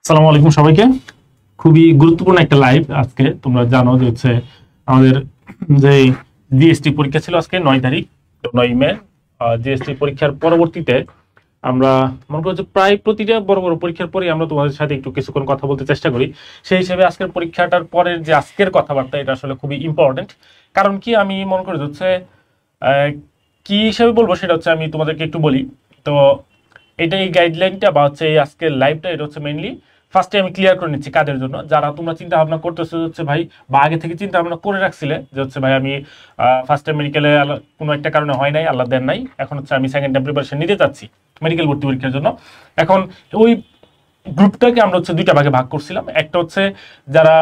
আসসালামু আলাইকুম সবাইকে। খুবই গুরুত্বপূর্ণ একটা লাইভ আজকে। তোমরা জানো যে হচ্ছে আমাদের যে জিএসটি পরীক্ষা ছিল আজকে 9 তারিখ, 9 মে। জিএসটি পরীক্ষার পরবর্তীতে আমরা মনে করি যে প্রায় প্রতিটা বড় বড় পরীক্ষার পরে আমরা তোমাদের সাথে একটু কিছুক্ষণ কথা বলতে চেষ্টা করি। সেই হিসেবে আজকের পরীক্ষাটার পরের যে আজকের কথাবার্তা, এটা আসলে খুবই ইম্পর্টেন্ট। কারণ কি, আমি মনে করি হচ্ছে কি হিসেবে বলবো সেটা হচ্ছে আমি তোমাদেরকে একটু বলি। তো এটা এই গাইডলাইনটা বা হচ্ছে এই আজকের লাইভটা, এটা হচ্ছে মেইনলি ফার্স্টে আমি ক্লিয়ার করে নিচ্ছি কাদের জন্য, যারা তোমরা চিন্তা ভাবনা করতেছো হচ্ছে ভাই, বা আগে থেকে চিন্তা ভাবনা করে রাখছিলে যে হচ্ছে ভাই আমি ফার্স্ট টাইম মেডিকেলে কোনো একটা কারণে হয় নাই, আল্লাহ দেন নাই, এখন হচ্ছে আমি সেকেন্ড টাইম প্রিপারেশন নিতে চাচ্ছি মেডিকেল ভর্তি পরীক্ষার জন্য। এখন ওই গ্রুপটাকে আমরা হচ্ছে দুইটা ভাগে ভাগ করছিলাম। একটা হচ্ছে যারা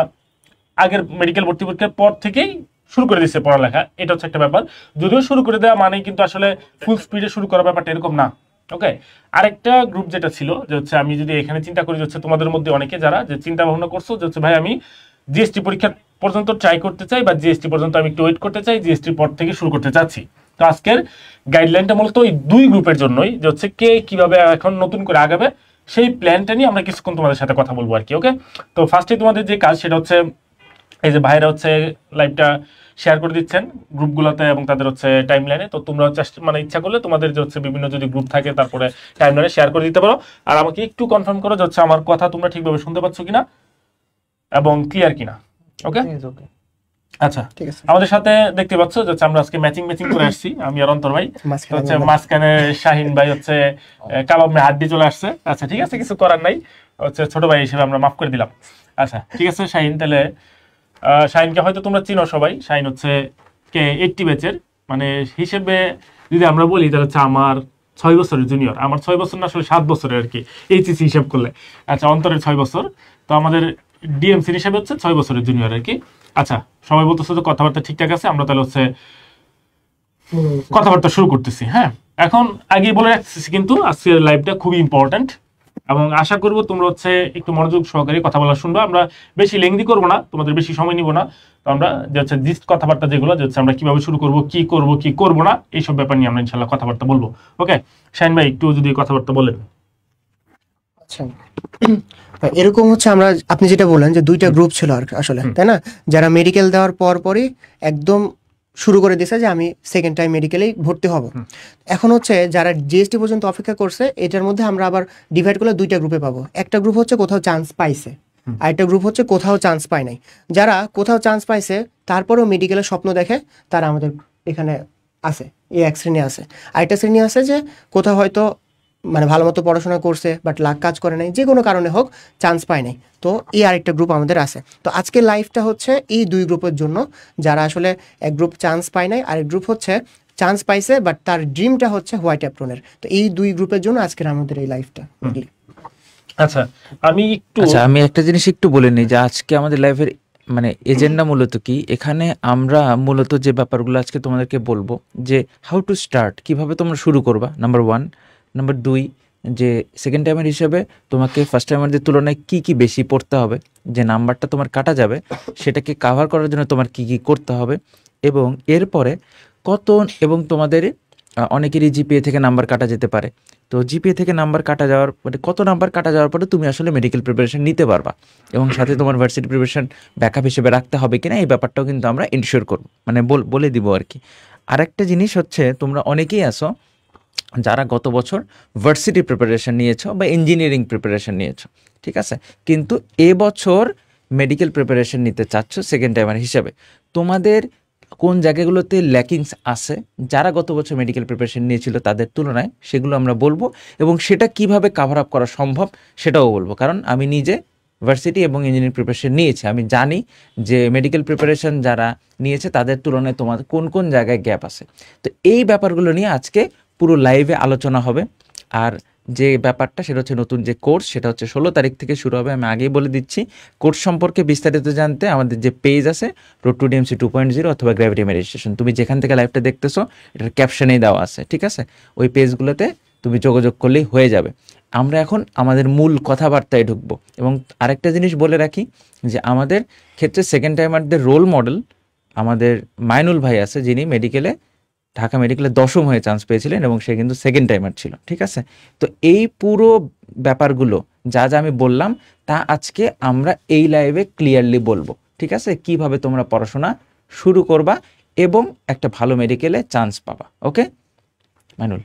আগের মেডিকেল ভর্তি পরীক্ষার পর থেকেই শুরু করে দিচ্ছে পড়ালেখা, এটা হচ্ছে একটা ব্যাপার। যদিও শুরু করে দেওয়া মানেই কিন্তু আসলে ফুল স্পিডে শুরু করার ব্যাপারটা এরকম না। ওকে, আরেকটা গ্রুপ যেটা ছিল যে হচ্ছে আমি যদি এখানে চিন্তা করি যে হচ্ছে তোমাদের মধ্যে অনেকে যারা যে চিন্তা ভাবনা করছো যে হচ্ছে ভাই আমি জিএসটি পরীক্ষার পর্যন্ত ট্রাই করতে চাই, বা জিএসটি পর্যন্ত আমি একটু ওয়েট করতে চাই, জিএসটির পর থেকে শুরু করতে চাচ্ছি। তো আজকের গাইডলাইনটা মূলত ওই দুই গ্রুপের জন্যই, যে হচ্ছে কে কিভাবে এখন নতুন করে আগাবে সেই প্ল্যানটা নিয়ে আমরা কিছুক্ষণ তোমাদের সাথে কথা বলবো আর কি। ওকে, তো ফার্স্টে তোমাদের যে কাজ সেটা হচ্ছে এই যে ভাইরা হচ্ছে লাইভটা শেয়ার করে দিচ্ছেন গ্রুপগুলোতে এবং তাদের হচ্ছে টাইম লাইনে। তো তোমরা মানে ইচ্ছা করলে তোমাদের যে হচ্ছে বিভিন্ন যদি গ্রুপ থাকে তারপরে টাইম লাইনে শেয়ার করে দিতে পারো। আর আমাকে একটু কনফার্ম করো যে হচ্ছে আমার কথা তোমরা ঠিকভাবে শুনতে পাচ্ছ কিনা এবং ক্লিয়ার কিনা। ওকে, আচ্ছা ঠিক আছে। আমাদের সাথে দেখতে পাচ্ছ যে আমরা আজকে ম্যাচিং করে আসছি, আমি আর অন্তর ভাই। হচ্ছে মাঝখানে শাহিন ভাই হচ্ছে কাবাব মে হাত দিয়ে চলে আসছে। আচ্ছা ঠিক আছে, কিছু করার নাই, হচ্ছে ছোট ভাই হিসেবে আমরা মাফ করে দিলাম। আচ্ছা ঠিক আছে শাহিন, তাহলে শাহিনকে হয়তো তোমরা চিনো সবাই। শাহিন হচ্ছে কে 80 ব্যাচের, মানে হিসেবে যদি আমরা বলি তাহলে হচ্ছে আমার 6 বছরের জুনিয়র। আমার 6 বছর না, আসলে 7 বছরের আর কি, এইচএসসি হিসাব করলে। আচ্ছা, অন্তরের 6 বছর, তো আমাদের ডিএমসির হিসাবে হচ্ছে 6 বছরের জুনিয়র আর কি। আচ্ছা, সবাই বলতেছে তো কথাবার্তা ঠিকঠাক আছে, আমরা তাহলে হচ্ছে কথাবার্তা শুরু করতেছি। হ্যাঁ, এখন আগে বলে রাখতেছি কিন্তু আজকের লাইভটা খুবই ইম্পর্টেন্ট এবং আশা করব তোমরা হচ্ছে একটু মনোযোগ সহকারে কথা বলা শুনবা। আমরা বেশি লেংদি করবো না, তোমাদের বেশি সময় নিব না। তো আমরা যে হচ্ছে জিস্ট কথাবার্তা যেগুলো, যে হচ্ছে আমরা কিভাবে শুরু করব, কি করব না, এইসব ব্যাপার নিয়ে আমরা ইনশাল্লাহ কথাবার্তা বলবো। ওকে, শাহিন ভাই একটু যদি কথাবার্তা বলেন। আচ্ছা, এরকম হচ্ছে আমরা, আপনি যেটা বললেন যে দুইটা গ্রুপ ছিল আর আসলে, তাই না? যারা মেডিকেল দেওয়ার পরই একদম শুরু করে দিয়েছে যে আমি সেকেন্ড টাইম মেডিকেলেই ভর্তি হব। এখন হচ্ছে যারা জিএসটি পর্যন্ত অপেক্ষা করছে, এটার মধ্যে আমরা আবার ডিভাইড করলে দুইটা গ্রুপে পাবো। একটা গ্রুপ হচ্ছে কোথাও চান্স পাইছে, আর একটা গ্রুপ হচ্ছে কোথাও চান্স পায় নাই। যারা কোথাও চান্স পাইছে তারপরেও মেডিকেলের স্বপ্ন দেখে, তারা আমাদের এখানে আছে, এই এক শ্রেণী আছে। আরেকটা শ্রেণী আছে যে কোথাও হয়তো মানে ভালো মতো পড়াশোনা করছে বাট লাক কাজ করে নাই, যে কোনো কারণে হোক চান্স পায় নাই। তো এই আরেকটা গ্রুপ আমাদের আছে। তো আজকের লাইফটা হচ্ছে এই দুই গ্রুপের জন্য, যারা আসলে এক গ্রুপ চান্স পায় নাই, আরেক গ্রুপ হচ্ছে চান্স পাইছে বাট তার ড্রিমটা হচ্ছে হোয়াইট অ্যাপ্রনের। তো এই দুই গ্রুপের জন্য আজকের আমাদের এই লাইফটা। আচ্ছা, আমি একটা জিনিস একটু বলে নিই যে আজকে আমাদের লাইফের মানে এজেন্ডা মূলত কি। এখানে আমরা মূলত যে ব্যাপারগুলো আজকে তোমাদেরকে বলবো, যে হাউ টু স্টার্ট, কিভাবে তোমরা শুরু করবা, নাম্বার 1। নাম্বার 2, যে সেকেন্ড টাইমের হিসেবে তোমাকে ফার্স্ট টাইমের তুলনায় কি কি বেশি পড়তে হবে, যে নাম্বারটা তোমার কাটা যাবে সেটাকে কাভার করার জন্য তোমার কি কি করতে হবে, এবং এরপরে কত, এবং তোমাদের অনেকেরই জিপিএ থেকে নাম্বার কাটা যেতে পারে। তো জিপিএ থেকে নাম্বার কাটা যাওয়ার মানে কত নাম্বার কাটা যাওয়ার পরে তুমি আসলে মেডিকেল প্রিপারেশন নিতে পারবা, এবং সাথে তোমার ভার্সিটি প্রিপারেশন ব্যাকআপ হিসেবে রাখতে হবে কিনা এই ব্যাপারটাও কিন্তু আমরা ইনশিওর করব, মানে বলে দিব আর কি। আরেকটা জিনিস হচ্ছে, তোমরা অনেকেই আসো যারা গত বছর ভার্সিটি প্রিপারেশন নিয়েছো বা ইঞ্জিনিয়ারিং প্রিপারেশন নিয়েছো, ঠিক আছে, কিন্তু এবছর মেডিকেল প্রিপারেশন নিতে চাচ্ছ সেকেন্ড টাইমার হিসাবে। তোমাদের কোন জায়গাগুলোতে ল্যাকিংস আছে যারা গত বছর মেডিকেল প্রিপারেশন নিয়েছিল তাদের তুলনায়, সেগুলো আমরা বলবো, এবং সেটা কিভাবে কাভার আপ করা সম্ভব সেটাও বলবো। কারণ আমি নিজে ভার্সিটি এবং ইঞ্জিনিয়ারিং প্রিপারেশন নিয়েছি, আমি জানি যে মেডিকেল প্রিপারেশন যারা নিয়েছে তাদের তুলনায় তোমাদের কোন কোন জায়গায় গ্যাপ আছে। তো এই ব্যাপারগুলো নিয়ে আজকে পুরো লাইভে আলোচনা হবে। আর যে ব্যাপারটা সেটা হচ্ছে নতুন যে কোর্স, সেটা হচ্ছে 16 তারিখ থেকে শুরু হবে। আমি আগেই বলে দিচ্ছি, কোর্স সম্পর্কে বিস্তারিত জানতে আমাদের যে পেজ আছে রোড টু ডিএমসি 2.0 অথবা গ্র্যাভিটি মেডিটেশন, তুমি যেখান থেকে লাইভটা দেখতেছো এটার ক্যাপশনেই দেওয়া আছে, ঠিক আছে, ওই পেজগুলোতে তুমি যোগাযোগ করলেই হয়ে যাবে। আমরা এখন আমাদের মূল কথাবার্তায় ঢুকবো। এবং আরেকটা জিনিস বলে রাখি যে আমাদের ক্ষেত্রে সেকেন্ড টাইমারদের রোল মডেল আমাদের মাইনুল ভাই আছে, যিনি মেডিকেলে ঢাকা মেডিকেলে 10ম হয়ে চান্স পেয়েছিলেন এবং সে কিন্তু সেকেন্ড টাইমার ছিল, ঠিক আছে। তো এই পুরো ব্যাপারগুলো যা যা আমি বললাম তা আজকে আমরা এই লাইভে ক্লিয়ারলি বলবো, ঠিক আছে? কিভাবে তোমরা পড়াশোনা শুরু করবা এবং একটা ভালো মেডিকেলে চান্স পাবা। ওকে মাইনুল?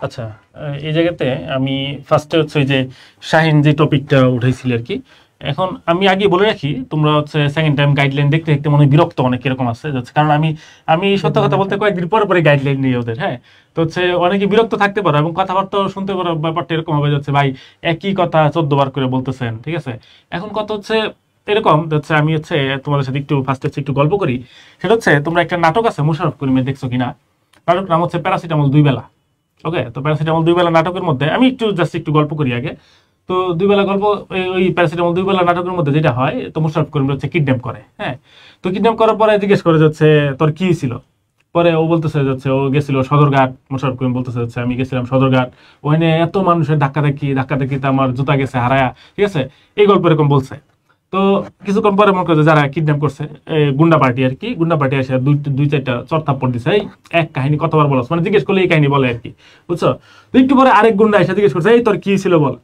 আচ্ছা, এই জায়গাতে আমি ফার্স্টে হচ্ছে ওই যে শাহিন যে টপিকটা উঠাইছিল আর কি, এখন আমি আগে বলে রাখি, তোমরা হচ্ছে সেকেন্ড টাইম গাইডলাইন দেখতে দেখতে মনে হয় বিরক্ত অনেক এরকম আছে যাচ্ছে, কারণ আমি সত্য কথা বলতে কয়েকদিন পরে পরে গাইডলাইন নিয়ে ওদের, হ্যাঁ, তো হচ্ছে অনেকে বিরক্ত থাকতে পারো এবং কথাবার্তা শুনতে পারো, ব্যাপারটা এরকম হবে যাচ্ছে ভাই একই কথা 14 বার করে বলতেছেন, ঠিক আছে? এখন কথা হচ্ছে এরকম হচ্ছে, আমি হচ্ছে তোমাদের সাথে একটু ফার্স্টে একটু গল্প করি। সেটা হচ্ছে তোমরা একটা নাটক আছে মোশাররফ করিমের, দেখছো কিনা? নাটক নাম হচ্ছে প্যারাসিটামল 2 বেলা। ওকে, তো প্যারাসিটামল 2 বেলা নাটকের মধ্যে আমি একটু জাস্ট একটু গল্প করি আগে। তো 2 বেলা গল্প, ওই প্যারাসিটামল 2 বেলা নাটকের মধ্যে যেটা হয়, তো মোশাররফ করিম হচ্ছে কিডন্যাপ করে, হ্যাঁ। তো কিডন্যাপ করার পরে জিজ্ঞেস করে যাচ্ছে তোর কি ছিল, পরে ও বলতেছে যাচ্ছে ও গেছিল সদরঘাট। মোশাররফ করিম বলতেছে যাচ্ছে আমি গেছিলাম সদরঘাট, ওখানে এত মানুষের ধাক্কাধাক্কিতে আমার জুতা গেছে হারায়া, ঠিক আছে, এই গল্প এরকম বলছে। তো কিছুক্ষণ পরে মনে করছে যারা কিডন্যাপ করছে গুন্ডা পার্টি আর কি, গুন্ডা পার্টি এসে দুই চারটা চড়থাপ্পড় দিছে, এই এক কাহিনী কতবার বলছ, মানে জিজ্ঞেস করলে এই কাহিনী বলে আর কি, বুঝছো? তো একটু পরে আরেক গুন্ডা এসে জিজ্ঞেস করছে এই তোর কি ছিল বল।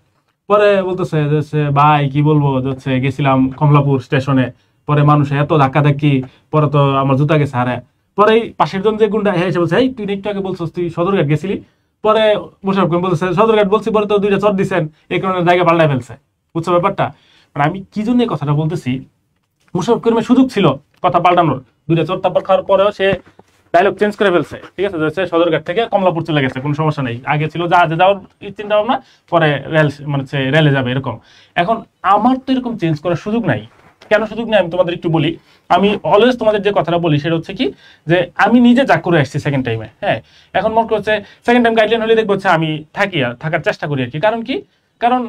পরে বলতেছে যে ভাই কি বলবো, হচ্ছে গেছিলাম কমলাপুর স্টেশনে, পরে মানুষে এত ধাক্কাধাক্কি, পরে তো আমার জুতা গেছে হারায়। পরে পাশের জন যে গুন্ডা এসে বলছে এই তুই একটু আগে বলছিস তুই সদরঘাট গেছিলি, পরে মোশাররফ করিম বলতেছে সদরঘাট বলছি, পরে তো 2টা চট দিছেন, এই কারণে জায়গা পাল্টায় ফেলছে, বুঝছো ব্যাপারটা? মানে আমি কি জন্য এই কথাটা বলতেছি, মোশাররফ করিমের সুযোগ ছিল কথা পাল্টানোর, 2টা চোর তারপর খাওয়ার পরেও সে ডায়লগ চেঞ্জ করে ফেলছে, ঠিক আছে, যাচ্ছে সদরঘাট থেকে কমলাপুর চলে গেছে, কোনো সমস্যা নেই, আগে ছিল যা যাওয়ার চিন্তা ভাবনা, পরে রেল মানে রেলে যাবে এরকম। এখন আমার তো এরকম চেঞ্জ করার সুযোগ নাই। কেন সুযোগ নেই আমি তোমাদের একটু বলি। আমি অলওয়েজ তোমাদের যে কথাটা বলি সেটা হচ্ছে কি, যে আমি নিজে যা করে আসছি সেকেন্ড টাইমে, হ্যাঁ, এখন মনে করছে সেকেন্ড টাইম গাইডলাইন হলে দেখবো হচ্ছে আমি থাকি আর থাকার চেষ্টা করি আর কি। কারণ কি, কারণ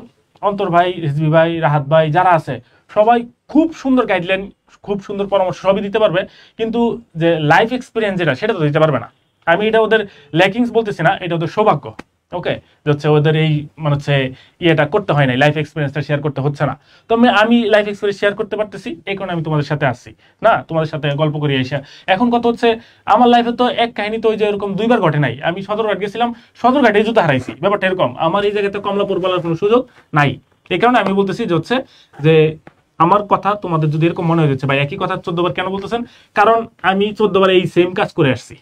অন্তর ভাই, রিজভি ভাই, রাহাত ভাই যারা আছে সবাই খুব সুন্দর গাইডলাইন, খুব সুন্দর পরামর্শ সবই দিতে পারবে, কিন্তু যে লাইফ এক্সপিরিয়েন্স যেটা সেটা তো দিতে পারবে না। আমি এটা ওদের ল্যাকিংস বলতেছি না, এটা ওদের সৌভাগ্য। ওকে, হচ্ছে ওদের এই মানে হচ্ছে ইয়েটা করতে হয় না, লাইফ এক্সপিরিয়েন্সটা শেয়ার করতে হচ্ছে না। তো আমি লাইফ এক্সপিরিয়েন্স শেয়ার করতে পারতেছি, এই কারণে আমি তোমাদের সাথে আসছি, না তোমাদের সাথে গল্প করি এসে। এখন কত হচ্ছে আমার লাইফে তো এক কাহিনী তো ওই যে এরকম 2বার ঘটে নাই। আমি সদরঘাট গেছিলাম, সদরঘাটে জুতা হারাইছি, ব্যাপারটা এরকম। আমার এই জায়গাতে কমলাপুর বলার কোনো সুযোগ নাই। এই কারণে আমি বলতেছি যে হচ্ছে যে আমার কথা তোমাদের যদি এরকম মনে হয়ে যাচ্ছে ভাই একই কথা 14 বার কেন বলতেছেন, কারণ আমি 14 বার এই সেম কাজ করে আসছি,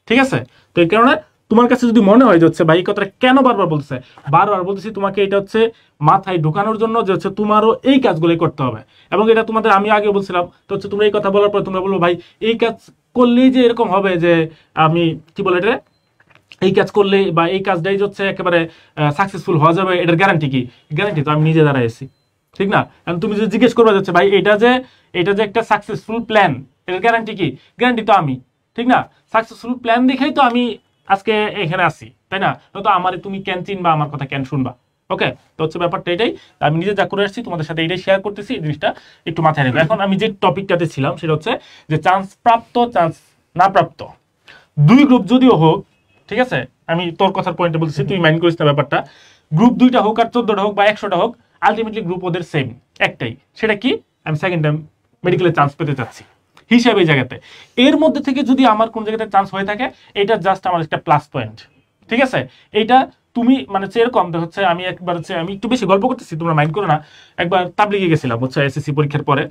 ঠিক আছে? তো এই কারণে তোমার কাছে যদি মনে হয় যে হচ্ছে ভাই এই কথাটা কেন বারবার বলতেছে, বারবার বলতেছি তোমাকে এটা হচ্ছে মাথায় ঢুকানোর জন্য যে হচ্ছে তোমারও এই কাজগুলোই করতে হবে। এবং এটা তোমাদের আমি আগে বলছিলাম, তো হচ্ছে তোমরা এই কথা বলার পর তোমরা বলবো ভাই এই কাজ করলেই যে এরকম হবে যে আমি কি বলে এটা, এই কাজ করলে বা এই কাজটাই হচ্ছে একেবারে সাকসেসফুল হওয়া যাবে, এটার গ্যারান্টি কি? গ্যারান্টি তো আমি নিজে দাঁড়াইছি, ঠিক না? এখন তুমি যদি জিজ্ঞেস করবে যাচ্ছে ভাই এটা যে একটা সাকসেসফুল প্ল্যান, এটার গ্যারান্টি কি? গ্যারান্টি তো আমি, ঠিক না? সাকসেসফুল প্ল্যান দেখেই তো আমি আজকে এখানে আসি, তাই না? তো আমার তুমি ক্যান চিনবা, আমার কথা ক্যান শুনবা। ওকে, তো হচ্ছে ব্যাপারটা এটাই। আমি নিজে যা করে আসছি তোমাদের সাথে এটাই শেয়ার করতেছি, এই জিনিসটা একটু মাথায় রাখবে। এখন আমি যে টপিকটাতে ছিলাম সেটা হচ্ছে যে চান্স প্রাপ্ত, চান্স না প্রাপ্ত 2 গ্রুপ যদিও হোক, ঠিক আছে, আমি তোর কথার পয়েন্টে বলছি, তুই মাইন্ড করিস না ব্যাপারটা। গ্রুপ 2টা হোক আর 14টা হোক বা 100টা হোক, আলটিমেটলি গ্রুপ ওদের সেম, একটাই। সেটা কি? আমি সেকেন্ড টাইম মেডিকেলে চান্স পেতে চাচ্ছি হিসাবে এই জায়গাতে। এর মধ্যে থেকে যদি আমার কোন জায়গাতে চান্স হয়ে থাকে, এটা জাস্ট আমার একটা প্লাস পয়েন্ট, ঠিক আছে? এইটা তুমি মানে এরকম হচ্ছে আমি একবার হচ্ছে আমি একটু বেশি গল্প করতেছি, তোমরা মাইন্ড করো না। একবার তাবলিগে গেছিলাম হচ্ছে এসএসসি পরীক্ষার পরে।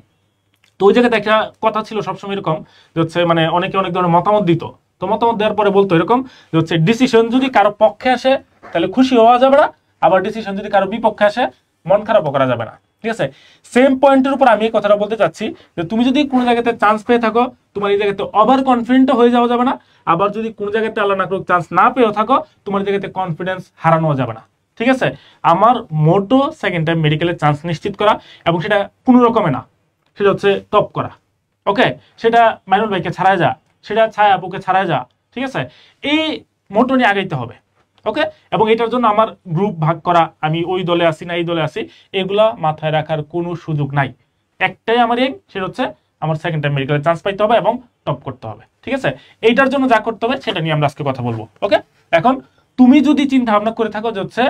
তো ওই জায়গাতে একটা কথা ছিল সবসময় এরকম যে হচ্ছে মানে অনেকে অনেক ধরনের মতামত দিত। তো মতামত দেওয়ার পরে বলতো এরকম যে হচ্ছে ডিসিশন যদি কারো পক্ষে আসে তাহলে খুশি হওয়া যাবে না, আবার ডিসিশন যদি কারো বিপক্ষে আসে মন খারাপও করা যাবে না, ঠিক আছে? সেম পয়েন্টের উপর আমি এই কথাটা বলতে চাচ্ছি যে তুমি যদি কোনো জায়গাতে চান্স পেয়ে থাকো, তোমার এই জায়গাতে ওভার কনফিডেন্টও হয়ে যাওয়া যাবে না, আবার যদি কোনো জায়গাতে আল্লাহ না করুক চান্স না পেয়েও থাকো, তোমার জায়গাতে কনফিডেন্স হারানো যাবে না, ঠিক আছে? আমার মোটো সেকেন্ড টাইম মেডিকেলের চান্স নিশ্চিত করা, এবং সেটা কোনো রকমে না, সেটা হচ্ছে টপ করা। ওকে, সেটা মাইনুল ভাইকে ছাড়াই যা, সেটা ছায়া আপুকে ছাড়াই যা, ঠিক আছে? এই মোটো নিয়ে আগাইতে হবে। ওকে, এবং এটার জন্য আমার গ্রুপ ভাগ করা, আমি ওই দলে আসি না এই দলে আসি, এগুলা মাথায় রাখার কোনো সুযোগ নাই। একটাই আমার এম, সেটা হচ্ছে আমার সেকেন্ড টাইম মেডিকেলের চান্স পাইতে হবে এবং টপ করতে হবে, ঠিক আছে? এইটার জন্য যা করতে হবে সেটা নিয়ে আমরা আজকে কথা বলবো। ওকে, এখন তুমি যদি চিন্তা ভাবনা করে থাকো যে হচ্ছে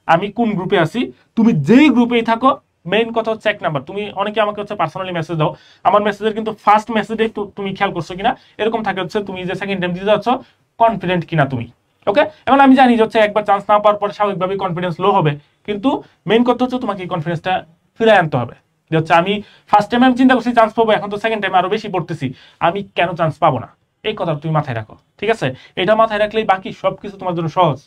আমি কোন গ্রুপে আছি, তুমি যেই গ্রুপেই থাকো, মেইন কথা হচ্ছে 1 নাম্বার, তুমি অনেকে আমাকে হচ্ছে পার্সোনালি মেসেজ দাও, আমার মেসেজের কিন্তু ফার্স্ট মেসেজে একটু তুমি খেয়াল করছো কিনা এরকম থাকে হচ্ছে তুমি যে সেকেন্ড টাইম দিতে যাচ্ছ কনফিডেন্ট কিনা তুমি, ওকে, এখন আমি জানি যে হচ্ছে একবার চান্স না পাওয়ার পরে স্বাভাবিকভাবেই কনফিডেন্স লো হবে, কিন্তু মেইন কথা হচ্ছে তোমাকে এই কনফিডেন্সটা ফিরে আনতে হবে যে হচ্ছে আমি ফার্স্ট টাইম আমি চিন্তা করছি চান্স পাবো, এখন তো সেকেন্ড টাইম আরো বেশি পড়তেছি, আমি কেন চান্স পাবো না, এই কথা তুমি মাথায় রাখো। ঠিক আছে, এটা মাথায় রাখলেই বাকি সবকিছু তোমার জন্য সহজ।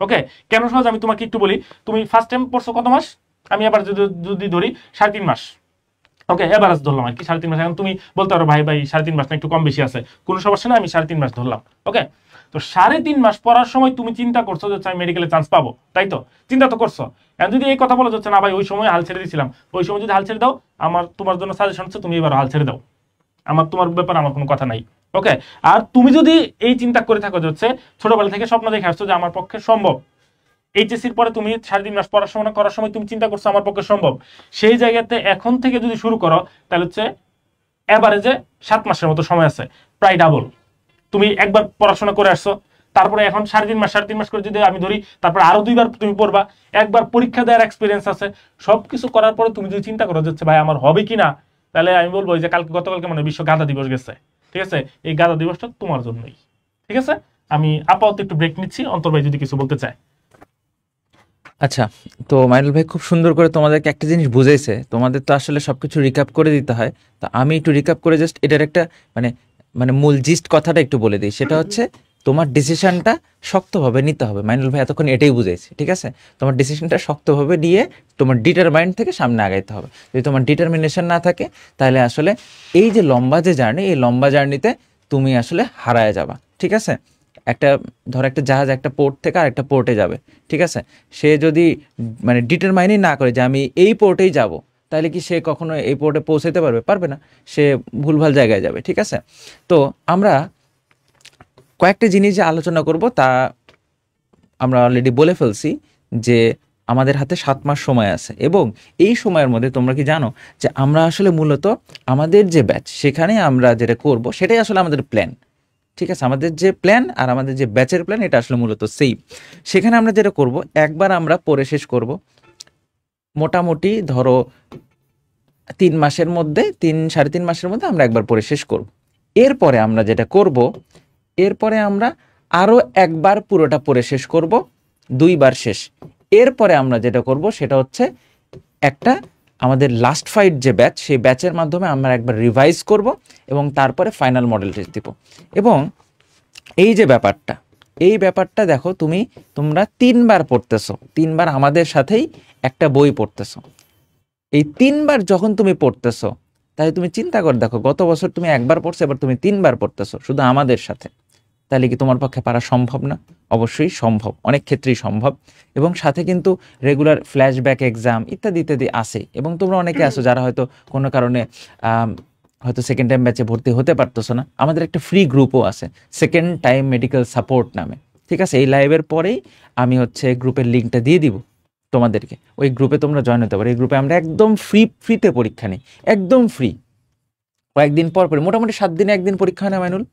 ওকে, কেন সহজ আমি তোমাকে একটু বলি। তুমি ফার্স্ট টাইম পড়ছো কত মাস, আমি এবার যদি ধরি 3.5 মাস, ওকে এভারেজ ধরলাম আর কি 3.5 মাস। এখন তুমি বলতে পারো ভাই 3.5 মাস না একটু কম বেশি আছে, কোনো সমস্যা না, আমি 3.5 মাস ধরলাম। ওকে, তো 3.5 মাস পড়ার সময় তুমি চিন্তা করছো যে আমি মেডিকেলে চান্স পাবো, তাই তো চিন্তা তো করছো। এখন যদি এই কথা বলা যাচ্ছে না ভাই ওই সময় হাল ছেড়ে দিয়েছিলাম, ওই সময় যদি হাল ছেড়ে দাও, আমার তোমার জন্য সাজেশন হচ্ছে তুমি এবার হাল ছেড়ে দাও, তোমার ব্যাপারে আমার কোনো কথা নাই। ওকে, আর তুমি যদি এই চিন্তা করে থাকো যে হচ্ছে ছোটবেলা থেকে স্বপ্ন দেখে আসছো যে আমার পক্ষে সম্ভব, এইচএসসির পরে তুমি 3.5 মাস পড়াশোনা করার সময় তুমি চিন্তা করছো আমার পক্ষে সম্ভব, সেই জায়গাতে এখন থেকে যদি শুরু করো তাহলে হচ্ছে এভারেজে 7 মাসের মতো সময় আছে, প্রায় ডাবল। তুমি একবার পড়াশোনা করে আসছো, তারপরে এখন 3.5 মাস করে যদি আমি ধরি, তারপর আরো 2বার তুমি পড়বা, একবার পরীক্ষা দেওয়ার এক্সপিরিয়েন্স আছে, সবকিছু করার পরে তুমি যদি চিন্তা করো যাচ্ছে ভাই আমার হবে কিনা, তাহলে আমি বলবো যে গতকালকে মানে বিশ্ব গাধা দিবস গেছে, ঠিক আছে, এই গাধা দিবসটা তোমার জন্যই। ঠিক আছে, আমি আপাতত একটু ব্রেক নিচ্ছি, অন্তর ভাই যদি কিছু বলতে চায়। আচ্ছা, তো মাইনুল ভাই খুব সুন্দর করে তোমাদেরকে একটা জিনিস বুঝাইছে, তোমাদের তো আসলে সবকিছু রিক্যাপ করে দিতে হয়, তো আমি একটু রিক্যাপ করে জাস্ট এটার একটা মানে মানে মূল জিস্ট কথাটা একটু বলে দিই। সেটা হচ্ছে তোমার ডিসিশনটা শক্তভাবে নিতে হবে। মাইনুল ভাই এতক্ষণ এটাই বুঝাইছে, ঠিক আছে? তোমার ডিসিশনটা শক্তভাবে নিয়ে তোমার ডিটারমাইন্ড থেকে সামনে আগাইতে হবে। যদি তোমার ডিটারমিনেশন না থাকে তাহলে আসলে এই যে লম্বা যে জার্নি, এই লম্বা জার্নিতে তুমি আসলে হারায় যাবা। ঠিক আছে, ধর একটা জাহাজ একটা পোর্ট থেকে আরেকটা পোর্টে যাবে, ঠিক আছে, সে যদি মানে ডিটারমাইনই না করে যে আমি এই পোর্টেই যাব, তাহলে কি সে কখনো এই পোর্টে পৌঁছাতে পারবে? পারবে না, সে ভুলভাল জায়গায় যাবে। ঠিক আছে, তো আমরা কয়েকটা জিনিস যে আলোচনা করব তা আমরা অলরেডি বলে ফেলছি যে আমাদের হাতে 7 মাস সময় আছে, এবং এই সময়ের মধ্যে তোমরা কি জানো যে আমরা আসলে মূলত আমাদের যে ব্যাচ সেখানে আমরা যেটা করব সেটাই আসলে আমাদের প্ল্যান। ঠিক আছে, আমাদের যে প্ল্যান আর আমাদের যে ব্যাচের প্ল্যান এটা আসলে মূলত সেম। সেখানে আমরা যেটা করব, একবার আমরা পড়ে শেষ করব, মোটামুটি ধরো 3 মাসের মধ্যে 3-3.5 মাসের মধ্যে আমরা একবার পড়ে শেষ করব। এরপরে আমরা যেটা করব, এরপরে আমরা আরও একবার পুরোটা পড়ে শেষ করব, 2 বার শেষ। এরপরে আমরা যেটা করব সেটা হচ্ছে একটা আমাদের লাস্ট ফাইট যে ব্যাচ, সেই ব্যাচের মাধ্যমে আমরা একবার রিভাইজ করব এবং তারপরে ফাইনাল মডেল টেস্ট দিব। এবং এই যে ব্যাপারটা দেখো, তোমরা 3 বার পড়তেছো, 3 বার আমাদের সাথেই একটা বই পড়তেছো। এই 3 বার যখন তুমি পড়তেছো, তাহলে তুমি চিন্তা করে দেখো, গত বছর তুমি 1 বার পড়ছো, এবার তুমি 3 বার পড়তেছো শুধু আমাদের সাথে, তাহলে কি তোমার পক্ষে পারা সম্ভব না? অবশ্যই সম্ভব, অনেক ক্ষেত্রেই সম্ভব। এবং সাথে কিন্তু রেগুলার ফ্ল্যাশব্যাক এক্সাম ইত্যাদি ইত্যাদি আছে, এবং তোমরা অনেকে আছো যারা হয়তো কোনো কারণে হয়তো সেকেন্ড টাইম ব্যাচে ভর্তি হতে পারতেছো না। আমাদের একটা ফ্রি গ্রুপও আছে, সেকেন্ড টাইম মেডিকেল সাপোর্ট নামে। ঠিক আছে, এই লাইভের পরেই আমি গ্রুপের লিঙ্কটা দিয়ে দিব তোমাদেরকে, ওই গ্রুপে তোমরা জয়েন হতে পারো। এই গ্রুপে আমরা একদম ফ্রিতে পরীক্ষা নিই, একদম ফ্রি। কয়েকদিন পর মোটামুটি 7 দিনে একদিন পরীক্ষা হয় না মাইনুল?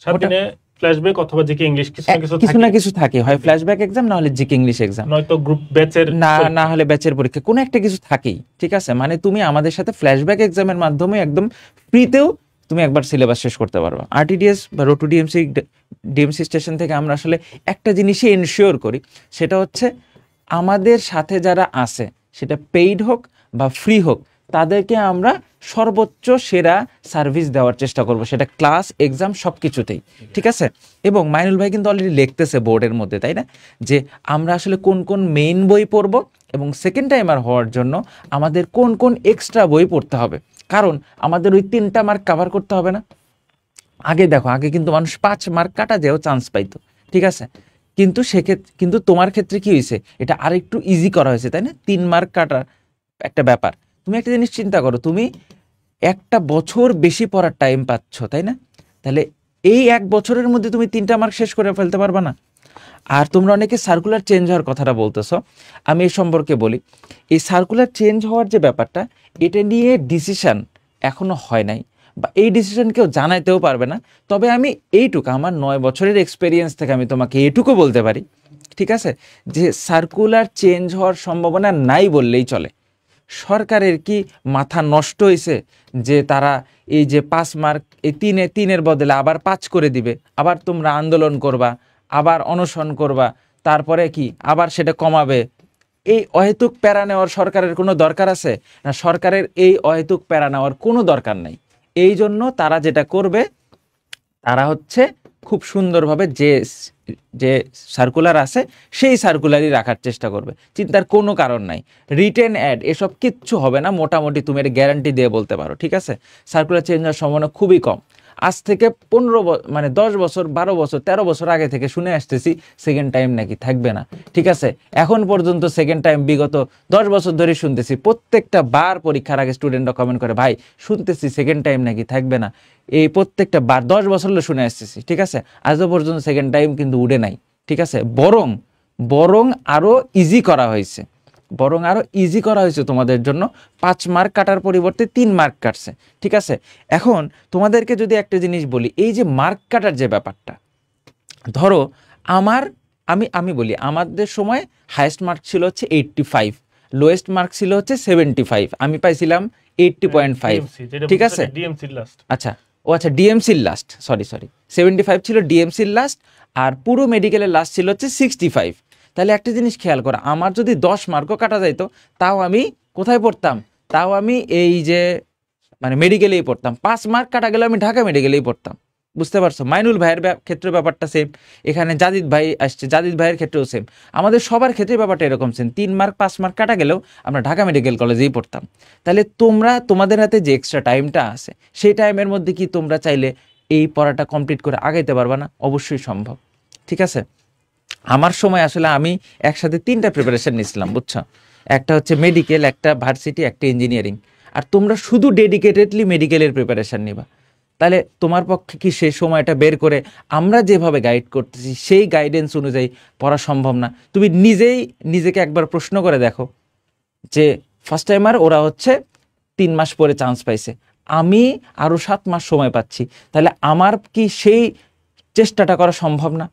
7 দিনে ফ্ল্যাশব্যাক অথবা জিকে ইংলিশ কিছু না কিছু থাকে, হয় ফ্ল্যাশব্যাক এক্সাম, না হলে জিকে ইংলিশ এক্সাম, নয়তো গ্রুপ ব্যাচের না হলে ব্যাচের পরীক্ষা, কোনো একটা কিছু থাকেই। ঠিক আছে, মানে তুমি আমাদের সাথে ফ্ল্যাশব্যাক এক্সামের মাধ্যমে একদম ফ্রিতেও তুমি একবার সিলেবাস শেষ করতে পারবে। আরটিডিএস বা রোড টু ডিএমসি স্টেশন থেকে আমরা আসলে একটা জিনিসই এনশিওর করি, সেটা হচ্ছে আমাদের সাথে যারা আছে, সেটা পেইড হোক বা ফ্রি হোক, তাদেরকে আমরা সর্বোচ্চ সেরা সার্ভিস দেওয়ার চেষ্টা করব, সেটা ক্লাস এক্সাম সব কিছুতেই। ঠিক আছে, এবং মাইনুল ভাই কিন্তু অলরেডি লিখতেছে বোর্ডের মধ্যে, তাই না, যে আমরা আসলে কোন কোন মেইন বই পড়ব এবং সেকেন্ড টাইমার হওয়ার জন্য আমাদের কোন কোন এক্সট্রা বই পড়তে হবে, কারণ আমাদের ওই 3টা মার্ক কভার করতে হবে না। আগে কিন্তু মানুষ 5 মার্ক কাটা যেও চান্স পাইতো, ঠিক আছে, কিন্তু তোমার ক্ষেত্রে কি হয়েছে, এটা আরেকটু ইজি করা হয়েছে, তাই না? 3 মার্ক কাটার একটা ব্যাপার। তুমি একটা জিনিস চিন্তা করো, তুমি 1 বছর বেশি পড়ার টাইম পাচ্ছ, তাই না? তাহলে এই 1 বছরের মধ্যে তুমি 3টা মার্ক শেষ করে ফেলতে পারবা না? আর তোমরা অনেকে সার্কুলার চেঞ্জ হওয়ার কথাটা বলতেছো, আমি এই সম্পর্কে বলি, এই সার্কুলার চেঞ্জ হওয়ার যে ব্যাপারটা, এটা নিয়ে ডিসিশন এখনো হয় নাই, বা এই ডিসিশন কেউ জানাইতেও পারবে না। তবে আমি এইটুকু আমার 9 বছরের এক্সপেরিয়েন্স থেকে আমি তোমাকে এইটুকু বলতে পারি, ঠিক আছে, যে সার্কুলার চেঞ্জ হওয়ার সম্ভাবনা নাই বললেই চলে। সরকারের কি মাথা নষ্ট হয়েছে যে তারা এই যে 5 মার্ক, এই 3-এর বদলে আবার 5 করে দিবে, আবার তোমরা আন্দোলন করবা, আবার অনশন করবা, তারপরে কি আবার সেটা কমাবে। এই অহেতুক প্যারা নেওয়ার সরকারের কোনো দরকার আছে না? সরকারের এই অহেতুক প্যারা নেওয়ার কোনো দরকার নাই। এই জন্য তারা যেটা করবে, তারা হচ্ছে খুব সুন্দরভাবে যে সার্কুলার আছে সেই সার্কুলারই রাখার চেষ্টা করবে, চিন্তার কোনো কারণ নাই। রিটেন অ্যাড এসব কিচ্ছু হবে না, মোটামুটি তুমি এটা গ্যারান্টি দিয়ে বলতে পারো, ঠিক আছে? সার্কুলার চেঞ্জ হওয়ার সম্ভাবনা খুবই কম। আজ থেকে 10 বছর 12 বছর 13 বছর আগে থেকে শুনে আসতেছি সেকেন্ড টাইম নাকি থাকবে না, ঠিক আছে? এখন পর্যন্ত সেকেন্ড টাইম বিগত 10 বছর ধরে শুনতেছি, প্রত্যেকটা বার পরীক্ষার আগে স্টুডেন্টরা কমেন্ট করে, ভাই শুনতেছি সেকেন্ড টাইম নাকি থাকবে না। এই প্রত্যেকটা বার 10 বছর হলো শুনে আসতেছি, ঠিক আছে? আজও পর্যন্ত সেকেন্ড টাইম কিন্তু উঠে নাই, ঠিক আছে? বরং আরো ইজি করা হয়েছে, তোমাদের জন্য। 5 মার্ক কাটার পরিবর্তে 3 মার্ক কাটছে, ঠিক আছে? এখন তোমাদেরকে যদি একটা জিনিস বলি, এই যে মার্ক কাটার যে ব্যাপারটা, ধরো আমি বলি আমাদের সময় হাইয়েস্ট মার্ক ছিল হচ্ছে 85, লোয়েস্ট মার্ক ছিল হচ্ছে 75, আমি পাইছিলাম 80.5, ঠিক আছে? আচ্ছা ডিএমসির লাস্ট, সরি 75 ছিল ডিএমসির লাস্ট, আর পুরো মেডিকেলের লাস্ট ছিল হচ্ছে 65। তাহলে একটা জিনিস খেয়াল করো, আমার যদি 10 মার্কও কাটা যাইতো, তাও আমি কোথায় পড়তাম? তাও আমি এই যে মানে মেডিকেলেই পড়তাম। 5 মার্ক কাটা গেলে আমি ঢাকা মেডিকেলেই পড়তাম, বুঝতে পারছো? মাইনুল ভাইয়ের ক্ষেত্রে ব্যাপারটা সেম, এখানে জাদিদ ভাই আসছে, জাদিদ ভাইয়ের ক্ষেত্রেও সেম, আমাদের সবার ক্ষেত্রে ব্যাপারটা এরকম সেম। 3 মার্ক 5 মার্ক কাটা গেলেও আমরা ঢাকা মেডিকেল কলেজেই পড়তাম। তাহলে তোমাদের হাতে যে এক্সট্রা টাইমটা আছে, সেই টাইমের মধ্যে কি তোমরা চাইলে এই পড়াটা কমপ্লিট করে আগাইতে পারবা না? অবশ্যই সম্ভব, ঠিক আছে? আমার সময় আসলে আমি একসাথে 3টা প্রিপারেশন নিয়েছিলাম, বুঝছো? একটা হচ্ছে মেডিকেল, একটা ভার্সিটি, একটা ইঞ্জিনিয়ারিং। আর তোমরা শুধু ডেডিকেটেডলি মেডিকেলের প্রিপারেশন নিবা, তাহলে তোমার পক্ষে কি সেই সময়টা বের করে আমরা যেভাবে গাইড করতেছি সেই গাইডেন্স অনুযায়ী পড়া সম্ভব না? তুমি নিজেকে একবার প্রশ্ন করে দেখো যে ফার্স্ট টাইমার ওরা হচ্ছে 3 মাস পরে চান্স পাইছে, আমি আরও 7 মাস সময় পাচ্ছি, তাহলে আমার কি সেই চেষ্টাটা করা সম্ভব না?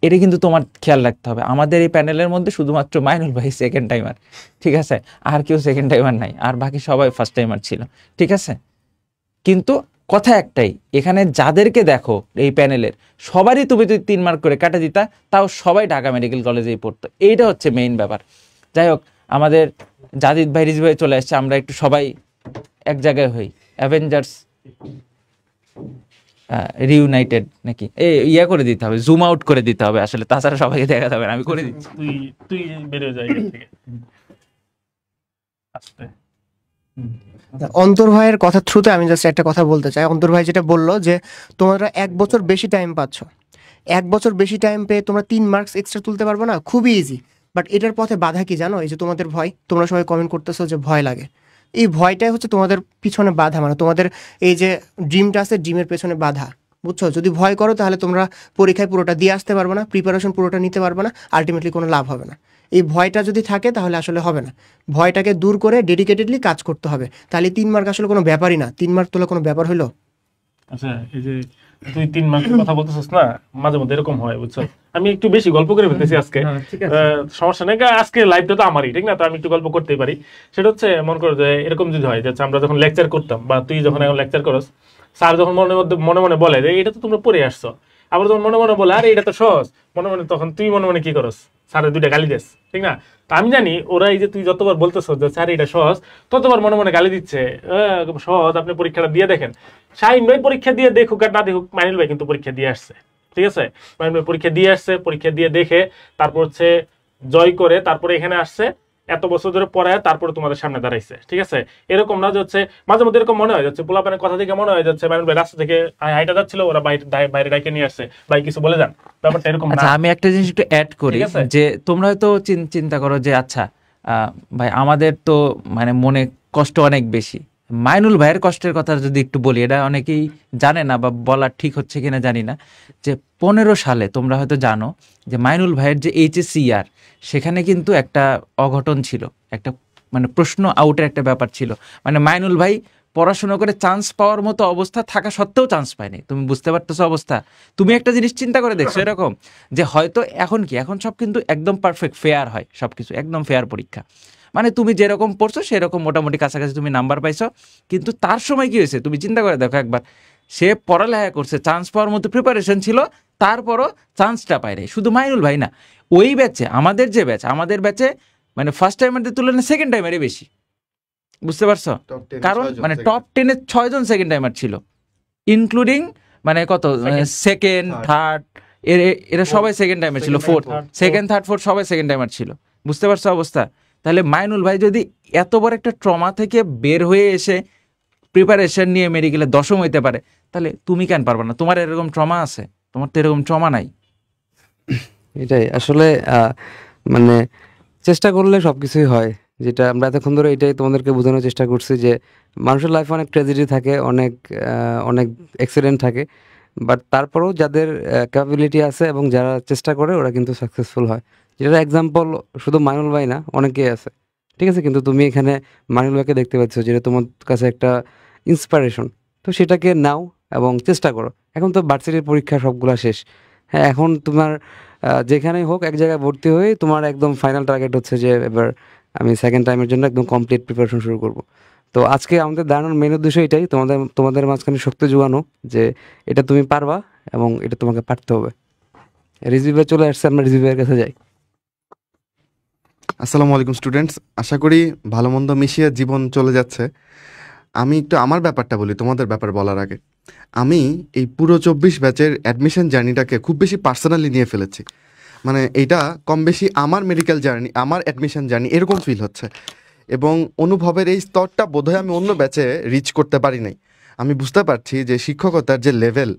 এটা কিন্তু তোমার খেয়াল রাখতে হবে। আমাদের এই প্যানেলের মধ্যে শুধুমাত্র মাইনুল ভাই সেকেন্ড টাইমার, ঠিক আছে? আর কেউ সেকেন্ড টাইমার নাই, আর বাকি সবাই ফার্স্ট টাইমার ছিল, ঠিক আছে? কিন্তু কথা একটাই, এখানে যাদেরকে দেখো এই প্যানেলের সবারই তুমি যদি 3 মার্ক করে কাটা দিতা, তাও সবাই ঢাকা মেডিকেল কলেজেই পড়তো। এইটা হচ্ছে মেইন ব্যাপার। যাই হোক, আমাদের জাদিদ ভাই রিজ ভাই চলে আসছে, আমরা একটু সবাই এক জায়গায় হই, অ্যাভেঞ্জার্স রিউনাইটেড নাকি ইয়া করে দিতে হবে, জুম আউট করে দিতে হবে আসলে, তাছাড়া সবাইকে দেখা যাবে না। আমি করে দিচ্ছি, তুই বের হয়ে যাই থেকে আস্তে। অন্তর ভাইয়ের কথা থ্রুতে আমি জাস্ট একটা কথা বলতে চাই। অন্তর ভাই যেটা বললো যে তোমরা 1 বছর বেশি টাইম পাচ্ছ, 1 বছর বেশি টাইম পেয়ে তোমরা 3 মার্কস এক্সট্রা তুলতে পারবো না? খুবই ইজি। বাট এটার পথে বাধা কি জানো? এই যে তোমাদের ভয়, তোমরা সবাই কমেন্ট করতেছো যে ভয় লাগে, এই ভয়টাই হচ্ছে তোমাদের পিছনে বাধা, মানে তোমাদের এই যে ড্রিমটা আছে, ড্রিমের পেছনে বাধা, বুঝছো? যদি ভয় করো তাহলে তোমরা পরীক্ষায় পুরোটা দিয়ে আসতে পারবে না, প্রিপারেশন পুরোটা নিতে পারবে না, আলটিমেটলি কোনো লাভ হবে না। এই ভয়টা যদি থাকে তাহলে আসলে হবে না। ভয়টাকে দূর করে ডেডিকেটেডলি কাজ করতে হবে, তাহলে 3 মার্ক আসলে কোনো ব্যাপারই না। 3 মার্ক তোলা কোনো ব্যাপার হলো? আচ্ছা, এই যে তুই 3 মার্কের কথা বলতেছিস না, মাঝে মধ্যে এরকম হয়, বুঝছো? আমি একটু বেশি গল্প করে ফেলতেছি আজকে, সমস্যা নেই, আজকে লাইভটা তো আমারই, ঠিক না? তো আমি একটু গল্প করতেই পারি। সেটা হচ্ছে, মনে করো যে এরকম যদি হয় যে আমরা যখন লেকচার করতাম, বা তুই যখন এখন লেকচার করস, স্যার যখন মনে মনে বলে যে এটা তো তোমরা পড়ে আসছো, আবার যখন মনে মনে বলে আরে এটা তো সহজ, মনে মনে তখন তুই মনে মনে কি করস? স্যারের 2টা গালি দেস, ঠিক না? তা আমি জানি ওরা এই যে তুই যতবার বলতেছ যে স্যার এটা সহজ, ততবার মনে মনে গালি দিচ্ছে, সহজ, আপনি পরীক্ষাটা দিয়ে দেখেন। শাহিন ভাই পরীক্ষা দিয়ে দেখুক আর না দেখুক, মাইনুল ভাই কিন্তু পরীক্ষা দিয়ে আসছে, ঠিক আছে? মাইনুল ভাই পরীক্ষা দিয়ে আসছে, পরীক্ষা দিয়ে দেখে তারপর হচ্ছে জয় করে তারপরে এখানে আসছে, এত বছর ধরে পড়ায় তারপরে তোমাদের সামনে দাঁড়াইছে, ঠিক আছে? এরকম না যে হচ্ছে মাঝে মধ্যে এরকম মনে হয় যাচ্ছে, পোলাপানের কথা থেকে মনে হয় যাচ্ছে মাইনুল ভাই রাস্তা থেকে হাইটা যাচ্ছিল, ওরা বাইরে ডাইকে নিয়ে আসছে, ভাই কিছু বলে যান, ব্যাপারটা এরকম না। আচ্ছা, আমি একটা জিনিস একটু অ্যাড করি, যে তোমরা হয়তো চিন্তা করো যে আচ্ছা ভাই আমাদের তো মানে মনে কষ্ট অনেক বেশি। মাইনুল ভাইয়ের কষ্টের কথা যদি একটু বলি, এটা অনেকেই জানে না বা বলা ঠিক হচ্ছে কিনা জানি না, যে 15 সালে তোমরা হয়তো জানো যে মাইনুল ভাইয়ের যে এইচএসসি ইয়ার, সেখানে কিন্তু একটা অঘটন ছিল, একটা মানে প্রশ্ন আউটের একটা ব্যাপার ছিল। মানে মাইনুল ভাই পড়াশোনা করে চান্স পাওয়ার মতো অবস্থা থাকা সত্ত্বেও চান্স পায়নি। তুমি বুঝতে পারতেছো অবস্থা? তুমি একটা জিনিস চিন্তা করে দেখছো এরকম, যে হয়তো এখন সব কিন্তু একদম পারফেক্ট ফেয়ার হয়, সবকিছু একদম ফেয়ার পরীক্ষা, মানে তুমি যেরকম পড়ছো সেরকম মোটামুটি কাছাকাছি তুমি নাম্বার পাইছো। কিন্তু তার সময় কি হয়েছে তুমি চিন্তা করে দেখো একবার, সে পড়ালেখা করছে, চান্স পাওয়ার মতো প্রিপারেশন ছিল, তারপরও চান্সটা পায় নাই। শুধু মাইনুল ভাই না, ওই ব্যাচে আমাদের ব্যাচে মানে ফার্স্ট টাইমারদের তুলনায় সেকেন্ড টাইমারই বেশি, বুঝতে পারছো? কারণ মানে টপ 10-এ 6 জন সেকেন্ড টাইমার ছিল, ইনক্লুডিং মানে কত সেকেন্ড থার্ড, এরা সবাই সেকেন্ড টাইমার ছিল, ফোর্থ সেকেন্ড থার্ড ফোর্থ সবাই সেকেন্ড টাইমার ছিল, বুঝতে পারছো অবস্থা? তাহলে মাইনুল ভাই যদি এত বড় একটা ট্রমা থেকে বের হয়ে এসে প্রিপারেশন নিয়ে মেডিকেলে 10ম হইতে পারে, তাহলে তুমি কেন পারবে না? তোমার এরকম ট্রমা আছে? তোমার তো এরকম ট্রমা নাই। এটাই আসলে মানে চেষ্টা করলে সবকিছুই হয়, যেটা আমরা এতক্ষণ ধরে এটাই তোমাদেরকে বোঝানোর চেষ্টা করছি যে মানুষের লাইফে অনেক ট্র্যাজেডি থাকে, অনেক অ্যাক্সিডেন্ট থাকে, বাট তারপরেও যাদের ক্যাপাবিলিটি আছে এবং যারা চেষ্টা করে ওরা কিন্তু সাকসেসফুল হয়। যেটার এক্সাম্পল শুধু মাইনুল ভাই না, অনেকেই আছে, ঠিক আছে? কিন্তু তুমি এখানে মাইনুল ভাইকে দেখতে পাচ্ছ, যেটা তোমার কাছে একটা ইন্সপিরেশন, তো সেটাকে নাও এবং চেষ্টা করো। এখন তো ভার্সিটির পরীক্ষা সবগুলা শেষ, হ্যাঁ, এখন তোমার যেখানেই হোক এক জায়গায় ভর্তি হয়ে তোমার একদম ফাইনাল টার্গেট হচ্ছে যে এবার আমি সেকেন্ড টাইমের জন্য একদম কমপ্লিট প্রিপারেশন শুরু করব। তো আজকে আমাদের দাঁড়ানোর মেন উদ্দেশ্য এটাই, তোমাদের মাঝখানে শক্তি যোগানো যে এটা তুমি পারবা এবং এটা তোমাকে পারতে হবে। রিজভি চলে আসছে, আমরা রিজভির কাছে যাই। আসসালামু আলাইকুম স্টুডেন্টস, আশা করি ভালো মন্দ মিশিয়ে জীবন চলে যাচ্ছে। আমি একটু আমার ব্যাপারটা বলি তোমাদের ব্যাপার বলার আগে। আমি এই পুরো 24 ব্যাচের অ্যাডমিশন জার্নিটাকে খুব বেশি পার্সোনালি নিয়ে ফেলেছি। মানে এটা কম বেশি আমার মেডিকেল জার্নি, আমার অ্যাডমিশন জার্নি এরকম ফিল হচ্ছে, এবং অনুভবের এই স্তরটা বোধহয় আমি অন্য ব্যাচে রিচ করতে পারি নাই। আমি বুঝতে পারছি যে শিক্ষকতার যে লেভেল,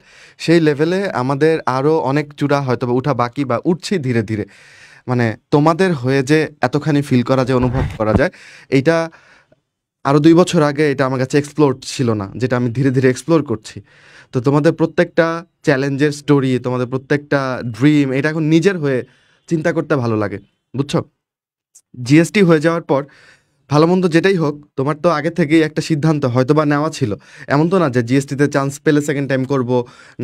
সেই লেভেলে আমাদের আরও অনেক চূড়া হয়তো বা উঠা বাকি, বা উঠছি ধীরে ধীরে। মানে তোমাদের হয়ে যে এতখানি ফিল করা যায়, অনুভব করা যায়, এইটা আরও 2 বছর আগে এটা আমার কাছে এক্সপ্লোর ছিল না, যেটা আমি ধীরে ধীরে এক্সপ্লোর করছি। তো তোমাদের প্রত্যেকটা চ্যালেঞ্জের স্টোরি, তোমাদের প্রত্যেকটা ড্রিম, এটা এখন নিজের হয়ে চিন্তা করতে ভালো লাগে, বুঝছো? জিএসটি হয়ে যাওয়ার পর ভালো মন্দ যেটাই হোক, তোমার তো আগে থেকেই একটা সিদ্ধান্ত হয়তো বা নেওয়া ছিল। এমন তো না যে জিএসটিতে চান্স পেলে সেকেন্ড টাইম করব,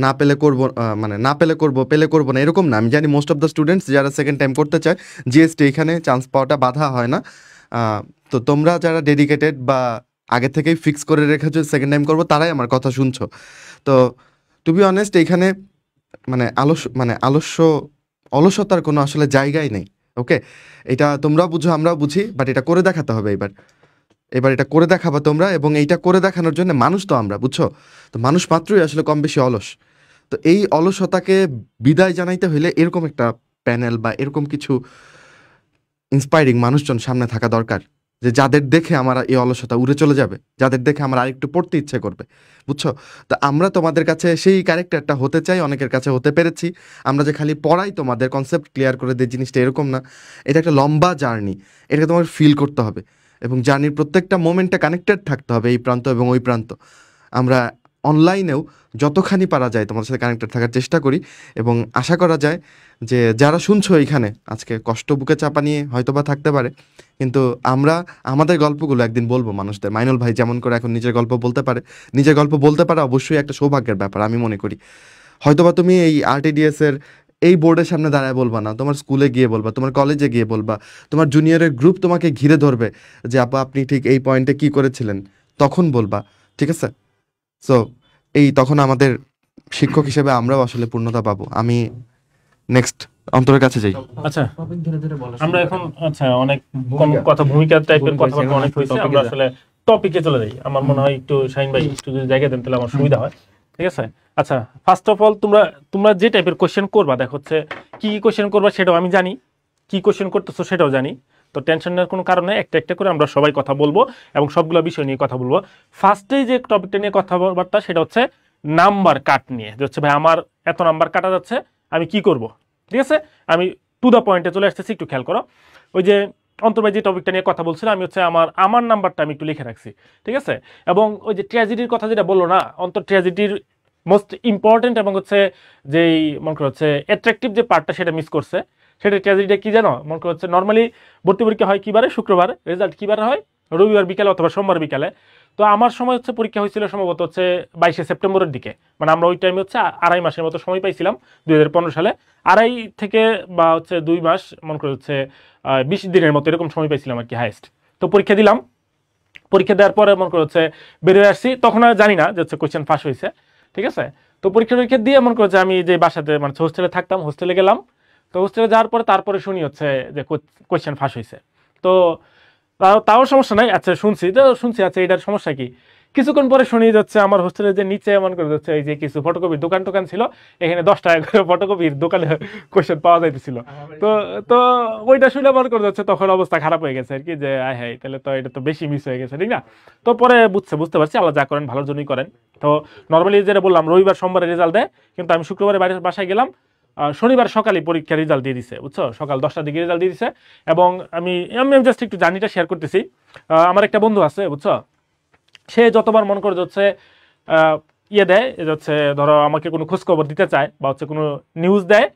না পেলে করব, মানে না পেলে করব, পেলে করব না, এরকম না। আমি জানি মোস্ট অফ দ্য স্টুডেন্টস যারা সেকেন্ড টাইম করতে চায়, জিএসটি এখানে চান্স পাওয়াটা বাধা হয় না। তো তোমরা যারা ডেডিকেটেড বা আগে থেকেই ফিক্স করে রেখেছো সেকেন্ড টাইম করবো, তারাই আমার কথা শুনছো। তো টু বি অনেস্ট, এইখানে অলসতার কোনো আসলে জায়গাই নেই। ওকে, এটা তোমরাও বুঝো, আমরাও বুঝি, বাট এটা করে দেখাতে হবে। এবার এটা করে দেখাবা তোমরা, এবং এইটা করে দেখানোর জন্য মানুষ তো আমরা, বুঝছো? তো মানুষ মাত্রই আসলে কম বেশি অলস। তো এই অলসতাকে বিদায় জানাইতে হইলে এরকম একটা প্যানেল বা এরকম কিছু ইন্সপায়ারিং মানুষজন সামনে থাকা দরকার, যে যাদের দেখে আমার এই অলসতা উড়ে চলে যাবে, যাদের দেখে আমার আরেকটু পড়তে ইচ্ছে করবে, বুঝছো? তো আমরা তোমাদের কাছে সেই ক্যারেক্টারটা হতে চাই, অনেকের কাছে হতে পেরেছি। আমরা যে খালি পড়াই, তোমাদের কনসেপ্ট ক্লিয়ার করে দিই, জিনিসটা এরকম না। এটা একটা লম্বা জার্নি, এটাকে তোমার ফিল করতে হবে, এবং জার্নির প্রত্যেকটা মোমেন্টে কানেক্টেড থাকতে হবে, এই প্রান্ত এবং ওই প্রান্ত। আমরা অনলাইনেও যতখানি পারা যায় তোমাদের সাথে কানেক্টেড থাকার চেষ্টা করি, এবং আশা করা যায় যে যারা শুনছো এইখানে আজকে কষ্ট বুকে চাপা নিয়ে হয়তো বা থাকতে পারে, কিন্তু আমরা আমাদের গল্পগুলো একদিন বলবো মানুষদের। মাইনুল ভাই যেমন করে এখন নিজের গল্প বলতে পারে, নিজের গল্প বলতে পারে অবশ্যই একটা সৌভাগ্যের ব্যাপার আমি মনে করি। হয়তোবা তুমি এই আরটিডিএস এর এই বোর্ডের সামনে দাঁড়ায় বলবা না, তোমার স্কুলে গিয়ে বলবা, তোমার কলেজে গিয়ে বলবা, তোমার জুনিয়রের গ্রুপ তোমাকে ঘিরে ধরবে যে আপা আপনি ঠিক এই পয়েন্টে কি করেছিলেন, তখন বলবা, ঠিক আছে? সো তখন আমাদের শিক্ষক হিসেবে আমরাও আসলে পূর্ণতা পাবো। আমি নেক্সট অন্তরের কাছে যাই। আচ্ছা, আমরা এখন অনেক কম কথা, ভূমিকা টাইপের কথাবার্তা অনেক হয়েছে, আমরা আসলে টপিকে চলে যাই। আমার মনে হয় একটু শাহিন ভাই একটু যদি জায়গা দেন তাহলে আমার সুবিধা হয়, ঠিক আছে? আচ্ছা, ফার্স্ট অফ অল তোমরা যে টাইপের কোশ্চেন করবা, দেখো হচ্ছে কি কোশ্চেন করবা সেটাও আমি জানি, কি কোশ্চেন করতেছো সেটাও জানি। তো টেনশন নেওয়ার কোনো কারণে একটা একটা করে আমরা সবাই কথা বলবো এবং সবগুলো বিষয় নিয়ে কথা বলবো। ফার্স্টেই যে টপিকটা নিয়ে কথাবার্তা সেটা হচ্ছে নাম্বার কাট নিয়ে, যে হচ্ছে ভাই আমার এত নাম্বার কাটা যাচ্ছে, আমি কি করব, ঠিক আছে? আমি টু দ্য পয়েন্টে চলে আসতেছি, একটু খেয়াল করো। ওই যে অন্তর ভাই যে টপিকটা নিয়ে কথা বলছিল, আমি হচ্ছে আমার নাম্বারটা আমি একটু লিখে রাখছি, ঠিক আছে? এবং ওই যে ট্র্যাজেডির কথা যেটা বললো না, অন্তর ট্র্যাজেডির মোস্ট ইম্পর্টেন্ট এবং হচ্ছে যেই মনে করো হচ্ছে অ্যাট্রাকটিভ যে পার্টটা সেটা মিস করছে। সেটা ট্র্যাজেডিটা কি জানো? মনে করো হচ্ছে নর্মালি ভর্তি পরীক্ষা হয় কিবারে? শুক্রবার। রেজাল্ট কিবারে হয়? রবিবার বিকালে অথবা সোমবার বিকালে। তো আমার সময় হচ্ছে পরীক্ষা হয়েছিল সম্ভবত হচ্ছে 22শে সেপ্টেম্বরের দিকে, মানে আমরা ওই টাইমে হচ্ছে 2.5 মাসের মতো সময় পাইছিলাম 2015 সালে। 2.5 থেকে বা হচ্ছে 2 মাস, মনে করে হচ্ছে 20 দিনের মতো এরকম সময় পাইছিলাম আর কি, হাইয়েস্ট। তো পরীক্ষা দিলাম, পরীক্ষা দেওয়ার পরে মনে করে হচ্ছে বেরিয়ে আসছি, তখন আর জানি না যে হচ্ছে কোয়েশ্চেন ফাঁস হয়েছে। ঠিক আছে। তো পরীক্ষা দিয়ে মনে করো যে আমি যে বাসাতে মানে হোস্টেলে থাকতাম, হোস্টেলে গেলাম। তো হোস্টেলে যাওয়ার পরে তারপরে শুনি হচ্ছে যে কোয়েশ্চেন ফাঁস হয়েছে। তো তাও সমস্যা নাই, আচ্ছা শুনছি আচ্ছা এটার সমস্যা কি। কিছুক্ষণ পরে শুনি যাচ্ছে আমার হোস্টেলের যে নিচে মনে করে যাচ্ছে এই যে কিছু ফটোকপির দোকান ছিল, এখানে 10 টাকা করে ফটোকপির দোকানে কোয়েশ্চেন পাওয়া যাইতেছিল। তো তো ওইটা শুনে মনে করে যাচ্ছে তখন অবস্থা খারাপ হয়ে গেছে আর কি, যে হ্যাঁ তাহলে তো এটা তো বেশি মিস হয়ে গেছে, ঠিক না। তো পরে বুঝতে পারছি আল্লাহ যা করেন ভালোর জন্যই করেন। তো নর্মালি যেটা বললাম রবিবার সোমবারে রেজাল্ট দেয়, কিন্তু আমি শুক্রবারে বাসায় গেলাম, শনিবার সকালে পরীক্ষার রেজাল্ট দিয়ে দিছে, বুঝছো, সকাল 10টার দিকে রেজাল্ট দিয়ে দিছে। এবং আমি জাস্ট একটু জার্নিটা শেয়ার করতেছি। আমার একটা বন্ধু আছে, বুঝছো, সে যতবার মন করে যাচ্ছে ইয়ে দেয় যাচ্ছে, ধরো আমাকে কোনো খোঁজখবর দিতে চায় বা হচ্ছে কোনো নিউজ দেয়,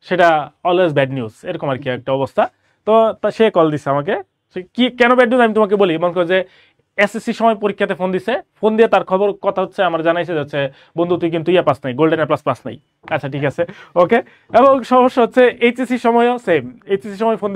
সেটা অলওয়েজ ব্যাড নিউজ, এরকম আর কি একটা অবস্থা। তো সে কল দিছে আমাকে, সে কি কেন ব্যাড নিউজ আমি তোমাকে বলি। মনে করো যে এসএসসি সময় পরীক্ষাতে ফোন দিয়ে তার কথা হচ্ছে আমার জানাইছে যাচ্ছে বন্ধু তুই কিন্তু ইয়ে পাস নাই, গোল্ডেন এ প্লাস পাস নাই। আচ্ছা ঠিক আছে, ওকে। এবং সমস্যা হচ্ছে এইচএসসি সময়ও সেম, এইচএসসি সময় ফোন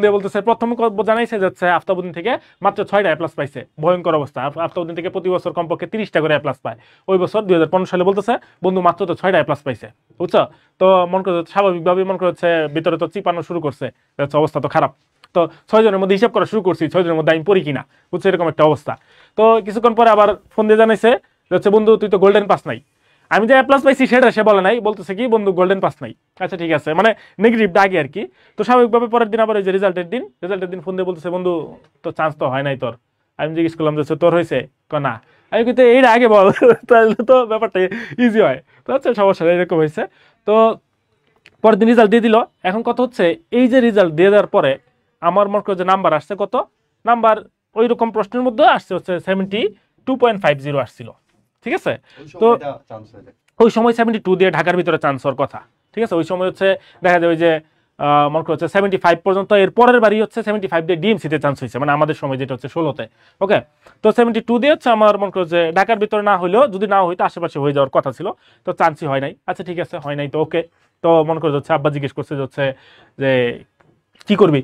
দিয়ে বলতেছে প্রথম জানাইছে যাচ্ছে আফতাবুদ্দিন থেকে মাত্র 6টা এ প্লাস পাইছে, ভয়ঙ্কর অবস্থা। আফতাবুদ্দিন থেকে প্রতি বছর কমপক্ষে 30টা করে এ প্লাস পায়। ওই বছর 2015 সালে বলতেছে বন্ধু মাত্র তো 6টা এ প্লাস পাইছে, বুঝছো। তো মন করে স্বাভাবিকভাবে মন করছে ভিতরে তো চিপানো শুরু করছে, অবস্থা তো খারাপ। তো 6 জনের মধ্যে হিসাব করা শুরু করছি 6 জনের মধ্যে আমি পড়ি কিনা, বুঝছো, এরকম একটা অবস্থা। তো কিছুক্ষণ পরে আবার ফোন দিয়ে জানাইছে যাচ্ছে বন্ধু তুই তো গোল্ডেন পাস নাই। আমি যে এ প্লাস পাইছি সেটা সে বলে নাই, বলতেছে কি বন্ধু গোল্ডেন পাস নাই। আচ্ছা ঠিক আছে, মানে নেগেটিভ দাগে আর কি। তো স্বাভাবিকভাবে পরের দিন আবার ওই যে রেজাল্টের দিন ফোন দিয়ে বলতেছে বন্ধু তো চান্স তো হয় নাই তোর। আমি জিজ্ঞেস করলাম যে তোর হয়েছে, না। আমি কিন্তু এইটা আগে বল, তাহলে তো ব্যাপারটা ইজি হয়। তো আচ্ছা সমস্যা এরকম হয়েছে। তো পরের দিন রেজাল্ট দিয়ে দিল। এখন কথা হচ্ছে এই যে রেজাল্ট দিয়ে দেওয়ার পরে আমার মনে করো যে নাম্বার আসছে কত, নাম্বার ওই রকম প্রশ্নের মধ্যে আসছে হচ্ছে 72.50 আসছিল, ঠিক আছে। তো ওই সময় 72 দিয়ে ঢাকার ভিতরে চান্স হওয়ার কথা, ঠিক আছে। ওই সময় হচ্ছে দেখা যায় ওই যে মনে করো হচ্ছে 75 পর্যন্ত, এর পরের বাড়ি হচ্ছে 75 দিয়ে ডিএমসিতে চান্স হয়েছে, মানে আমাদের সময় যেটা হচ্ছে 16তে, ওকে। তো 72 দিয়ে হচ্ছে আমার মনে করো যে ঢাকার ভিতরে না হইলেও যদি না হইতো আশেপাশে হয়ে যাওয়ার কথা ছিল, তো চান্সই হয় নাই। আচ্ছা ঠিক আছে, হয় নাই তো ওকে। তো মনে করো হচ্ছে আব্বা জিজ্ঞেস করছে হচ্ছে যে কি করবি।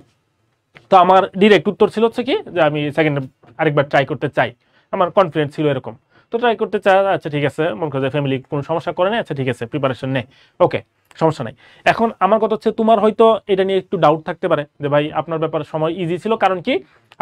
তো আমার ডিরেক্ট উত্তর ছিল হচ্ছে কি যে আমি সেকেন্ড আরেকবার ট্রাই করতে চাই, আমার কনফিডেন্স ছিল এরকম। তো ট্রাই করতে চাই, আচ্ছা ঠিক আছে, মনে করো যে ফ্যামিলি কোনো সমস্যা করে না, আচ্ছা ঠিক আছে প্রিপারেশন নে, ওকে সমস্যা নাই। এখন আমার কথা হচ্ছে তোমার হয়তো এটা নিয়ে একটু ডাউট থাকতে পারে যে ভাই আপনার ব্যাপারে সময় ইজি ছিল, কারণ কি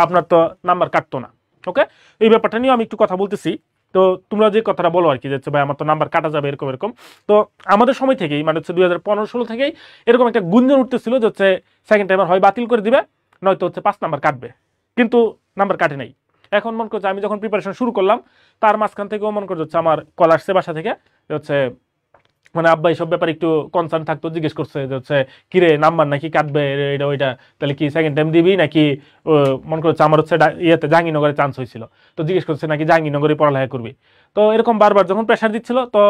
আপনার তো নাম্বার কাটতো না, ওকে। এই ব্যাপারটা নিয়ে আমি একটু কথা বলতেছি। তো তোমরা যে কথাটা বলো আর কি যে ভাই আমার তো নাম্বার কাটা যাবে এরকম। তো আমাদের সময় থেকেই মানে হচ্ছে 2015-16 থেকেই এরকম একটা গুঞ্জন উঠতেছিল যে হচ্ছে সেকেন্ড টাইমার হয় বাতিল করে দিবে, নয়তো হচ্ছে 5 নাম্বার কাটবে, কিন্তু নাম্বার কাটে নাই। এখন মনে করছে আমি যখন প্রিপারেশন শুরু করলাম তার মাঝখান থেকেও মনে করছে আমার কল আসছে বাসা থেকে হচ্ছে মানে আব্বা এইসব ব্যাপারে একটু কনসার্ন থাকতো, জিজ্ঞেস করছে যে হচ্ছে কিরে নাম্বার নাকি কাটবে এটা ওইটা, তাহলে কি সেকেন্ড টাইম দিবি নাকি। মনে করছে আমার হচ্ছে ইয়েতে জাহাঙ্গীরনগরে চান্স হয়েছিল, তো জিজ্ঞেস করছে নাকি জাহাঙ্গীরনগরে পড়ালেখা করবি। তো এরকম বারবার যখন প্রেশার দিচ্ছিল, তো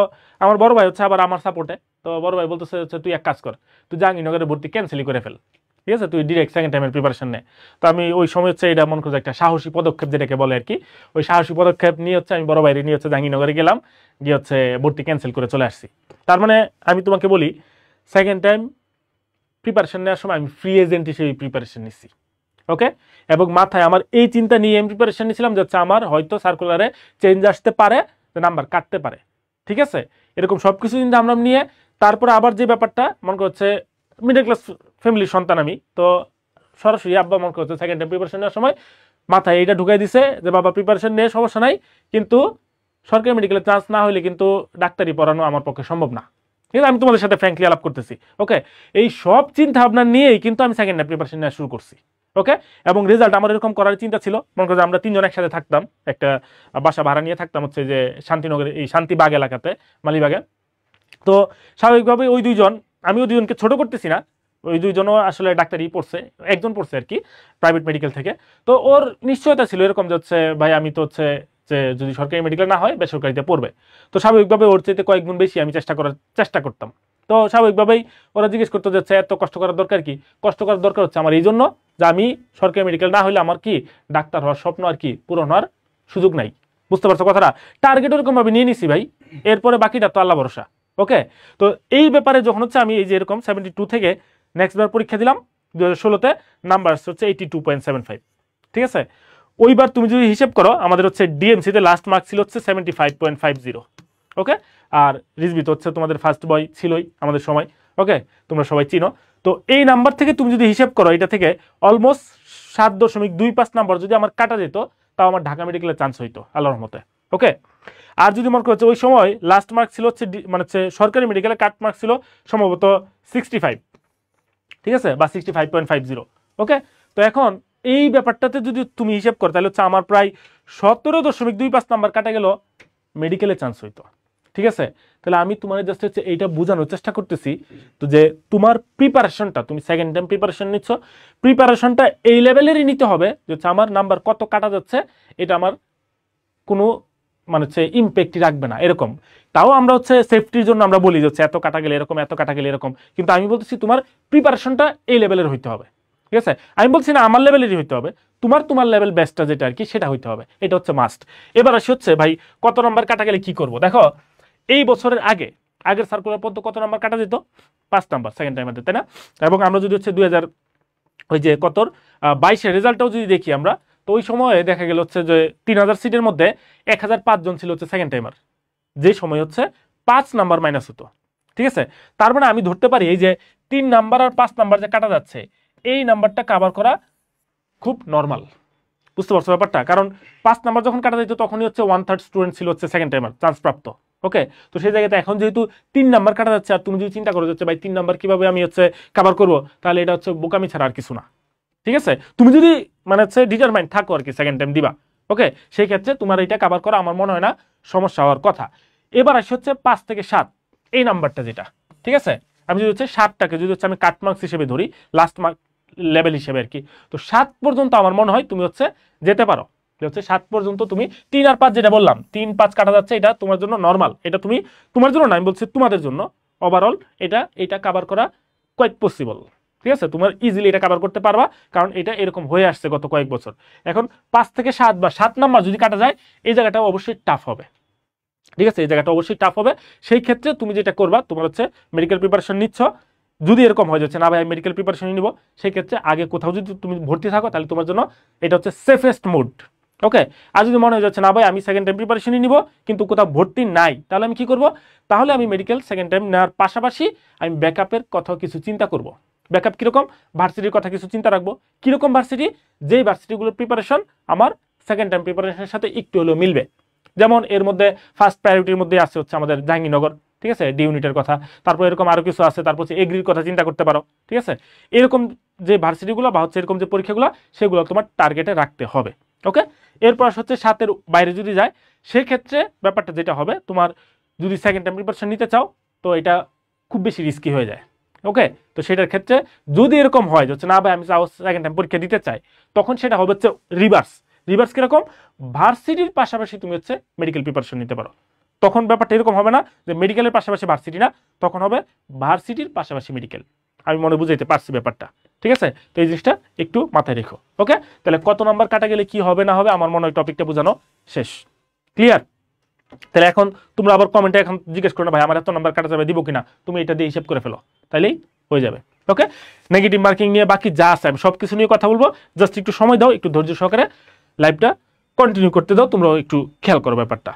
আমার বড় ভাই হচ্ছে আবার আমার সাপোর্টে, তো বড় ভাই বলতেছে হচ্ছে তুই এক কাজ কর, তুই জাহাঙ্গীরনগরে ভর্তি ক্যান্সেলই করে ফেল, ঠিক আছে, তুই ডিরেক্ট সেকেন্ড টাইমের প্রিপারেশন নে। তো আমি ওই সময় হচ্ছে এটা মনে করছি একটা সাহসী পদক্ষেপ যেটাকে বলে আর কি, ওই সাহসী পদক্ষেপ নিয়ে হচ্ছে আমি বড় ভাইরে নিয়ে হচ্ছে জাহাঙ্গীরনগরে গেলাম, গিয়ে হচ্ছে ভর্তি ক্যান্সেল করে চলে আসছি। তার মানে আমি তোমাকে বলি সেকেন্ড টাইম প্রিপারেশন নেওয়ার সময় আমি ফ্রি এজেন্ট হিসেবে প্রিপারেশন নিচ্ছি, ওকে। এবং মাথায় আমার এই চিন্তা নিয়ে আমি প্রিপারেশন নিয়েছিলাম যে হচ্ছে আমার হয়তো সার্কুলারে চেঞ্জ আসতে পারে, নাম্বার কাটতে পারে, ঠিক আছে। এরকম সব কিছু চিন্তা আমরা নিয়ে তারপরে আবার যে ব্যাপারটা মনে করছে মিডল ক্লাস ফ্যামিলির সন্তান আমি, তো সরাসরি আব্বা মনে করছে সেকেন্ড টাইম প্রিপারেশন নেওয়ার সময় মাথায় এইটা ঢুকাই দিছে যে বাবা প্রিপারেশন নিয়ে সমস্যা নাই, কিন্তু সরকারি মেডিকেলে চান্স না হলে কিন্তু ডাক্তারি পড়ানো আমার পক্ষে সম্ভব না, ঠিক আছে। আমি তোমাদের সাথে ফ্র্যাঙ্কলি আলাপ করতেছি, ওকে। এই সব চিন্তা ভাবনা নিয়েই কিন্তু আমি সেকেন্ড টাইম প্রিপারেশন নেওয়া শুরু করছি, ওকে। এবং রেজাল্ট আমার এরকম করার চিন্তা ছিল, মনে করো আমরা 3 জন একসাথে থাকতাম, একটা বাসা ভাড়া নিয়ে থাকতাম হচ্ছে যে শান্তিনগরের এই শান্তিবাগ এলাকাতে, মালিবাগে। তো স্বাভাবিকভাবে ওই 2 জন, আমি ওই 2 জনকে ছোট করতেছি না, ওই 2 জনও আসলে ডাক্তারি পড়ছে, একজন পড়ছে আর কি প্রাইভেট মেডিকেল থেকে। তো ওর নিশ্চয়তা ছিল এরকম যে হচ্ছে ভাই আমি তো হচ্ছে যে যদি সরকারি মেডিকেল না হয় বেসরকারিতে পড়বে, তো স্বাভাবিকভাবে ওর চাইতে কয়েক গুণ বেশি আমি চেষ্টা করতাম। তো স্বাভাবিকভাবেই ওরা জিজ্ঞেস করতে যাচ্ছে এত কষ্ট করার দরকার কি, কষ্ট করার দরকার হচ্ছে আমার এই জন্য যে আমি সরকারি মেডিকেল না হলে আমার কি ডাক্তার হওয়ার স্বপ্ন আর কি পূরণ হওয়ার সুযোগ নাই, বুঝতে পারছো কথাটা। টার্গেট ওরকম ভাবে নিয়ে নিছি ভাই, এরপরে বাকিটা তো আল্লাহ ভরসা, ওকে। তো এই ব্যাপারে যখন হচ্ছে আমি এই যে এরকম 72 থেকে নেক্সট বার পরীক্ষা দিলাম 2016-তে, নাম্বার হচ্ছে 82.75, ঠিক আছে। ওইবার তুমি যদি হিসেব করো আমাদের হচ্ছে ডিএমসিতে লাস্ট মার্ক ছিল হচ্ছে 75.50, ওকে। আর রিজভি তো হচ্ছে তোমাদের ফার্স্ট বয় ছিলই আমাদের সময়, ওকে, তোমরা সবাই চিনো। তো এই নাম্বার থেকে তুমি যদি হিসেব করো, এটা থেকে অলমোস্ট 7.25 নাম্বার যদি আমার কাটা যেত, তাও আমার ঢাকা মেডিকেলের চান্স হইতো আল্লাহর রহমতে, ওকে। আর যদি মনে করছে ওই সময় লাস্ট মার্ক ছিল হচ্ছে মানে হচ্ছে সরকারি মেডিকেলে কাট মার্ক ছিল সম্ভবত 65, ঠিক আছে, বা 65.50, ওকে। তো এখন এই ব্যাপারটাতে যদি তুমি হিসেব করো, তাহলে হচ্ছে আমার প্রায় 17.25 নাম্বার কাটা গেল, মেডিকেলে চান্স হইতো, ঠিক আছে। তাহলে আমি তোমার জাস্ট হচ্ছে এইটা বোঝানোর চেষ্টা করতেছি, তো যে তোমার প্রিপারেশনটা, তুমি সেকেন্ড টাইম প্রিপারেশন নিচ্ছ, প্রিপারেশনটা এই লেভেলেরই নিতে হবে যে হচ্ছে আমার নাম্বার কত কাটা যাচ্ছে এটা আমার কোনো মানে হচ্ছে ইম্প্যাক্টই রাখবে না এরকম। তাও আমরা হচ্ছে সেফটির জন্য আমরা বলি যে হচ্ছে এত কাটা গেলে এরকম, এত কাটা গেলে এরকম, কিন্তু আমি বলতেছি তোমার প্রিপারেশনটা এই লেভেলের হইতে হবে, ঠিক আছে। আমি বলছি না আমার লেভেলেরই হইতে হবে, তোমার লেভেল বেস্টটা যেটা আর কি সেটা হইতে হবে, এটা হচ্ছে মাস্ট। এবার আসি হচ্ছে ভাই কত নাম্বার কাটা গেলে কি করব। দেখো এই বছরের আগের সার্কুলার পর্যন্ত কত নাম্বার কাটা যেত? 5 নাম্বার সেকেন্ড টাইমের, তাই না? এবং আমরা যদি হচ্ছে 2022-এর রেজাল্টটাও যদি দেখি আমরা, তো ওই সময়ে দেখা গেল হচ্ছে যে 3000 সিটের মধ্যে 1005 জন ছিল হচ্ছে সেকেন্ড টাইমার, যে সময় হচ্ছে 5 নাম্বার মাইনাস হতো, ঠিক আছে। তার মানে আমি ধরতে পারি এই যে 3 নাম্বার আর 5 নাম্বার যে কাটা যাচ্ছে, এই নাম্বারটা কভার করা খুব নর্মাল, বুঝতে পারছো ব্যাপারটা? কারণ 5 নাম্বার যখন কাটা যেত তখনই হচ্ছে 1/3 স্টুডেন্ট ছিল হচ্ছে সেকেন্ড টাইমার চান্স প্রাপ্ত, ওকে। তো সেই জায়গাতে এখন যেহেতু 3 নাম্বার কাটা যাচ্ছে, আর তুমি যদি চিন্তা করো যাচ্ছে ভাই 3 নাম্বার কিভাবে আমি হচ্ছে কভার করবো, তাহলে এটা হচ্ছে বোকামি ছাড়া আর কিছু না, ঠিক আছে। তুমি যদি মানে হচ্ছে ডিটারমাইন্ড থাকো আর কি সেকেন্ড টাইম দিবা, ওকে, সেই ক্ষেত্রে তোমার এটা কভার করা আমার মনে হয় না সমস্যা হওয়ার কথা। এবার আসে হচ্ছে 5 থেকে 7 এই নাম্বারটা যেটা, ঠিক আছে। আমি যদি হচ্ছে 7টাকে যদি হচ্ছে আমি কাট মার্কস হিসেবে ধরি, লাস্ট মার্ক লেভেল হিসেবে আর কি, তো 7 পর্যন্ত আমার মনে হয় তুমি হচ্ছে যেতে পারো, হচ্ছে 7 পর্যন্ত তুমি 3 আর 5 যেটা বললাম 3-5 কাটা যাচ্ছে, এটা তোমার জন্য নর্মাল, এটা তুমি তোমার জন্য না, আমি বলছি তোমাদের জন্য ওভারঅল এটা কভার করা কোয়াইট পসিবল, ঠিক আছে। তোমার ইজিলি এটা কভার করতে পারবা, কারণ এটা এরকম হয়ে আসছে গত কয়েক বছর। এখন 5 থেকে 7 বা 7 নাম্বার যদি কাটা যায়, এই জায়গাটা অবশ্যই টাফ হবে, ঠিক আছে, এই জায়গাটা অবশ্যই টাফ হবে। সেই ক্ষেত্রে তুমি যেটা করবা, তোমার হচ্ছে মেডিকেল প্রিপারেশন নিচ্ছ, যদি এরকম হয়ে যাচ্ছে না ভাই আমি মেডিকেল প্রিপারেশন নিব, সেই ক্ষেত্রে আগে কোথাও যদি তুমি ভর্তি থাকো, তাহলে তোমার জন্য এটা হচ্ছে সেফেস্ট মোড, ওকে। আর যদি মনে হয়ে যাচ্ছে না ভাই আমি সেকেন্ড টাইম প্রিপারেশনই নিব কিন্তু কোথাও ভর্তি নাই, তাহলে আমি কি করব? তাহলে আমি মেডিকেল সেকেন্ড টাইম নেওয়ার পাশাপাশি আমি ব্যাকআপের কথাও কিছু চিন্তা করব। ব্যাকআপ কীরকম? ভার্সিটির কথা কিছু চিন্তা রাখবো। কীরকম ভার্সিটি? যেই ভার্সিটিগুলোর প্রিপারেশন আমার সেকেন্ড টাইম প্রিপারেশনের সাথে একটু হলেও মিলবে। যেমন এর মধ্যে ফার্স্ট প্রায়োরিটির মধ্যে আছে হচ্ছে আমাদের জাহাঙ্গীরনগর, ঠিক আছে, ডি ইউনিটের কথা, তারপর এরকম আরও কিছু আছে, তারপর হচ্ছে এগ্রির কথা চিন্তা করতে পারো, ঠিক আছে। এরকম যে ভার্সিটিগুলো বা হচ্ছে এরকম যে পরীক্ষাগুলো, সেগুলো তোমার টার্গেটে রাখতে হবে, ওকে। এরপর হচ্ছে 7-এর বাইরে যদি যায়, সেক্ষেত্রে ব্যাপারটা যেটা হবে, তোমার যদি সেকেন্ড টাইম প্রিপারেশন নিতে চাও, তো এটা খুব বেশি রিস্কি হয়ে যায়, ওকে। তো সেটার ক্ষেত্রে যদি এরকম হয় হচ্ছে না ভাই আমি সেকেন্ড টাইম পরীক্ষা দিতে চাই, তখন সেটা হবে হচ্ছে রিভার্স কিরকম? ভার্সিটির পাশাপাশি তুমি হচ্ছে মেডিকেল প্রিপারেশন নিতে পারো। তখন ব্যাপারটা এরকম হবে না যে মেডিকেলের পাশাপাশি ভার্সিটি না, তখন হবে ভার্সিটির পাশাপাশি মেডিকেল। আমি মনে বুঝাইতে পারছি ব্যাপারটা, ঠিক আছে। তো এই জিনিসটা একটু মাথায় রেখো, ওকে। তাহলে কত নাম্বার কাটা গেলে কি হবে না হবে, আমার মনে হয় টপিকটা বোঝানো শেষ, ক্লিয়ার। তাহলে এখন তোমরা আবার কমেন্টে এখন জিজ্ঞেস করো না ভাই আমার এত নাম্বার কাটা যাবে, দিব কিনা, তুমি এটা দিয়ে হিসাব করে ফেলো, তাইলেই হয়ে যাবে, ওকে। নেগেটিভ মার্কিং নিয়ে বাকি যা আছে আমি সব কিছু নিয়ে কথা বলবো, জাস্ট একটু সময় দাও, একটু ধৈর্য সহকারে লাইভটা কন্টিনিউ করতে দাও, তোমরা একটু খেয়াল করো ব্যাপারটা।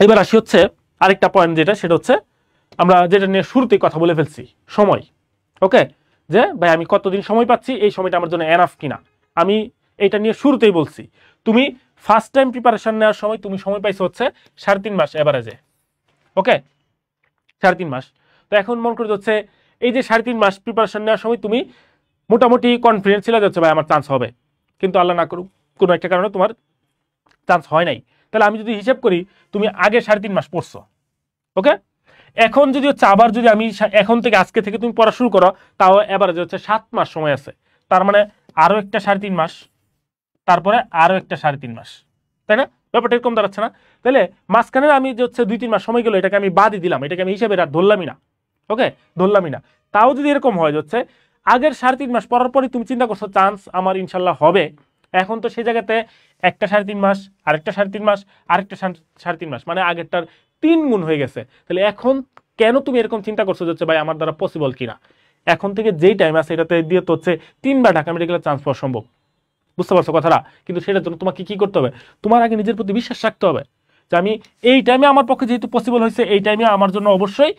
এবার আসি হচ্ছে আরেকটা পয়েন্ট যেটা, সেটা হচ্ছে আমরা যেটা নিয়ে শুরুতেই কথা বলে ফেলছি, সময়, ওকে। যে ভাই আমি কতদিন সময় পাচ্ছি, এই সময়টা আমার জন্য এনাফ কিনা, আমি এটা নিয়ে শুরুতেই বলছি। তুমি ফার্স্ট টাইম প্রিপারেশন নেওয়ার সময় তুমি সময় পাইছো হচ্ছে 3.5 মাস এভারেজে, ওকে, 3.5 মাস। তো এখন মনে করে হচ্ছে এই যে 3.5 মাস প্রিপারেশন নেওয়ার সময় তুমি মোটামুটি কনফিডেন্স ছিল যাচ্ছে ভাই আমার চান্স হবে, কিন্তু আল্লাহ না করুক কোনো একটা কারণে তোমার চান্স হয় নাই। তাহলে আমি যদি হিসেব করি তুমি আগে 3.5 মাস পড়ছো, ওকে। এখন যদি হচ্ছে আবার যদি আমি এখন থেকে আজকে থেকে তুমি পড়া শুরু করো, তাও এভারেজে হচ্ছে 7 মাস সময় আছে, তার মানে আরও একটা 3.5 মাস, তারপরে আরও একটা 3.5 মাস, তাই না? ব্যাপারটা এরকম দাঁড়াচ্ছে না? তাহলে মাঝখানে আমি যে হচ্ছে 2-3 মাস সময় গেল, এটাকে আমি বাদই দিলাম, এটাকে আমি হিসেবে ধরলামই না, ওকে, ধরলামই না। তাও যদি এরকম হয় হচ্ছে আগের 3.5 মাস পড়ার পরই তুমি চিন্তা করছো চান্স আমার ইনশাল্লাহ হবে, এখন তো সেই জায়গাতে একটা 3.5 মাস, আরেকটা 3.5 মাস, আরেকটা 3.5 মাস, মানে আগেরটার 3 গুণ হয়ে গেছে। তাহলে এখন কেন তুমি এরকম চিন্তা করছো যে ভাই আমার দ্বারা পসিবল কিনা? এখন থেকে যেই টাইম আছে এটাতে দিয়ে তো হচ্ছে 3বার ঢাকা মেডিকেলের চান্স পাওয়া সম্ভব, বুঝতে পারছো কথাটা? কিন্তু সেটার জন্য তোমাকে কি করতে হবে? তোমার আগে নিজের প্রতি বিশ্বাস রাখতে হবে যে আমি এই টাইমে আমার পক্ষে যেহেতু পসিবল হয়েছে, এই টাইমে আমার জন্য অবশ্যই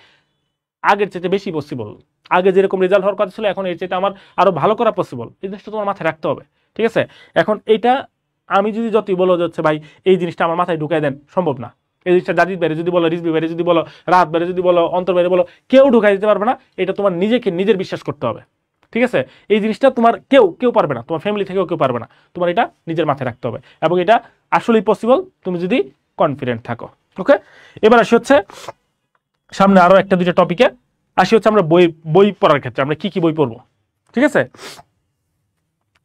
আগের চাইতে বেশি পসিবল, আগে যেরকম রেজাল্ট হওয়ার কথা ছিল এখন এর চাইতে আমার আরো ভালো করা পসিবল, এই জিনিসটা তোমার মাথায় রাখতে হবে। ঠিক আছে, এখন এইটা আমি যদি যতই বলো যাচ্ছে ভাই এই জিনিসটা আমার মাথায় ঢুকাই দেন, সম্ভব না। এই জিনিসটা জাজিদ বাইরে যদি বলো, রিজবি বাইরে যদি বলো, রাত বাইরে যদি বলো, অন্তর বাইরে বলো, কেউ ঢুকাই দিতে পারবে না। এটা তোমার নিজেকে নিজের বিশ্বাস করতে হবে। ঠিক আছে, এই জিনিসটা তোমার কেউ পারবে না, তোমার ফ্যামিলি থেকেও কেউ পারবে না, তোমার এটা নিজের মাথায় রাখতে হবে এবং এটা আসলেই পসিবল তুমি যদি কনফিডেন্ট থাকো। ওকে, এবার আসি হচ্ছে সামনে আরো একটা দুইটা টপিকে আসি হচ্ছে আমরা বই পড়ার ক্ষেত্রে আমরা কি বই পড়বো। ঠিক আছে,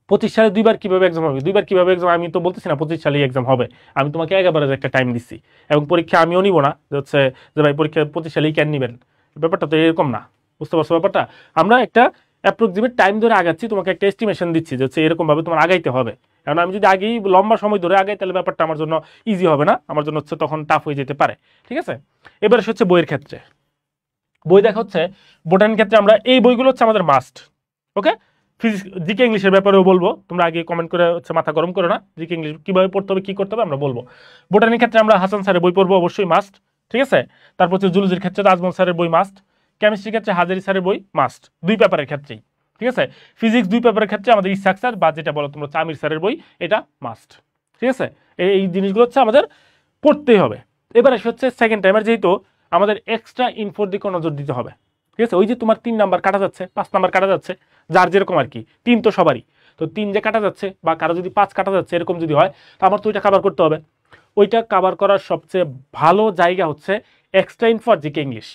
25 সালে 2 বার কিভাবে এক্সাম হবে, 2 বার কিভাবে এক্সাম, আমি তো বলতেছি না 25 সালে এক্সাম হবে, আমি তোমাকে একেবারে একটা টাইম দিচ্ছি এবং পরীক্ষা আমিও নিব না যে হচ্ছে যে ভাই পরীক্ষা 25 সালেই কেন নিবেন, ব্যাপারটা তো এরকম না। বুঝতে পারছো ব্যাপারটা? আমরা একটা অ্যাপ্রক্সিমেট টাইম ধরে আগাচ্ছি, তোমাকে একটা এস্টিমেশন দিচ্ছি যে হচ্ছে এরকম ভাবে তোমার আগাইতে হবে। কারণ আমি যদি আগেই লম্বা সময় ধরে আগাই তাহলে ব্যাপারটা আমার জন্য ইজি হবে না, আমার জন্য হচ্ছে তখন টাফ হয়ে যেতে পারে। ঠিক আছে, এবার হচ্ছে বইয়ের ক্ষেত্রে বই দেখা হচ্ছে বোটানির ক্ষেত্রে আমরা এই বইগুলো হচ্ছে আমাদের মাস্ট। ওকে, ফিজিক্স জিকে ইংলিশের ব্যাপারেও বলবো, তোমরা আগে কমেন্ট করে হচ্ছে মাথা গরম করো না, জিকে ইংলিশ কিভাবে পড়তে হবে কি করতে হবে আমরা বলবো। বোটানির ক্ষেত্রে আমরা হাসান স্যারের বই পড়বো অবশ্যই মাস্ট। ঠিক আছে, তারপর হচ্ছে জুলজির ক্ষেত্রে আজমল স্যারের বই মাস্ট, কেমিস্ট্রির ক্ষেত্রে হাজারি স্যারের বই মাস্ট, 2 পেপারের ক্ষেত্রেই। ঠিক আছে, ফিজিক্স 2 পেপারের ক্ষেত্রে আমাদের ইসাক স্যার বা যেটা বলো তোমরা আমির স্যারের বই, এটা মাস্ট। ঠিক আছে, এই জিনিসগুলো হচ্ছে আমাদের পড়তেই হবে। এবার এসে হচ্ছে সেকেন্ড টাইমের যেহেতু আমাদের এক্সট্রা ইনফোর দিকে নজর দিতে হবে। ঠিক আছে, ওই যে তোমার 3 নাম্বার কাটা যাচ্ছে, 5 নাম্বার কাটা যাচ্ছে, যার যেরকম আর কি, 3 তো সবারই, তো 3 যে কাটা যাচ্ছে বা কারো যদি 5 কাটা যাচ্ছে এরকম যদি হয় তো আমার তো ওইটা কভার করতে হবে। ওইটা কভার করার সবচেয়ে ভালো জায়গা হচ্ছে এক্সট্রা ইনফো আর জিকে ইংলিশ।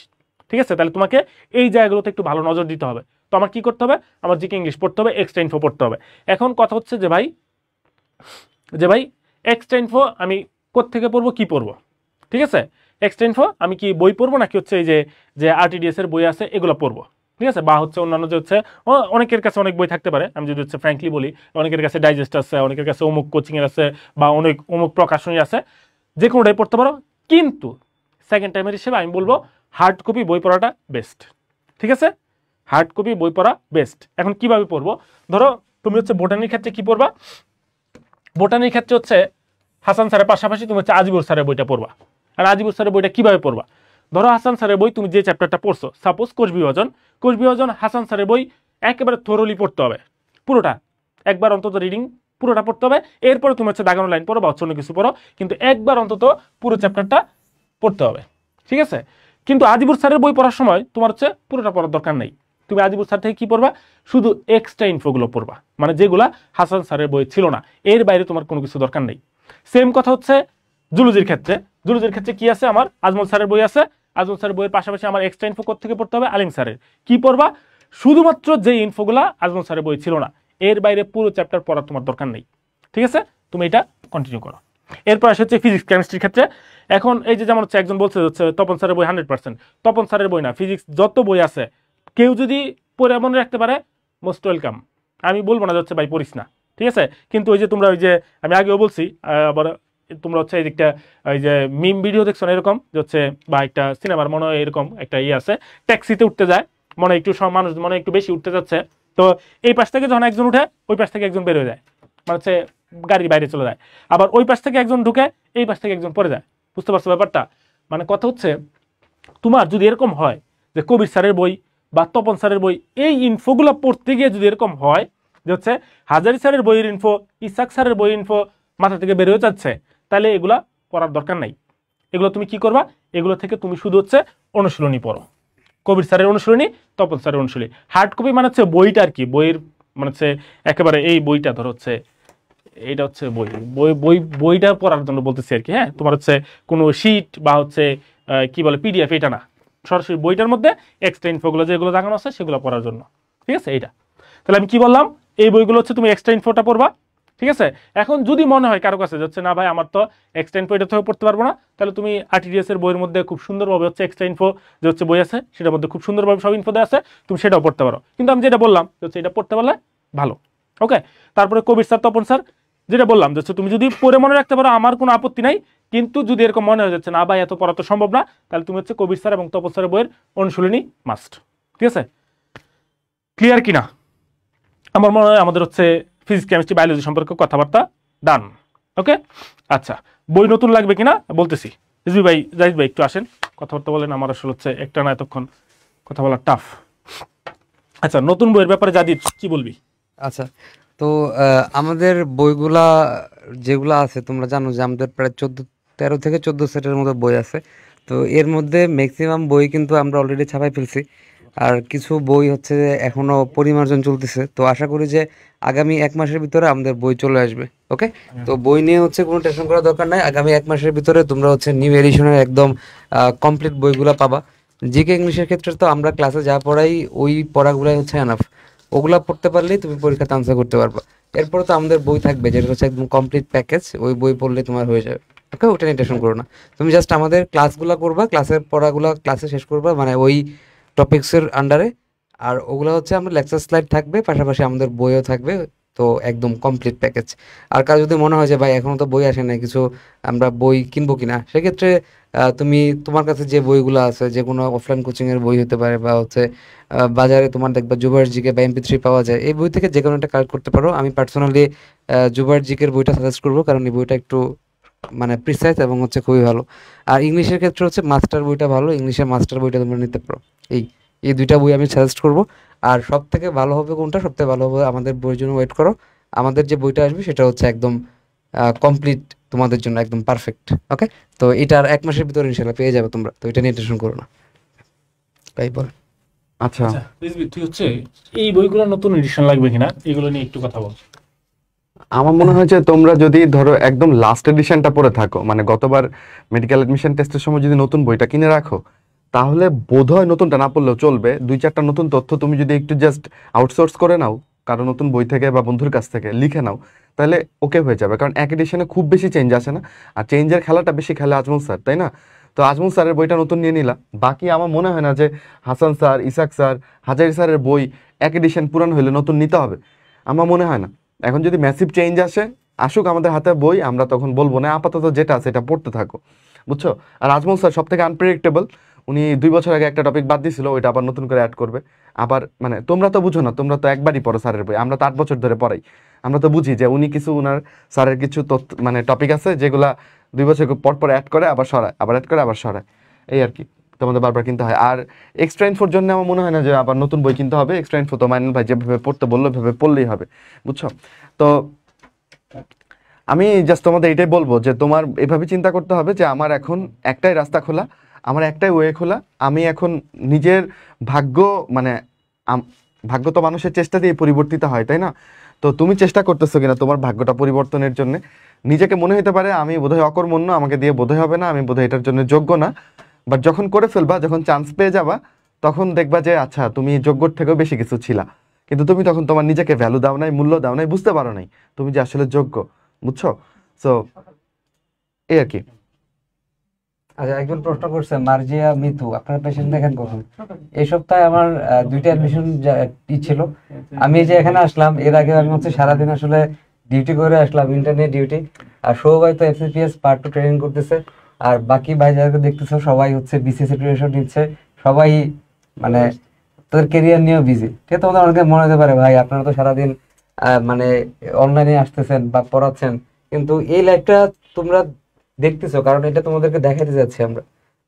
ঠিক আছে, তাহলে তোমাকে এই জায়গাগুলোতে একটু ভালো নজর দিতে হবে। তো আমার কি করতে হবে, আমার জিকে ইংলিশ পড়তে হবে, এক্সট্রা ইনফো পড়তে হবে। এখন কথা হচ্ছে যে ভাই এক্সট্রা ইনফো আমি কোত্থেকে পড়বো, কি পড়বো? ঠিক আছে, এক্সট্রা ইনফো আমি কি বই পড়বো নাকি হচ্ছে এই যে আরটিডিএস এর বই আছে এগুলো পড়বো? ঠিক আছে, বা হচ্ছে অন্যান্য যে হচ্ছে অনেকের কাছে অনেক বই থাকতে পারে, আমি যদি হচ্ছে ফ্র্যাঙ্কলি বলি, অনেকের কাছে ডাইজেস্ট আছে, অনেকের কাছে অমুক কোচিং এর আছে বা অমুক প্রকাশনী আছে, যে কোনোটাই পড়তে পারো। কিন্তু সেকেন্ড টাইমের হিসেবে আমি বলবো হার্ড কপি বই পড়াটা বেস্ট। ঠিক আছে, হার্ড কপি বই পড়া বেস্ট। এখন কিভাবে পড়বো, ধরো তুমি হচ্ছে বোটানির ক্ষেত্রে কি পড়বা, বোটানির ক্ষেত্রে হচ্ছে হাসান স্যারের পাশাপাশি তুমি হচ্ছে আজিবুর স্যারের বইটা পড়বা। আর আজিবুর স্যারের বইটা কিভাবে পড়বা, ধরো হাসান স্যারের বই তুমি যে চ্যাপ্টারটা পড়ছো, সাপোজ কোষ বিভাজন হাসান স্যারের বই একেবারে থরলি পড়তে হবে, পুরোটা একবার অন্তত রিডিং পুরোটা পড়তে হবে। এরপরে তুমি হচ্ছে দাগানো লাইন পড়ো বা হচ্ছে অন্য কিছু পড়ো, কিন্তু একবার অন্তত পুরো চ্যাপ্টারটা পড়তে হবে। ঠিক আছে, কিন্তু আজিবুর স্যারের বই পড়ার সময় তোমার হচ্ছে পুরোটা পড়ার দরকার নেই, তুমি আজিবুর স্যার থেকে কি পড়বা, শুধু এক্সট্রা ইনফোগুলো পড়বা, মানে যেগুলা হাসান স্যারের বই ছিল না, এর বাইরে তোমার কোনো কিছু দরকার নেই। সেম কথা হচ্ছে জুলজির ক্ষেত্রে কি আছে, আমার আজমল স্যারের বই আছে, আজমল স্যারের বইয়ের পাশাপাশি আমার এক্সট্রা ইনফো থেকে পড়তে হবে আলিম স্যারের। কি পড়বা, শুধুমাত্র যে ইনফোগুলা আজমল স্যারের বই ছিল না, এর বাইরে পুরো চ্যাপ্টার পড়ার তোমার দরকার নেই। ঠিক আছে, তুমি এটা কন্টিনিউ করো। এরপর আসে হচ্ছে ফিজিক্স কেমিস্ট্রির ক্ষেত্রে। এখন এই যে যেমন হচ্ছে একজন বলছে হচ্ছে তপন স্যারের বই 100%, তপন স্যারের বই না, ফিজিক্স যত বই আছে কেউ যদি পড়ে মনে রাখতে পারে মোস্ট ওয়েলকাম, আমি বলবো না যাচ্ছে ভাই পড়িস না। ঠিক আছে, কিন্তু ওই যে তোমরা ওই যে আমি আগেও বলছি, আবার তোমরা হচ্ছে এই দিকটা ওই যে মিম ভিডিও দেখছো না এরকম যে হচ্ছে, বা একটা সিনেমার মনে হয় এরকম একটা আছে, ট্যাক্সিতে উঠতে যায়, মনে একটু মানুষ মনে একটু বেশি উঠতে যাচ্ছে, তো এই পাশ থেকে যখন একজন উঠে ওই পাশ থেকে একজন বের হয়ে যায়, মানে হচ্ছে গাড়ির বাইরে চলে যায়, আবার ওই পাশ থেকে একজন ঢুকে এই পাশ থেকে একজন পড়ে যায়। বুঝতে পারছো ব্যাপারটা? মানে কথা হচ্ছে তোমার যদি এরকম হয় যে কবির স্যারের বই বা তপন স্যারের বই এই ইনফোগুলো পড়তে গিয়ে যদি এরকম হয় যে হচ্ছে হাজারি স্যারের বইয়ের ইনফো, ইসাক স্যারের বইয়ের ইনফো মাথা থেকে বের হয়ে যাচ্ছে, তাহলে এগুলা পড়ার দরকার নাই। এগুলো তুমি কি করবা, এগুলো থেকে তুমি শুধু হচ্ছে অনুশীলনী পড়ো, কবির স্যারের অনুশীলনী, তপন স্যারের অনুশীলনী। হার্ড কপি মানে হচ্ছে বইটা আর কি, বইয়ের মানে হচ্ছে একেবারে এই বইটা ধরো হচ্ছে এইটা হচ্ছে বইটা পড়ার জন্য বলতেছি আর কি। হ্যাঁ, তোমার হচ্ছে কোনো শিট বা হচ্ছে কি বলে পিডিএফ, এটা না, সরাসরি বইটার মধ্যে এক্সট্রা ইনফোগুলো যেগুলো দেখানো আছে সেগুলো পড়ার জন্য। ঠিক আছে, এইটা তাহলে আমি কি বললাম, এই বইগুলো হচ্ছে তুমি এক্সট্রা ইনফোটা পড়বা। ঠিক আছে, এখন যদি মনে হয় কারো কাছে যাচ্ছে না ভাই আমার তো এক্সট্রা ইনফো এটা থেকে পড়তে পারবো না, তাহলে তুমি আরটিডিএস এর বইয়ের মধ্যে খুব সুন্দরভাবে হচ্ছে এক্সট্রা ইনফো যে হচ্ছে বই আছে সেটার মধ্যে খুব সুন্দরভাবে সব ইনফো দেওয়া আছে, তুমি সেটাও পড়তে পারো। কিন্তু আমি যেটা বললাম হচ্ছে এটা পড়তে পারলে ভালো। ওকে, তারপরে কবির স্যার, তপন স্যার, যেটা বললাম যে তুমি যদি পড়ে মনে রাখতে পারো আমার কোনো আপত্তি নাই, কিন্তু যদি এরকম মনে হয়ে যাচ্ছে না ভাই এত পড়া তো সম্ভব না, তাহলে তুমি হচ্ছে কবির স্যার এবং তপন স্যারের বইয়ের অনুশীলনী মাস্ট। ঠিক আছে, ক্লিয়ার কিনা? আমার মনে হয় আমাদের হচ্ছে ফিজিক্স কেমিস্ট্রি বায়োলজি সম্পর্কে কথাবার্তা ডান। ওকে, আচ্ছা, বই নতুন লাগবে কিনা বলতেছি। রিজভী ভাই, জাহিদ ভাই একটু আসেন, কথাবার্তা বলেন। আমার আসলে হচ্ছে একটা না এতক্ষণ কথা বলা টাফ। আচ্ছা, নতুন বইয়ের ব্যাপারে জাহিদ কি বলবি? আচ্ছা, তো আমাদের বইগুলা যেগুলো আছে তোমরা জানো যে আমাদের প্রায় 13 থেকে 14 সেটের মতো বই আছে। তো এর মধ্যে ম্যাক্সিমাম বই কিন্তু আমরা অলরেডি ছাপাই ফেলছি, আর কিছু বই হচ্ছে যে এখনো পরিমার্জন চলতেছে। তো আশা করি যে আগামী 1 মাসের ভিতরে আমাদের বই চলে আসবে। ওকে, তো বই নিয়ে হচ্ছে কোনো টেনশন করার দরকার নাই। আগামী 1 মাসের ভিতরে তোমরা হচ্ছে নিউ এডিশনের একদম কমপ্লিট বইগুলা পাবা। জিকে ইংলিশের ক্ষেত্রে তো আমরা ক্লাসে যা পড়াই ওই পড়াগুলাই হচ্ছে এনাফ। ওগুলা পড়তে পারলেই তুমি পরীক্ষাতে আনসার করতে পারবা। এরপরে তো আমাদের বই থাকবে যেটা হচ্ছে একদম কমপ্লিট প্যাকেজ, ওই বই পড়লে তোমার হয়ে যাবে। ওকে, ওটা নিয়ে টেনশন করো না। তুমি জাস্ট আমাদের ক্লাসগুলো করবা, ক্লাসের পড়াগুলো ক্লাসে শেষ করবা, মানে ওই টপিক্সের আন্ডারে। আর ওগুলো হচ্ছে আমরা লেকচার স্লাইড থাকবে, পাশাপাশি আমাদের বইও থাকবে। তো একদম কমপ্লিট প্যাকেজ। আর কার যদি মনে হয় যে ভাই এখনো তো বই আসে না, কিছু আমরা বই কিনবো কিনা, সেক্ষেত্রে তুমি তোমার কাছে যে বইগুলো আছে, যে কোনো অফলাইন কোচিং এর বই হতে পারে, বা হচ্ছে বাজারে তোমার দেখবা জুবাইর জিকে বা MP3 পাওয়া যায়, এই বই থেকে যে কোনো একটা কালেক্ট করতে পারো। আমি পার্সোনালি জুবাইর জিকের বইটা সাজেস্ট করবো, কারণ এই বইটা একটু মানে প্রিসাইজ এবং হচ্ছে খুবই ভালো। আর ইংলিশের ক্ষেত্রে হচ্ছে মাস্টার বইটা ভালো, ইংলিশের মাস্টার বইটা তোমরা নিতে পারো। এই এই দুইটা বই আমি সাজেস্ট করব। আর সব থেকে ভালো হবে কোনটা, সব থেকে ভালো হবে আমাদের বইয়ের জন্য ওয়েট করো। আমাদের যে বইটা আসবে সেটা হচ্ছে একদম কমপ্লিট তোমাদের জন্য, একদম পারফেক্ট। ওকে, তো এটার 1 মাসের ভিতরে ইনশাল্লাহ পেয়ে যাবে তোমরা, তো এটা নিয়ে টেনশন করো না। তাই বল। আচ্ছা, আচ্ছা রিজভী, তুই হচ্ছে এই বইগুলো নতুন এডিশন লাগবে কিনা এগুলো নিয়ে একটু কথা বল। আমার মনে হয় যে তোমরা যদি ধরো একদম লাস্ট এডিশনটা পড়ে থাকো, মানে গতবার মেডিকেল অ্যাডমিশন টেস্টের সময় যদি নতুন বইটা কিনে রাখো, তাহলে বোধহয় নতুনটা না পড়লেও চলবে। 2-4টা নতুন তথ্য তুমি যদি একটু জাস্ট আউটসোর্স করে নাও কারো নতুন বই থেকে বা বন্ধুর কাছ থেকে লিখে নাও, তাহলে ওকে হয়ে যাবে। কারণ এক এডিশনে খুব বেশি চেঞ্জ আসে না, আর চেঞ্জের খেলাটা বেশি খেলে আজমল স্যার, তাই না? তো আজমল স্যারের বইটা নতুন নিয়ে নিলা, বাকি আমার মনে হয় না যে হাসান স্যার, ইসাক স্যার, হাজারি স্যারের বই এক এডিশন পুরানো হলে নতুন নিতে হবে, আমার মনে হয় না। এখন যদি ম্যাসিভ চেঞ্জ আসে, আসুক আমাদের হাতে বই, আমরা তখন বলবো না, আপাতত যেটা আছে এটা পড়তে থাকো, বুঝছো? আর আজমল স্যার সব থেকে আনপ্রেডিক্টেবল। উনি 2 বছর আগে একটা টপিক বাদ দিয়েছিল, ওইটা আবার নতুন করে অ্যাড করবে। আবার মানে তোমরা তো বুঝো না, তোমরা তো একবারই পড়ো স্যারের বই, আমরা তো 8 বছর ধরে পড়াই। আমরা তো বুঝি যে উনি কিছু উনার স্যারের কিছু তথ্য মানে টপিক আছে যেগুলা 2 বছর পর পর অ্যাড করে আবার সরায়, আবার অ্যাড করে আবার সরায়, এই আর কি। তোমাদের বারবার কিনতে হয়। আর এক্সট্রা ইনফোর জন্য আমার মনে হয় না যে আবার নতুন বই কিনতে হবে। এক্সট্রা ইনফো তো মাইনুল ভাই যেভাবে পড়তে বললো ভেবে পড়লেই হবে, বুঝছো? তো আমি জাস্ট তোমাদের এটাই বলবো যে তোমার এভাবে চিন্তা করতে হবে যে আমার এখন একটাই রাস্তা খোলা, আমার একটাই ওয়ে খোলা। আমি এখন নিজের ভাগ্য মানে ভাগ্য তো মানুষের চেষ্টা দিয়ে পরিবর্তিত হয়, তাই না? তো তুমি চেষ্টা করতেছো কিনা তোমার ভাগ্যটা পরিবর্তনের জন্য। নিজেকে মনে হতে পারে আমি বোধহয় অকর্মণ্য, আমাকে দিয়ে বোধহয় হবে না, আমি বোধহয় এটার জন্য যোগ্য না। বাট যখন করে ফেলবা, যখন চান্স পেয়ে যাবা, তখন দেখবা যে আচ্ছা তুমি যোগ্যর থেকেও বেশি কিছু ছিলা, কিন্তু তুমি তখন তোমার নিজেকে ভ্যালু দাও নাই, মূল্য দাও নাই, বুঝতে পারো নাই তুমি যে আসলে যোগ্য, বুঝছো? সো এই আর কি। আচ্ছা, একজন প্রশ্ন করছে, মার্জিয়া মিতু, আপনার পেশেন্ট দেখেন কখন? এই সপ্তাহে আমার 2টা অ্যাডমিশন ছিল। আমি এই যে এখানে আসলাম, এর আগে আমি হচ্ছে সারাদিন আসলে ডিউটি করে আসলাম, ইন্টারনেট ডিউটি। আর সবাই তো FCPS পার্ট 2 ট্রেনিং করতেছে, আর বাকি ভাই যাদেরকে দেখতেছো সবাই হচ্ছে BCS প্রিপারেশন নিচ্ছে, সবাই মানে তাদের কেরিয়ার নিয়েও বিজি। ঠিক আছে, তোমাদের অনেকে মনে হতে পারে ভাই আপনারা তো সারাদিন মানে অনলাইনে আসতেছেন বা পড়াচ্ছেন, কিন্তু এই লাইফটা তোমরা দেখতেছো কারণ এটা তোমাদেরকে দেখাতে যাচ্ছি আমরা।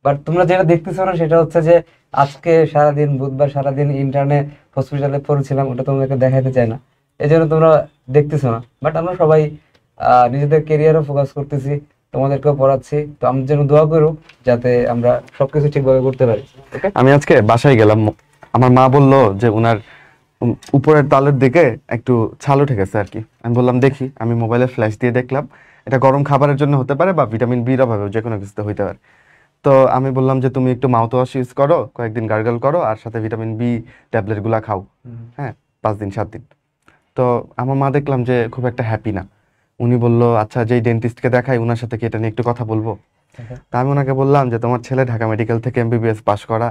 বাট তোমরা যেটা দেখতেছো না সেটা হচ্ছে যে আজকে সারাদিন, বুধবার সারাদিন ইন্টার্নে হসপিটালে পড়েছিলাম, ওটা তোমাদেরকে দেখাতে চাই না, এই জন্য তোমরা দেখতেছো না। বাট আমরা সবাই নিজেদের কেরিয়ারও ফোকাস করতেছি, তোমাদেরকেও পড়াচ্ছি। তো আমাদের জন্য দোয়া করো যাতে আমরা সবকিছু ঠিকভাবে করতে পারি। আমি আজকে বাসায় গেলাম, আমার মা বললো যে উনার উপরের তালের দিকে একটু ছাল উঠে গেছে আর কি। আমি বললাম দেখি, আমি মোবাইলে ফ্ল্যাশ দিয়ে দেখলাম এটা গরম খাবারের জন্য হতে পারে বা ভিটামিন বির অভাবে যে কোনো কিছুতে হইতে পারে। তো আমি বললাম যে তুমি একটু মাউথ ওয়াশ ইউজ করো, কয়েকদিন গার্গল করো, আর সাথে ভিটামিন বি ট্যাবলেটগুলো খাও, হ্যাঁ 5 দিন 7 দিন। তো আমার মা দেখলাম যে খুব একটা হ্যাপি না। উনি বললো আচ্ছা যেই ডেন্টিস্টকে দেখাই ওনার সাথে কি এটা নিয়ে একটু কথা বলবো। তা আমি ওনাকে বললাম যে তোমার ছেলে ঢাকা মেডিকেল থেকে MBBS পাস করা,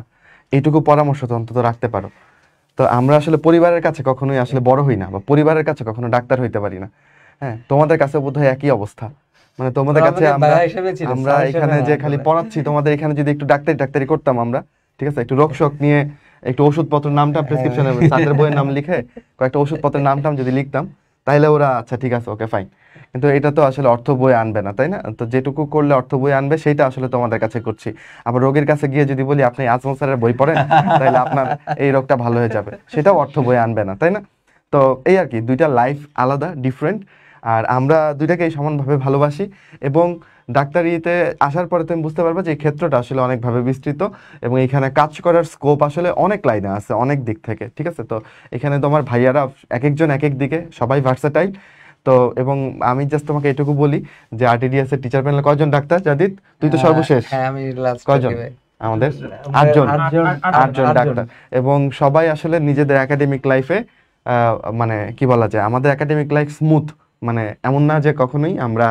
এইটুকু পরামর্শ তো অন্তত রাখতে পারো। তো আমরা আসলে পরিবারের কাছে কখনোই আসলে বড় হই না, বা পরিবারের কাছে কখনো ডাক্তার হইতে পারি না। হ্যাঁ, তোমাদের কাছে বোধহয় একই অবস্থা, মানে তোমাদের কাছে আমরা এখানে যে খালি পড়াচ্ছি, তোমাদের এখানে যদি একটু ডাক্তারি করতাম আমরা, ঠিক আছে, একটু রোগ শোক নিয়ে একটু ওষুধপত্রের নামটা প্রেসক্রিপশনে স্যারের বইয়ের নাম লিখে কয়েকটা ওষুধপত্রের নামটাম যদি লিখতাম, তাইলে ওরা আচ্ছা ঠিক আছে ওকে ফাইন, কিন্তু এটা তো আসলে অর্থ বই আনবে না, তাই না? তো যেটুকু করলে অর্থ বই আনবে সেইটা আসলে তোমাদের কাছে করছি। আবার রোগীর কাছে গিয়ে যদি বলি আপনি আজমল স্যারের বই পড়েন তাহলে আপনার এই রোগটা ভালো হয়ে যাবে, সেটাও অর্থ বই আনবে না, তাই না? তো এই আর কি, দুইটা লাইফ আলাদা, ডিফারেন্ট, আর আমরা দুইটাকেই সমানভাবে ভালোবাসি। এবং ডাক্তারিতে আসার পরে তুমি বুঝতে পারবে যে এই ক্ষেত্রটা আসলে অনেকভাবে বিস্তৃত এবং এখানে কাজ করার স্কোপ আসলে অনেক লাইনে আছে, অনেক দিক থেকে, ঠিক আছে? তো এখানে তোমার ভাইয়ারা এক একজন এক এক দিকে, সবাই ভার্সাটাইল। তো এবং আমি জাস্ট তোমাকে এটুকু বলি যে আরটিডিএস এর টিচার প্যানেলে কয়জন ডাক্তার? জাদিদ তুই তো সর্বশেষ। হ্যাঁ আমি লাস্ট কয়জন? আমাদের 8জন ডাক্তার, এবং সবাই আসলে নিজেদের একাডেমিক লাইফে মানে কি বলা যায়, আমাদের একাডেমিক লাইফ স্মুথ, মানে এমন না যে কখনোই আমরা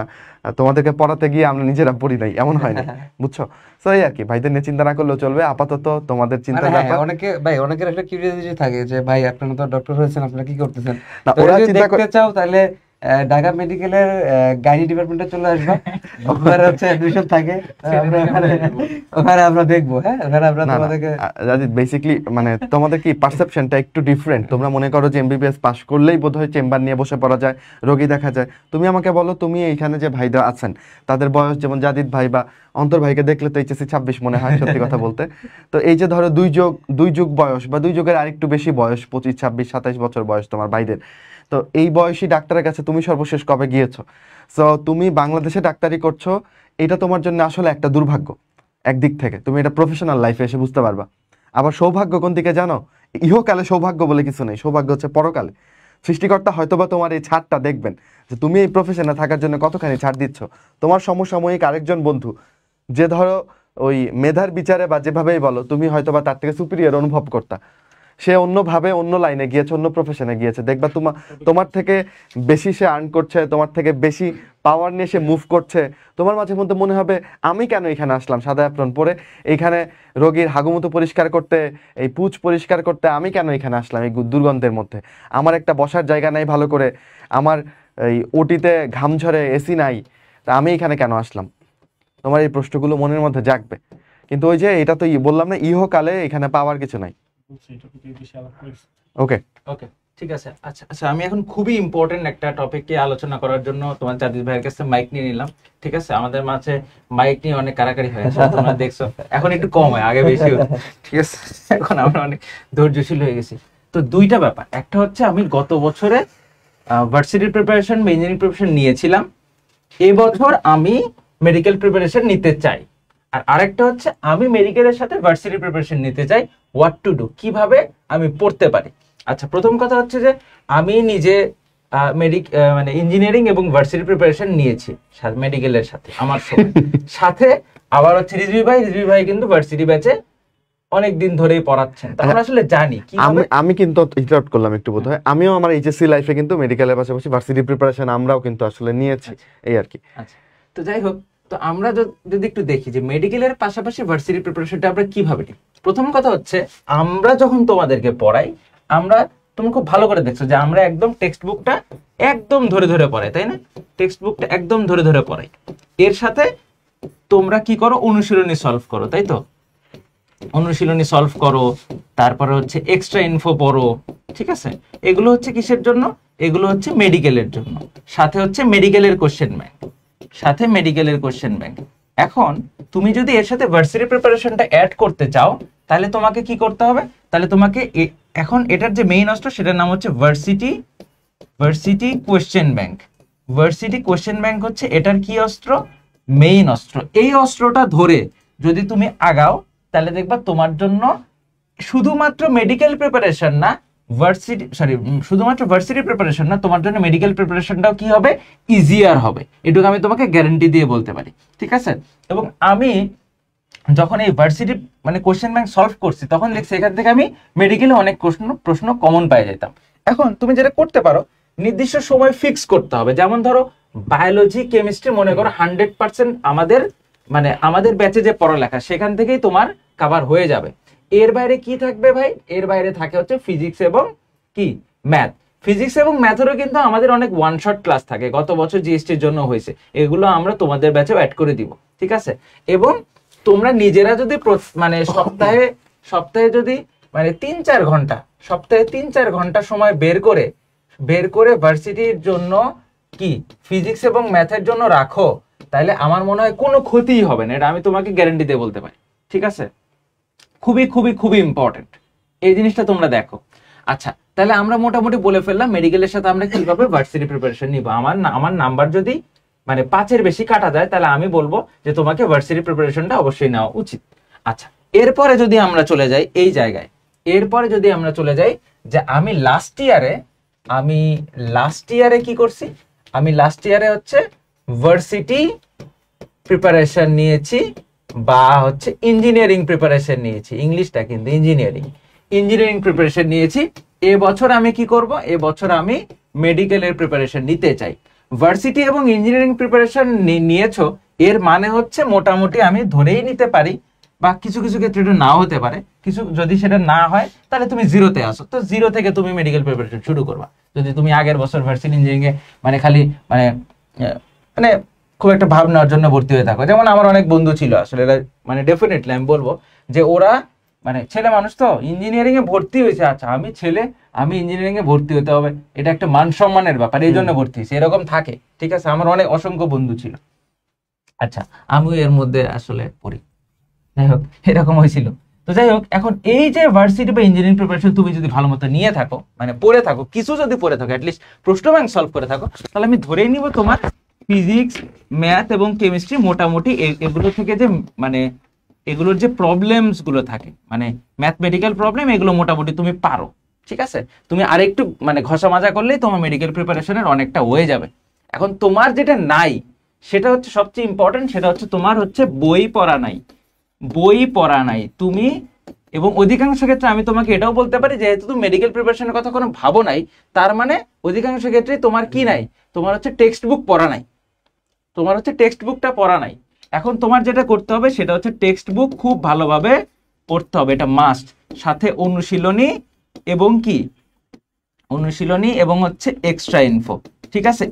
তোমাদেরকে পড়াতে গিয়ে আমরা নিজেরা পড়ি নাই, এমন হয় না, বুঝছো? তো এই আর কি, ভাইদের নিয়ে চিন্তা না করলেও চলবে, আপাতত তোমাদের চিন্তা অনেকের একটা কিউরিওসিটি থাকে যে ভাই আপনারা তো ডক্টর হয়েছেন, আপনারা কি করতেছেন? না, তো ওরা যদি চিন্তা দেখতে চাও তাহলে ঢাকা মেডিকেলের গাইনি ডিপার্টমেন্টে চলে আসবা, ওখানে হচ্ছে অ্যাডমিশন থাকে, ওখানে আমরা দেখবো। হ্যাঁ, ওখানে আমরা তোমাদেরকে বেসিক্যালি মানে তোমাদের কি পারসেপশনটা একটু ডিফারেন্ট। তোমরা মনে করো যে এমবিবিএস পাস করলেই বোধহয় চেম্বার নিয়ে বসে পড়া যায়, রোগী দেখা যায়। তুমি আমাকে বলো, তুমি এইখানে যে ভাইরা আছেন তাদের বয়স, যেমন জাদিদ ভাই বা অন্তর ভাইকে দেখলে তো এইচএসসি 26 মনে হয়, সত্যি কথা বলতে। তো এই যে ধরো দুই যুগ বয়স বা দুই যুগের আরেকটু বেশি বয়স, 25, 26, 27 বছর বয়স তোমার ভাইদের, তো এই বয়সী ডাক্তারের কাছে তুমি সর্বশেষ কবে গিয়েছো? সো তুমি বাংলাদেশে ডাক্তারি করছো, এটা তোমার জন্য আসলে একটা দুর্ভাগ্য একদিক থেকে, তুমি এটা প্রফেশনাল লাইফে এসে বুঝতে পারবা। আবার সৌভাগ্য কোন দিকে জানো? ইহকালে সৌভাগ্য বলে কিছু নেই, সৌভাগ্য হচ্ছে পরকালে। সৃষ্টিকর্তা হয়তোবা তোমার এই ছাড়টা দেখবেন যে তুমি এই প্রফেশনে থাকার জন্য কতখানি ছাড় দিচ্ছ। তোমার সমসাময়িক আরেকজন বন্ধু, যে ধরো ওই মেধার বিচারে বা যেভাবেই বলো, তুমি হয়তোবা তার থেকে সুপিরিয়র অনুভব করতা, সে অন্যভাবে অন্য লাইনে গিয়েছে, অন্য প্রফেশনে গিয়েছে, দেখবা তোমার থেকে বেশি সে আর্ন করছে, তোমার থেকে বেশি পাওয়ার নিয়ে সে মুভ করছে। তোমার মাঝে মধ্যে মনে হবে আমি কেন এখানে আসলাম সাদা অ্যাপ্রন পরে, এইখানে রোগীর হাগুমুতো পরিষ্কার করতে, এই পুঁজ পরিষ্কার করতে আমি কেন এখানে আসলাম এই দুর্গন্ধের মধ্যে? আমার একটা বসার জায়গা নাই ভালো করে, আমার এই ওটিতে ঘাম ঝরে, এসি নাই, তা আমি এখানে কেন আসলাম? তোমার এই প্রশ্নগুলো মনের মধ্যে জাগবে। কিন্তু ওই যে এটা তো বললাম না, ইহকালে এখানে পাওয়ার কিছু নাই। ওকে ওকে, ঠিক আছে। আচ্ছা আচ্ছা, আমি এখন খুবই ইম্পর্টেন্ট একটা টপিককে আলোচনা করার জন্য তোমার জাদিদ ভাইয়ের কাছে মাইক নিয়ে নিলাম। ঠিক আছে, আমাদের মাঝে মাইক নিয়ে অনেক কারাকারি হয়েছে, তোমরা দেখছো। এখন একটু কম হয়, আগে বেশি হতো। ঠিক আছে, এখন আমরা অনেক ধৈর্যশীল হয়ে গেছি। তো দুইটা ব্যাপার, একটা হচ্ছে আমি গত বছরে ভার্সিটি প্রিপারেশন বা ইঞ্জিনিয়ারিং প্রিপারেশন নিয়েছিলাম, এবছর আমি মেডিকেল প্রিপারেশন নিতে চাই। আর আরেকটা হচ্ছে আমি মেডিকেলের সাথে ভার্সিটি প্রিপারেশন নিতে চাই, হোয়াট টু ডু, কিভাবে আমি পড়তে পারি। আচ্ছা, প্রথম কথা হচ্ছে যে আমি নিজে মানে ইঞ্জিনিয়ারিং এবং ভার্সিটি প্রিপারেশন নিয়েছি মেডিকেলের সাথে, আমার সাথে আবার হচ্ছে রিজভি ভাই কিন্তু ভার্সিটি ব্যাচে অনেক দিন ধরেই পড়াচ্ছেন, তখন আসলে জানি কি। আমি কিন্তু ইন্টারাপ্ট করলাম একটু, বোধহয় আমিও আমার এইচএসসি লাইফে কিন্তু মেডিকেলের পাশাপাশি ভার্সিটি প্রিপারেশন আমরাও কিন্তু আসলে নিয়েছি, এই আর কি। আচ্ছা, তো যাই হোক, তো আমরা যদি একটু দেখি যে মেডিকেলের পাশাপাশি ভার্সিটি প্রিপারেশনটা আমরা কিভাবে নিই। প্রথম কথা হচ্ছে, আমরা যখন তোমাদেরকে পড়াই, তুমি খুব ভালো করে দেখছো যে আমরা একদম টেক্সট বুকটা একদম ধরে ধরে পড়াই, তাই না? টেক্সট বুকটা একদম ধরে ধরে পড়াই, এর সাথে তোমরা কি করো, অনুশীলনী সলভ করো, তাই তো? অনুশীলনী সলভ করো, তারপরে হচ্ছে এক্সট্রা ইনফো পড়ো। ঠিক আছে, এগুলো হচ্ছে কিসের জন্য? এগুলো হচ্ছে মেডিকেলের জন্য, সাথে হচ্ছে মেডিকেলের কোশ্চেন ব্যাংক। এখন তুমি যদি এর সাথে ভার্সিটি প্রিপারেশনটা অ্যাড করতে চাও, তাহলে তোমাকে কি করতে হবে? তাহলে তোমাকে এখন এটার যে মেইন অস্ত্র, সেটার নাম হচ্ছে varsity question bank. Varsity question bank হচ্ছে এটার কি অস্ত্র? মেইন অস্ত্র। এই অস্ত্রটা ধরে যদি তুমি আগাও, তাহলে দেখবা তোমার জন্য শুধুমাত্র মেডিকেল প্রিপারেশন না, শুধুমাত্র ভার্সিটি প্রিপারেশন না, তোমার জন্য মেডিকেল প্রিপারেশনটাও কি হবে? ইজিয়ার হবে। এটুকু আমি তোমাকে গ্যারান্টি দিয়ে বলতে পারি, ঠিক আছে? এবং আমি যখন এই ভার্সিটি মানে কোশ্চেন ব্যাংক সলভ করছি, তখন দেখছি এখান থেকে আমি মেডিকেলে অনেক প্রশ্ন কমন পাই যেতাম। এখন তুমি যেটা করতে পারো, নির্দিষ্ট সময় ফিক্স করতে হবে। যেমন ধরো বায়োলজি, কেমিস্ট্রি মনে করো 100% আমাদের ব্যাচে যে পড়ালেখা, সেখান থেকেই তোমার কভার হয়ে যাবে। এর বাইরে কি থাকবে ভাই? এর বাইরে থাকে হচ্ছে ফিজিক্স এবং কি ম্যাথ। ফিজিক্স এবং ম্যাথেরও কিন্তু আমাদের অনেক ওয়ান শট ক্লাস থাকে, গত বছর জিএসটির জন্য হয়েছে, এগুলো আমরা তোমাদের ব্যাচেও অ্যাড করে দিব, ঠিক আছে? এবং তোমরা নিজেরা যদি সপ্তাহে যদি 3-4 ঘন্টা সময় বের করে বের করে ভার্সিটির জন্য কি ফিজিক্স এবং ম্যাথের জন্য রাখো, তাহলে আমার মনে হয় কোনো ক্ষতিই হবে না, এটা আমি তোমাকে গ্যারান্টি দিয়ে বলতে পারি। ঠিক আছে, খুবই খুবই খুবই ইম্পর্টেন্ট এই জিনিসটা তোমরা দেখো। আচ্ছা, তাহলে আমরা মোটামুটি বলে ফেললাম মেডিকেলের সাথে আমরা কিভাবে ভার্সিটি প্রিপারেশন নিব। আমার নাম্বার যদি মানে 5-এর বেশি কাটা যায়, তাহলে আমি বলবো যে তোমাকে ভার্সিটি প্রিপারেশনটা অবশ্যই নেওয়া উচিত। আচ্ছা, এরপরে যদি আমরা চলে যাই এই জায়গায়, এরপরে যদি আমরা চলে যাই যে আমি লাস্ট ইয়ারে কি করছি, আমি লাস্ট ইয়ারে হচ্ছে ভার্সিটি প্রিপারেশন নিয়েছি বা হচ্ছে ইঞ্জিনিয়ারিং প্রিপারেশন নিয়েছি, ইংলিশটা কিন্তু ইঞ্জিনিয়ারিং প্রিপারেশন নিয়েছি। এবছর আমি কি করব, এবছর আমি মেডিকেলের প্রিপারেশন নিতে চাই। ভার্সিটি এবং ইঞ্জিনিয়ারিং প্রিপারেশন নিয়েছো, এর মানে হচ্ছে মোটামুটি আমি ধরেই নিতে পারি, বা কিছু কিছু ক্ষেত্রে এটা নাও হতে পারে, কিছু যদি সেটা না হয় তাহলে তুমি জিরোতে আসো, তো জিরো থেকে তুমি মেডিকেল প্রিপারেশন শুরু করবা। যদি তুমি আগের বছর ভার্সিটি ইঞ্জিনিয়ারিং এ মানে খালি মানে মানে খুব একটা ভাব নেওয়ার জন্য ভর্তি হয়ে থাকো, যেমন আমার অনেক বন্ধু ছিল আসলে, মানে ডেফিনেটলি আমি বলবো যে ওরা মানে ছেলে মানুষ তো ইঞ্জিনিয়ারিং এ ভর্তি হয়েছে, আচ্ছা আমি ছেলে, আমি ইঞ্জিনিয়ারিং এ ভর্তি হতে হবে, এটা একটা মান সম্মানের ব্যাপার, এই জন্য ভর্তি হয়েছে, এরকম থাকে। ঠিক আছে, আমার অনেক অসংখ্য বন্ধু ছিল। আচ্ছা, আমিও এর মধ্যে আসলে পড়ি, যাই হোক এরকম হয়েছিল। তো যাই হোক, এখন এই যে ভার্সিটি বা ইঞ্জিনিয়ারিং প্রিপারেশন তুমি যদি ভালো মতো নিয়ে থাকো, মানে পড়ে থাকো, কিছু যদি পড়ে থাকো, অ্যাটলিস্ট প্রশ্ন ব্যাংক সলভ করে থাকো, তাহলে আমি ধরেই নিব তোমার ফিজিক্স, ম্যাথ এবং কেমিস্ট্রি মোটামুটি এগুলো থেকে যে মানে এগুলোর যে প্রবলেমস গুলো থাকে, মানে ম্যাথমেটিক্যাল প্রবলেম, এগুলো মোটামুটি তুমি পারো। ঠিক আছে, তুমি আরেকটু মানে ঘষা মাজা করলেই তোমার মেডিকেল প্রিপারেশনের অনেকটা হয়ে যাবে। এখন তোমার যেটা নাই সেটা হচ্ছে সবচেয়ে ইম্পর্টেন্ট, সেটা হচ্ছে তোমার হচ্ছে বই পড়া নাই তুমি। এবং অধিকাংশ ক্ষেত্রে আমি তোমাকে এটাও বলতে পারি, যেহেতু তুমি মেডিকেল প্রিপারেশনের কথা কোনো ভাবো নাই, তার মানে অধিকাংশ ক্ষেত্রে তোমার কি নাই, তোমার হচ্ছে টেক্সট বুক পড়া নাই, তোমার হচ্ছে টেক্সট বুকটা পড়া নাই। এখন তোমার যেটা করতে হবে সেটা হচ্ছে টেক্সট বুক খুব ভালোভাবে পড়তে হবে, এটা মাস্ট, সাথে অনুশীলনী এবং কি অনুশীলনী এবং হচ্ছে এক্সট্রা ইনফো। ঠিক আছে,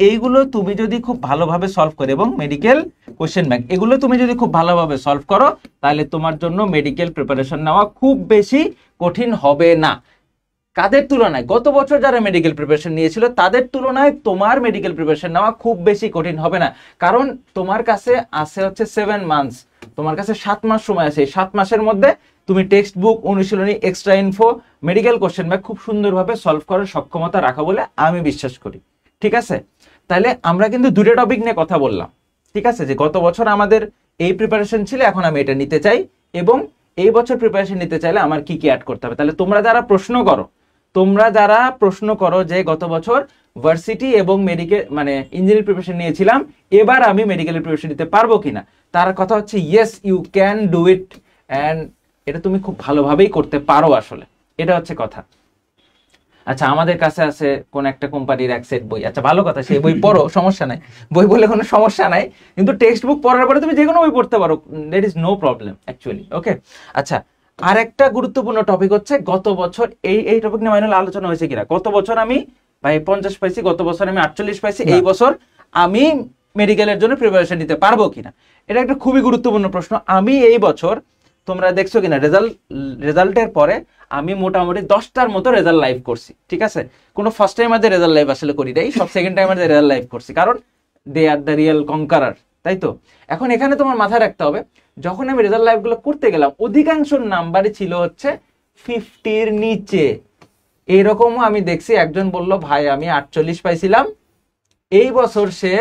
এইগুলো তুমি যদি খুব ভালোভাবে সলভ করো, এবং মেডিকেল কোশ্চেন ব্যাংক, এগুলো তুমি যদি খুব ভালোভাবে সলভ করো, তাহলে তোমার জন্য মেডিকেল প্রিপারেশন নেওয়া খুব বেশি কঠিন হবে না। কাদের তুলনায়, গত বছর যারা মেডিকেল প্রিপারেশন নিয়েছিল তাদের তুলনায় তোমার মেডিকেল প্রিপারেশন নেওয়া খুব বেশি কঠিন হবে না, কারণ তোমার কাছে আছে হচ্ছে 7 মান্থস, তোমার কাছে 7 মাস সময় আছে। এই 7 মাসের মধ্যে তুমি টেক্সট বুক, অনুশীলনী, extra info, medical question bank খুব সুন্দরভাবে সলভ করার সক্ষমতা রাখা বলে আমি বিশ্বাস করি। ঠিক আছে, তাহলে আমরা কিন্তু দুটো টপিক নিয়ে কথা বললাম। ঠিক আছে, যে গত বছর আমাদের এই প্রিপারেশন ছিল, এখন আমি এটা নিতে চাই, এবং এই বছর প্রিপারেশন নিতে চাইলে আমার কি কি অ্যাড করতে হবে। তাহলে তোমরা যারা প্রশ্ন করো যে গত বছর ভার্সিটি এবং মেডিকেল মানে ইঞ্জিনিয়ারিং প্রিপারেশন নিয়েছিলাম, এবার আমি মেডিকেলের প্রিপারেশন নিতে পারবো কিনা, তার কথা হচ্ছে yes you can do it, and এটা তুমি খুব ভালোভাবেই করতে পারো আসলে, এটা হচ্ছে কথা। আচ্ছা, আমাদের কাছে আছে কোন একটা কোম্পানির এক সেট বই, আচ্ছা ভালো কথা, সেই বই পড়ো, সমস্যা নাই, বই বলে কোনো সমস্যা নাই, কিন্তু টেক্সট বুক পড়ার পরে তুমি যে কোনো বই পড়তে পারো, that is no problem actually. Okay, আচ্ছা, আর একটা গুরুত্বপূর্ণ টপিক হচ্ছে গত বছর এই টপিক নিয়ে মাইনাল আলোচনা হয়েছে কিনা। গত বছর আমি ভাই 50 পাইছি, গত বছর আমি 48 পাইছি, এই বছর আমি মেডিকেলের জন্য প্রিপারেশন নিতে পারবো কিনা, এটা একটা খুবই গুরুত্বপূর্ণ প্রশ্ন। আমি এই বছর, তোমরা দেখছো কিনা রেজাল্টের পরে আমি মোটামুটি 10টার মতো রেজাল্ট লাইভ করছি। ঠিক আছে, কোনো ফার্স্ট টাইম আমাদের রেজাল্ট লাইভ আসলে করি নাই, সব সেকেন্ড টাইম আমাদের রেজাল্ট লাইভ করছি, কারণ দে আর দ্য রিয়েল কনকারার, তাই তো। এখন এখানে তোমার মাথায় রাখতে হবে, যখন আমি রেজাল্ট লাইভ গুলো করতে গেলাম, অধিকাংশ নাম্বারই ছিল হচ্ছে 50-র নিচে। এইরকমও আমি দেখছি, একজন বলল ভাই আমি 48 পাইছিলাম, এই বছর সে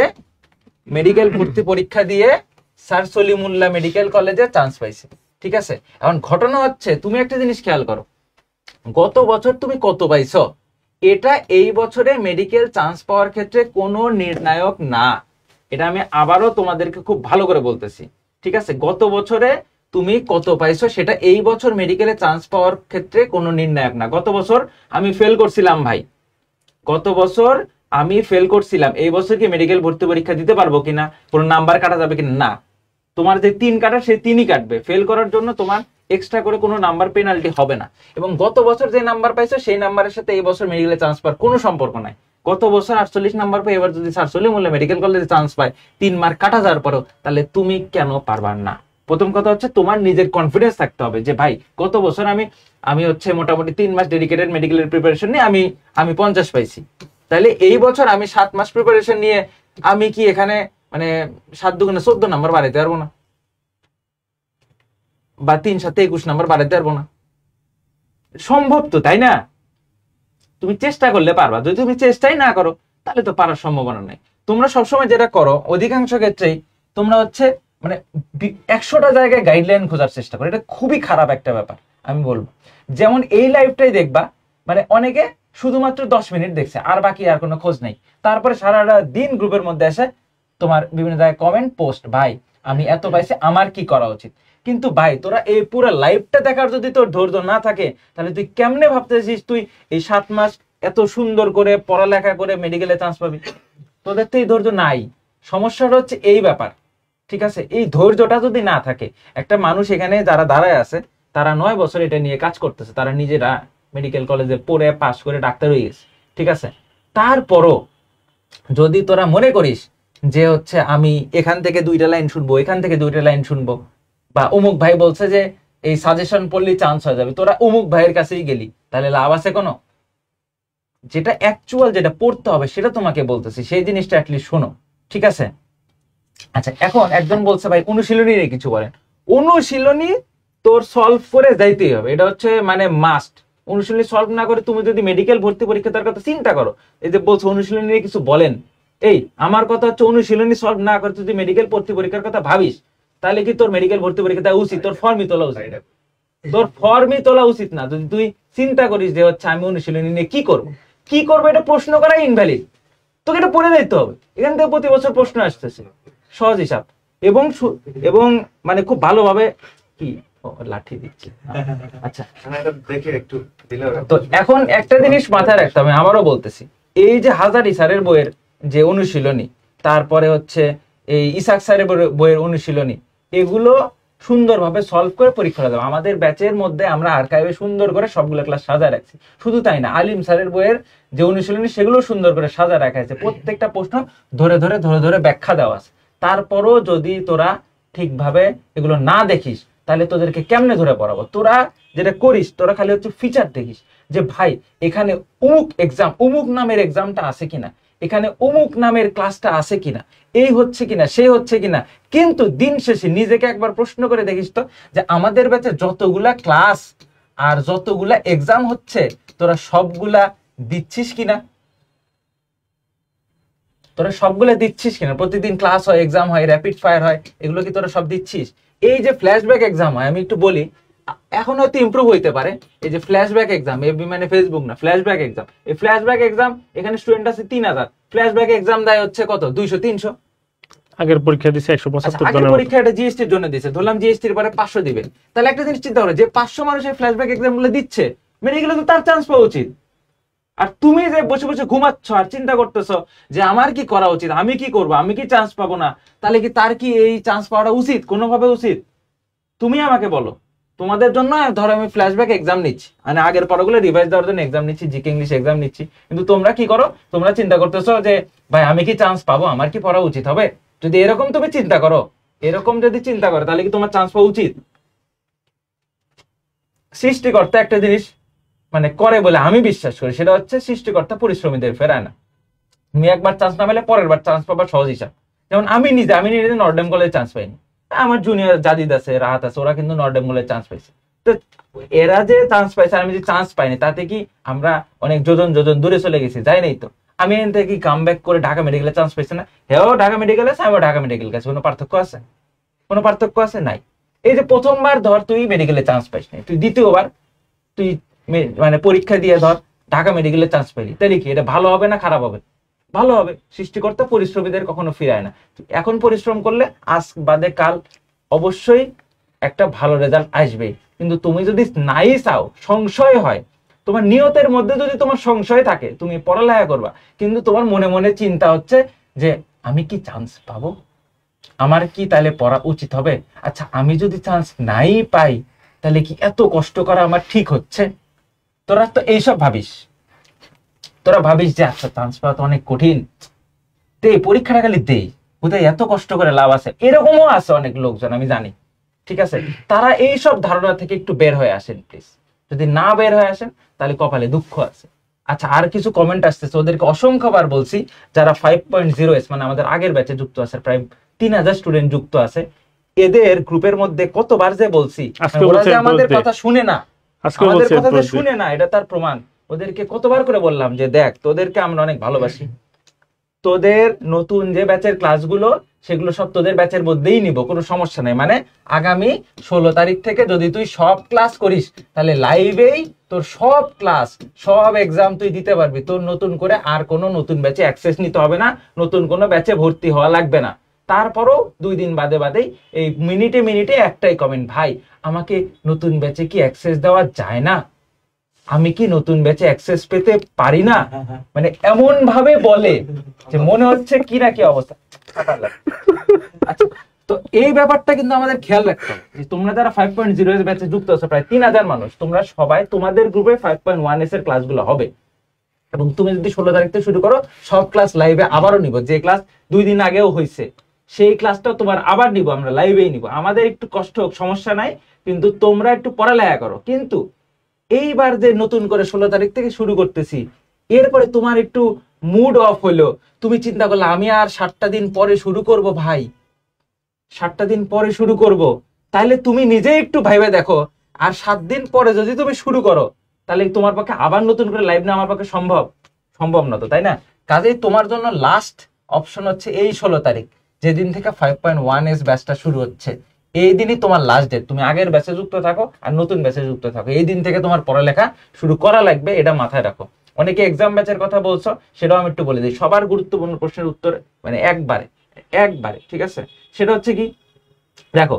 মেডিকেল ভর্তি পরীক্ষা দিয়ে স্যার সলিমুল্লাহ মেডিকেল কলেজে চান্স পাইছে। ঠিক আছে, এখন ঘটনা হচ্ছে, তুমি একটা জিনিস খেয়াল করো, গত বছর তুমি কত পাইছো, এটা এই বছরে মেডিকেল চান্স পাওয়ার ক্ষেত্রে কোনো নির্ণায়ক না, এটা আমি আবারও তোমাদেরকে খুব ভালো করে বলতেছি। ঠিক আছে, গত বছরে তুমি কত পাইছো সেটা এই বছর মেডিকেলে চান্স পাওয়ার ক্ষেত্রে কোনো নির্ণায়ক না। গত বছর আমি ফেল করছিলাম ভাই, গত বছর আমি ফেল করছিলাম, এই বছর কি মেডিকেল ভর্তি পরীক্ষা দিতে পারবো কিনা, কোনো নাম্বার কাটা যাবে কিনা, না, তোমার যে 3 কাটা সেই 3ই কাটবে, ফেল করার জন্য তোমার এক্সট্রা করে কোনো নাম্বার পেনাল্টি হবে না। এবং গত বছর যে নাম্বার পাইছো সেই নাম্বারের সাথে এই বছর মেডিকেলে চান্স পাওয়ার কোনো সম্পর্ক নাই। গত বছর 48 নাম্বার পেয়ে এবার যদি স্যার সলিমুল্লাহ মেডিকেল কলেজে চান্স পায় 3 মার্ক কাটা যাওয়ার পরেও, তাহলে তুমি কেন পারবা না? প্রথম কথা হচ্ছে তোমার নিজের কনফিডেন্স থাকতে হবে যে ভাই গত বছর আমি হচ্ছে মোটামুটি 3 মাস ডেডিকেটেড মেডিকেলের প্রিপারেশন নিয়ে আমি 50 পাইছি, তাহলে এই বছর আমি 7 মাস প্রিপারেশন নিয়ে আমি কি এখানে মানে 7 দুগুণে 14 নাম্বার বাড়াইতে পারবো না, বা 3 7 21 নাম্বার বাড়াইতে পারবো না? সম্ভব তো, তাই না? তুমি চেষ্টা করলে পারবা, যদি তুমি চেষ্টাই না করো তাহলে তো পারার সম্ভাবনা নাই। তোমরা সবসময় যেটা করো অধিকাংশ ক্ষেত্রেই তোমরা হচ্ছে মানে 100টা জায়গায় গাইডলাইন খোঁজার চেষ্টা করো, এটা খুবই খারাপ একটা ব্যাপার আমি বলবো। যেমন এই লাইভটাই দেখবা, মানে অনেকে শুধুমাত্র 10 মিনিট দেখছে আর বাকি আর কোনো খোঁজ নেই, তারপরে সারাটা দিন গ্রুপের মধ্যে এসে তোমার বিভিন্ন জায়গায় কমেন্ট পোস্ট, ভাই আমি এত পাইছি আমার কি করা উচিত। কিন্তু ভাই তোরা এই পুরো লাইভটা দেখার যদি তোর ধৈর্য না থাকে তাহলে তুই কেমনে ভাবতেছিস তুই এই 7 মাস এত সুন্দর করে পড়ালেখা করে মেডিকেলে চান্স পাবি? তোদের তো এই ধৈর্য নাই। সমস্যাটা হচ্ছে এই ব্যাপার, ঠিক আছে? এই ধৈর্যটা যদি না থাকে, একটা মানুষ এখানে যারা দাঁড়ায় আছে তারা 9 বছর এটা নিয়ে কাজ করতেছে, তারা নিজেরা মেডিকেল কলেজে পড়ে পাশ করে ডাক্তার হয়ে গেছে, ঠিক আছে? তারপরও যদি তোরা মনে করিস যে হচ্ছে আমি এখান থেকে 2টা লাইন শুনবো, এখান থেকে 2টা লাইন শুনবো, বা অমুক ভাই বলছে যে এই সাজেশন পড়লেই চান্স হয়ে যাবে, তোরা অমুক ভাইয়ের কাছেই গেলি, তাহলে লাভ আছে কোনো? যেটা অ্যাকচুয়াল যেটা পড়তে হবে সেটা তোমাকে বলতেছি, সেই জিনিসটা অ্যাটলিস্ট শোনো, ঠিক আছে? আচ্ছা, এখন একজন বলছে ভাই অনুশীলনী নিয়ে কিছু বলেন। অনুশীলনী তোর সলভ করে যাইতেই হবে, এটা হচ্ছে মানে মাস্ট। অনুশীলনী সলভ না করে তুমি যদি মেডিকেল ভর্তি পরীক্ষা তার কথা চিন্তা করো, এই যে বলছো অনুশীলনী নিয়ে কিছু বলেন, এই আমার কথা হচ্ছে অনুশীলনী সলভ না করে যদি মেডিকেল ভর্তি পরীক্ষার কথা ভাবিস তাহলে কি তোর মেডিকেল ভর্তি পরীক্ষা দেওয়া উচিত? তোর ফর্মই তোলা উচিত, তোর ফর্মই তোলা উচিত না। যদি তুই চিন্তা করিস যে হচ্ছে আমি অনুশীলনী নিয়ে কি করবো, এটা প্রশ্ন করা ইনভ্যালিড, তোকে এটা পড়ে দিতে হবে। এখান থেকে প্রতি বছর প্রশ্ন আসতেছে, সহজ হিসাব, এবং মানে খুব ভালোভাবে কি লাঠি দিচ্ছে। আচ্ছা, তো এখন একটা জিনিস মাথায় রাখতে হবে, আমারও বলতেছি, এই যে হাজারি স্যারের বইয়ের যে অনুশীলনী, তারপরে হচ্ছে এই ইসাক স্যারের বইয়ের অনুশীলনী, এগুলো সুন্দরভাবে সলভ করে পরীক্ষা দেবো। আমাদের ব্যাচের মধ্যে আমরা আর্কাইভে সুন্দর করে সবগুলো ক্লাস সাজায় রাখছি। শুধু তাই না, আলিম স্যারের বইয়ের যে অনুশীলনী সেগুলো সুন্দর করে সাজায় রাখা আছে, প্রত্যেকটা প্রশ্ন ধরে ধরে ধরে ধরে ব্যাখ্যা দেওয়া আছে। তারপরও যদি তোরা ঠিকভাবে এগুলো না দেখিস তাহলে তোদেরকে কেমনে ধরে পড়াবো? তোরা যেটা করিস, তোরা খালি হচ্ছে ফিচার দেখিস যে ভাই এখানে অমুক এক্সাম, অমুক নামের এক্সামটা আছে কিনা, এখানে অমুক নামের ক্লাসটা আছে কিনা, এই হচ্ছে কিনা, সেই হচ্ছে কিনা। কিন্তু দিন শেষে নিজেকে একবার প্রশ্ন করে দেখিস তো যে আমাদের ব্যাচে যতগুলা ক্লাস আর যতগুলা এক্সাম হচ্ছে তোরা সবগুলা দিচ্ছিস কিনা? তোরা সবগুলা দিচ্ছিস কিনা? প্রতিদিন ক্লাস হয়, এক্সাম হয়, র্যাপিড ফায়ার হয়, এগুলো কি তোরা সব দিচ্ছিস? এই যে ফ্ল্যাশব্যাক এক্সাম হয়, আমি একটু বলি, এখন হয়তো ইমপ্রুভ হইতে পারে। এই যে ফ্ল্যাশব্যাক এক্সাম, এফবি মানে ফেসবুক না, ফ্ল্যাশব্যাক এক্সাম, এই ফ্ল্যাশব্যাক এক্সাম এখানে স্টুডেন্ট আছে 3000, ফ্ল্যাশব্যাক এক্সাম দেয় হচ্ছে কত, 200 300। আগের পরীক্ষা দিছে 175 আগের জনের পরীক্ষা এটা জিএসটির জন্য দিছে, ধরলাম জিএসটির পরে 500 দিবে, তাহলে একটা জিনিস চিন্তা করো যে 500 মানুষ এই ফ্ল্যাশব্যাক এক্সাম গুলো দিচ্ছে, মেডিকেলে তো তার চান্স পাওয়া উচিত। আর তুমি যে বসে বসে ঘুমাচ্ছ আর চিন্তা করতেছো যে আমার কি করা উচিত, আমি কি করবো, আমি কি চান্স পাবো না, তাহলে কি তার কি এই চান্স পাওয়াটা উচিত? কোনোভাবে উচিত? তুমি আমাকে বলো। তোমাদের জন্য ধরো আমি ফ্ল্যাশব্যাক এক্সাম নিচ্ছি, মানে আগের পড়াগুলো রিভাইজ দেওয়ার জন্য এক্সাম নিচ্ছি, জিকে ইংলিশ এক্সাম নিচ্ছি, কিন্তু তোমরা কি করো, তোমরা চিন্তা করতেছো যে ভাই আমি কি চান্স পাবো, আমার কি পড়া উচিত হবে? যদি এরকম তুমি চিন্তা করো, এরকম যদি চিন্তা করো তাহলে কি তোমার চান্স পাওয়া উচিত? সৃষ্টিকর্তা একটা জিনিস মানে করে বলে আমি বিশ্বাস করি, সেটা হচ্ছে সৃষ্টিকর্তা পরিশ্রমীদের ফেরায় না। তুমি একবার চান্স না পেলে পরের বার চান্স পাবার সহজ হিসাব। যেমন আমি নিজে নর্ডেম কলেজে চান্স পাইনি, আমার জুনিয়র জাদিদ আছে, রাহাত আছে, ওরা কিন্তু নর্ডেম কলেজে চান্স পাইছে। তো এরা যে চান্স পাইছে আমি যে চান্স পাইনি, তাতে কি আমরা অনেক যোজন যোজন দূরে চলে গেছি? যাই নাই তো। আমি এখান থেকে কাম ব্যাক করে ঢাকা মেডিকেলে চান্স পাইছে না, হেও ঢাকা মেডিকেল আছে, আমিও ঢাকা মেডিকেল গেছে, কোনো পার্থক্য আছে? কোনো পার্থক্য আছে? নাই। এই যে প্রথমবার ধর তুই মেডিকেলে চান্স পাইস নাই, তুই দ্বিতীয়বার তুই মানে পরীক্ষা দিয়ে ধর ঢাকা মেডিকেলে চান্স পাইলি, তাহলে কি এটা ভালো হবে না খারাপ হবে? ভালো হবে। সৃষ্টিকর্তা পরিশ্রমীদের কখনো ফিরায় না। এখন পরিশ্রম করলে আজ বাদে কাল অবশ্যই একটা ভালো রেজাল্ট আসবে। কিন্তু তুমি যদি নাই চাও, সংশয় হয়, তোমার নিয়তের মধ্যে যদি তোমার সংশয় থাকে, তুমি পড়ালেখা করবা, কিন্তু তোমার মনে মনে চিন্তা হচ্ছে যে আমি কি চান্স পাবো, আমার কি তাহলে পড়া উচিত হবে, আচ্ছা আমি যদি চান্স নাই পাই তাহলে কি এত কষ্ট করা আমার ঠিক হচ্ছে? তোরা তো এইসব ভাবিস, তোরা ভাবিস যে আচ্ছা চান্স পাওয়া তো অনেক কঠিন, দে পরীক্ষাটা খালি দেই, বোধহয় এত কষ্ট করে লাভ আছে। এরকমও আছে অনেক লোকজন, আমি জানি ঠিক আছে, তারা এই সব ধারণা থেকে একটু বের হয়ে আসেন প্লিজ। যদি না বের হয়ে আসেন তাহলে কপালে দুঃখ আছে। আচ্ছা, আর কিছু কমেন্ট আসতেছে, ওদেরকে অসংখ্যবার বলছি যারা 5.0S মানে আমাদের আগের ব্যাচে যুক্ত আছে, প্রায় 3000 স্টুডেন্ট যুক্ত আছে, এদের গ্রুপের মধ্যে কতবার যে বলছি, ওরা যে আমাদের কথা শুনে না, আমাদের কথা যে শুনে না, এটা তার প্রমাণ। ওদেরকে কতবার করে বললাম যে দেখ, তোদেরকে আমরা অনেক ভালোবাসি, তোদের নতুন যে ব্যাচের ক্লাসগুলো সেগুলো সব তোদের ব্যাচের মধ্যেই নিব, কোনো সমস্যা নেই। মানে আগামী 16 তারিখ থেকে যদি তুই সব ক্লাস করিস তাহলে লাইভেই তোর সব ক্লাস, সব এক্সাম তুই দিতে পারবি। তোর নতুন করে আর কোনো নতুন ব্যাচে অ্যাক্সেস নিতে হবে না, নতুন কোনো ব্যাচে ভর্তি হওয়া লাগবে না। তারপরও 2 দিন বাদে বাদেই এই মিনিটে মিনিটে একটাই কমেন্ট, ভাই আমাকে নতুন ব্যাচে কি অ্যাক্সেস দেওয়া যায় না, আমি কি নতুন ব্যাচে অ্যাক্সেস পেতে পারি না, মানে এমন ভাবে বলে যে মনে হচ্ছে কি না কি অবস্থা। আচ্ছা, তো এই ব্যাপারটা কিন্তু আমাদের খেয়াল রাখতে হবে যে তোমরা যারা 5.0 এর ব্যাচে যুক্ত আছো, প্রায় 3000 মানুষ, তোমরা সবাই তোমাদের গ্রুপে 5.1S এর ক্লাসগুলো হবে। এবং তুমি যদি 16 তারিখ থেকে শুরু করো, সব ক্লাস লাইভে আবারও নিব। যে ক্লাস 2 দিন আগেও হয়েছে সেই ক্লাসটা তোমার আবার নিব, আমরা লাইভেই নিব। আমাদের একটু কষ্ট হোক, সমস্যা নাই, কিন্তু তোমরা একটু পড়ালেখা করো। কিন্তু এইবার যে নতুন করে 16 তারিখ থেকে শুরু করতেছি, এরপরে তোমার একটু মুড অফ হলো, তুমি চিন্তা করলে আমি আর 7টা দিন পরে শুরু করব, ভাই 7টা দিন পরে শুরু করব, তাহলে তুমি নিজে একটু ভাইবে দেখো, আর 7 দিন পরে যদি তুমি শুরু করো তাহলে তোমার পক্ষে আবার নতুন করে লাইভ না আমার পক্ষে সম্ভব না তো, তাই না? কাজেই তোমার জন্য লাস্ট অপশন হচ্ছে এই 16 তারিখ, যেদিন থেকে 5.1S ব্যাচটা শুরু হচ্ছে। এই দিনই তোমার লাস্ট ডেট। তুমি আগের ব্যাচে যুক্ত থাকো আর নতুন ব্যাচে যুক্ত থাকো, এই দিন থেকে তোমার পড়ালেখা শুরু করা লাগবে, এটা মাথায় রাখো। অনেকে এক্সাম ব্যাচের কথা বলছো, সেটাও আমি একটু বলে দিই। সবার গুরুত্বপূর্ণ প্রশ্নের উত্তর মানে একবারে ঠিক আছে। সেটা হচ্ছে কি, দেখো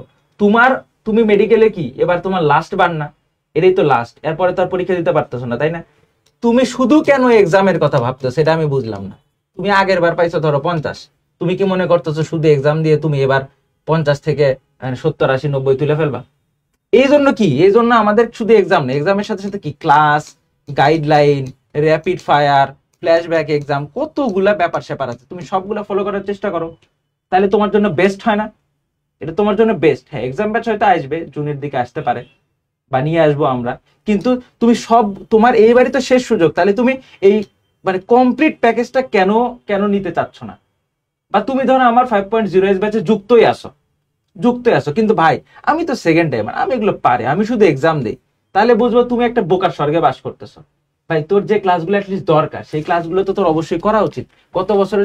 তুমি মেডিকেলে কি এবার তোমার লাস্ট বার না, এটাই তো লাস্ট, এরপরে তো আর পরীক্ষা দিতে পারতেছো না, তাই না? তুমি শুধু কেন এক্সামের কথা ভাবছো সেটা আমি বুঝলাম না। তুমি আগের বার পাইছো ধরো 50, তুমি কি মনে করতেছো শুধু এক্সাম দিয়ে তুমি এবার 50 থেকে 70, 80, 90 তুলে ফেলবা? এই জন্য কি, এই জন্য আমাদের শুধু এক্সাম না, এক্সামের সাথে সাথে কি class, guideline, rapid fire, flashback exam, কতগুলা ব্যাপার স্যাপার আছে। তুমি সবগুলা ফলো করার চেষ্টা করো, তাহলে তোমার জন্য বেস্ট হয় না? এটা তোমার জন্য বেস্ট। হ্যাঁ, এক্সাম ব্যাচ হয়তো আসবে, জুনের দিকে আসতে পারে বা নিয়ে আসবো আমরা, কিন্তু তুমি তোমার এইবারই তো শেষ সুযোগ, তাহলে তুমি এই মানে কমপ্লিট প্যাকেজটা কেন নিতে চাচ্ছ না? বা তুমি ধরো আমার 5.0S ব্যাচে যুক্তই আসো, কিন্তু ভাই আমি তো সেকেন্ড টাইমার, আমি এগুলো পারি, আমি শুধু এক্সাম দিই, তাহলে বুঝবো তুমি একটা বোকার স্বর্গে বাস করতেছো। ভাই তোর যে ক্লাসগুলো অ্যাটলিস্ট দরকার সেই ক্লাসগুলো তো তোর অবশ্যই করা উচিত। গত বছরে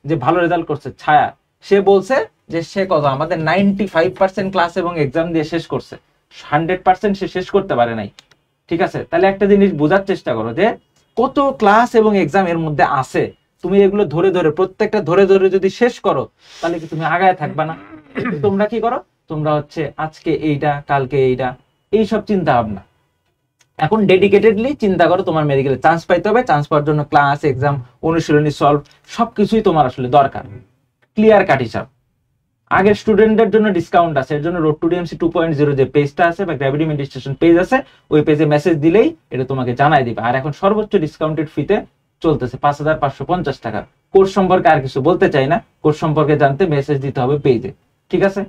যে ভালো রেজাল্ট করছে ছায়া, সে বলছে যে সে আমাদের 95% ক্লাস এবং এক্সাম দিয়ে শেষ করছে, 100% সে শেষ করতে পারে নাই। ঠিক আছে, তাহলে একটা জিনিস বোঝার চেষ্টা করো যে কত ক্লাস এবং এক্সাম এর মধ্যে আছে। তুমি এগুলো প্রত্যেকটা ধরে যদি শেষ করো তাহলে কি তুমি আগায় থাকবা না? তোমরা কি করো, তোমরা হচ্ছে আজকে এইটা, কালকে এইটা, এইসব চিন্তা ভাবনা। এখন ডেডিকেটেডলি চিন্তা করো তোমার মেডিকেলে চান্স পাইতে হবে। চান্স পাওয়ার জন্য ক্লাস, এক্সাম, অনুশীলনী, সলভ সবকিছুই তোমার আসলে দরকার। ক্লিয়ার কাট হিসাব। আগের স্টুডেন্টদের জন্য ডিসকাউন্ট আছে, এর জন্য রোড টু ডিএমসি 2.0 যে পেজটা আছে বা গ্র্যাভিটি মেডিটেশন পেজ আছে, ওই পেজে মেসেজ দিলেই এটা তোমাকে জানাই দিবে। আর এখন সর্বোচ্চ ডিসকাউন্টেড ফিতে চলতেছে 5550 টাকা। কোর্স সম্পর্কে আর কিছু বলতে চাই না, কোর্স সম্পর্কে জানতে মেসেজ দিতে হবে পেজে। ঠিক আছে,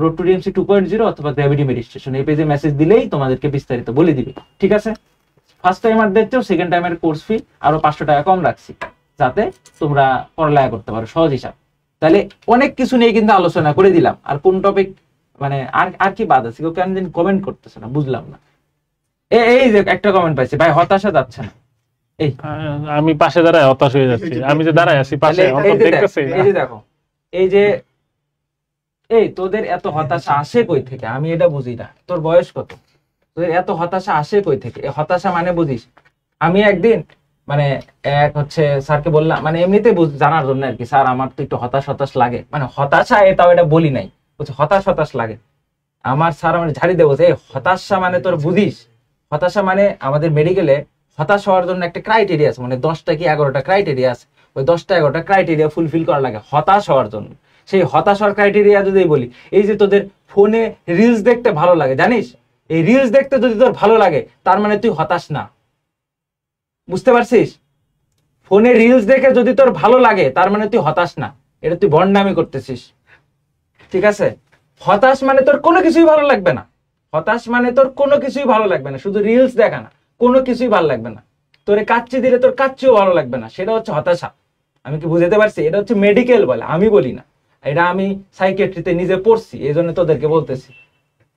রোড টু ডিএমসি 2.0 অথবা গ্র্যাভিটি মেডিটেশন এই পেজে মেসেজ দিলেই তোমাদেরকে বিস্তারিত বলে দিবে। ঠিক আছে, ফার্স্ট টাইমারদের চেয়েও সেকেন্ড টাইমের কোর্স ফি আরো 500 টাকা কম রাখছি, যাতে তোমরা পড়ালেখা করতে পারো সহজ হিসাব। তাহলে অনেক কিছু নিয়ে কিন্তু আলোচনা করে দিলাম। আর কোন টপিক মানে আর কি বাদ আছে, কেউ কেন দিন কমেন্ট করতেছে না, বুঝলাম না। এই যে একটা কমেন্ট পাইছি, ভাই হতাশা যাচ্ছে না। এই আমি পাশে দাঁড়ায় হতাশ হয়ে যাচ্ছি, আমি যে দাঁড়ায় আছি পাশে, এই যে দেখো, এই যে তোদের এত হতাশা আসে কই থেকে আমি এটা বুঝি না। তোর বয়স কত? তোদের এত হতাশা আসে কই থেকে? হতাশা মানে বুঝিস? আমি একদিন মানে হচ্ছে স্যারকে বললাম, মানে এমনিতে জানার জন্য আর কি, স্যার আমার তো একটু হতাশ লাগে, মানে হতাশা এটাও এটা বলি নাই, বলছে হতাশ লাগে। আমার স্যার আমার ঝাড়ি দেবো যে হতাশা মানে তোর বুঝিস? হতাশা মানে আমাদের মেডিকেলে হতাশ হওয়ার জন্য একটা ক্রাইটেরিয়া আছে, মানে 10টা কি 11টা ক্রাইটেরিয়া আছে। ওই 10টা 11টা ক্রাইটেরিয়া ফুলফিল করা লাগে হতাশ হওয়ার জন্য। সেই হতাশ হওয়ার ক্রাইটেরিয়া যদি বলি, এই যে তোদের ফোনে রিলস দেখতে ভালো লাগে, জানিস এই রিলস দেখতে যদি তোর ভালো লাগে তার মানে তুই হতাশ না। বুঝতে পারছিস? ফোনে রিলস দেখে যদি তোর ভালো লাগে তার মানে তুই হতাশ না, এটা তুই ভণ্ডামি করতেছিস। ঠিক আছে, হতাশ মানে তোর কোনো কিছুই ভালো লাগবে না, হতাশ মানে তোর কোনো কিছুই ভালো লাগবে না, শুধু রিলস দেখা না, কোনো কিছুই ভালো লাগবে না, তোরে কাচ্চি দিলে তোর কাচ্চিও ভালো লাগবে না, সেটা হচ্ছে হতাশা। আমি কি বুঝাতে পারছি? এটা হচ্ছে মেডিকেল বলে, আমি বলি না, এটা আমি সাইকিয়াট্রিতে নিজে পড়ছি, এই জন্য তোদেরকে বলতেছি,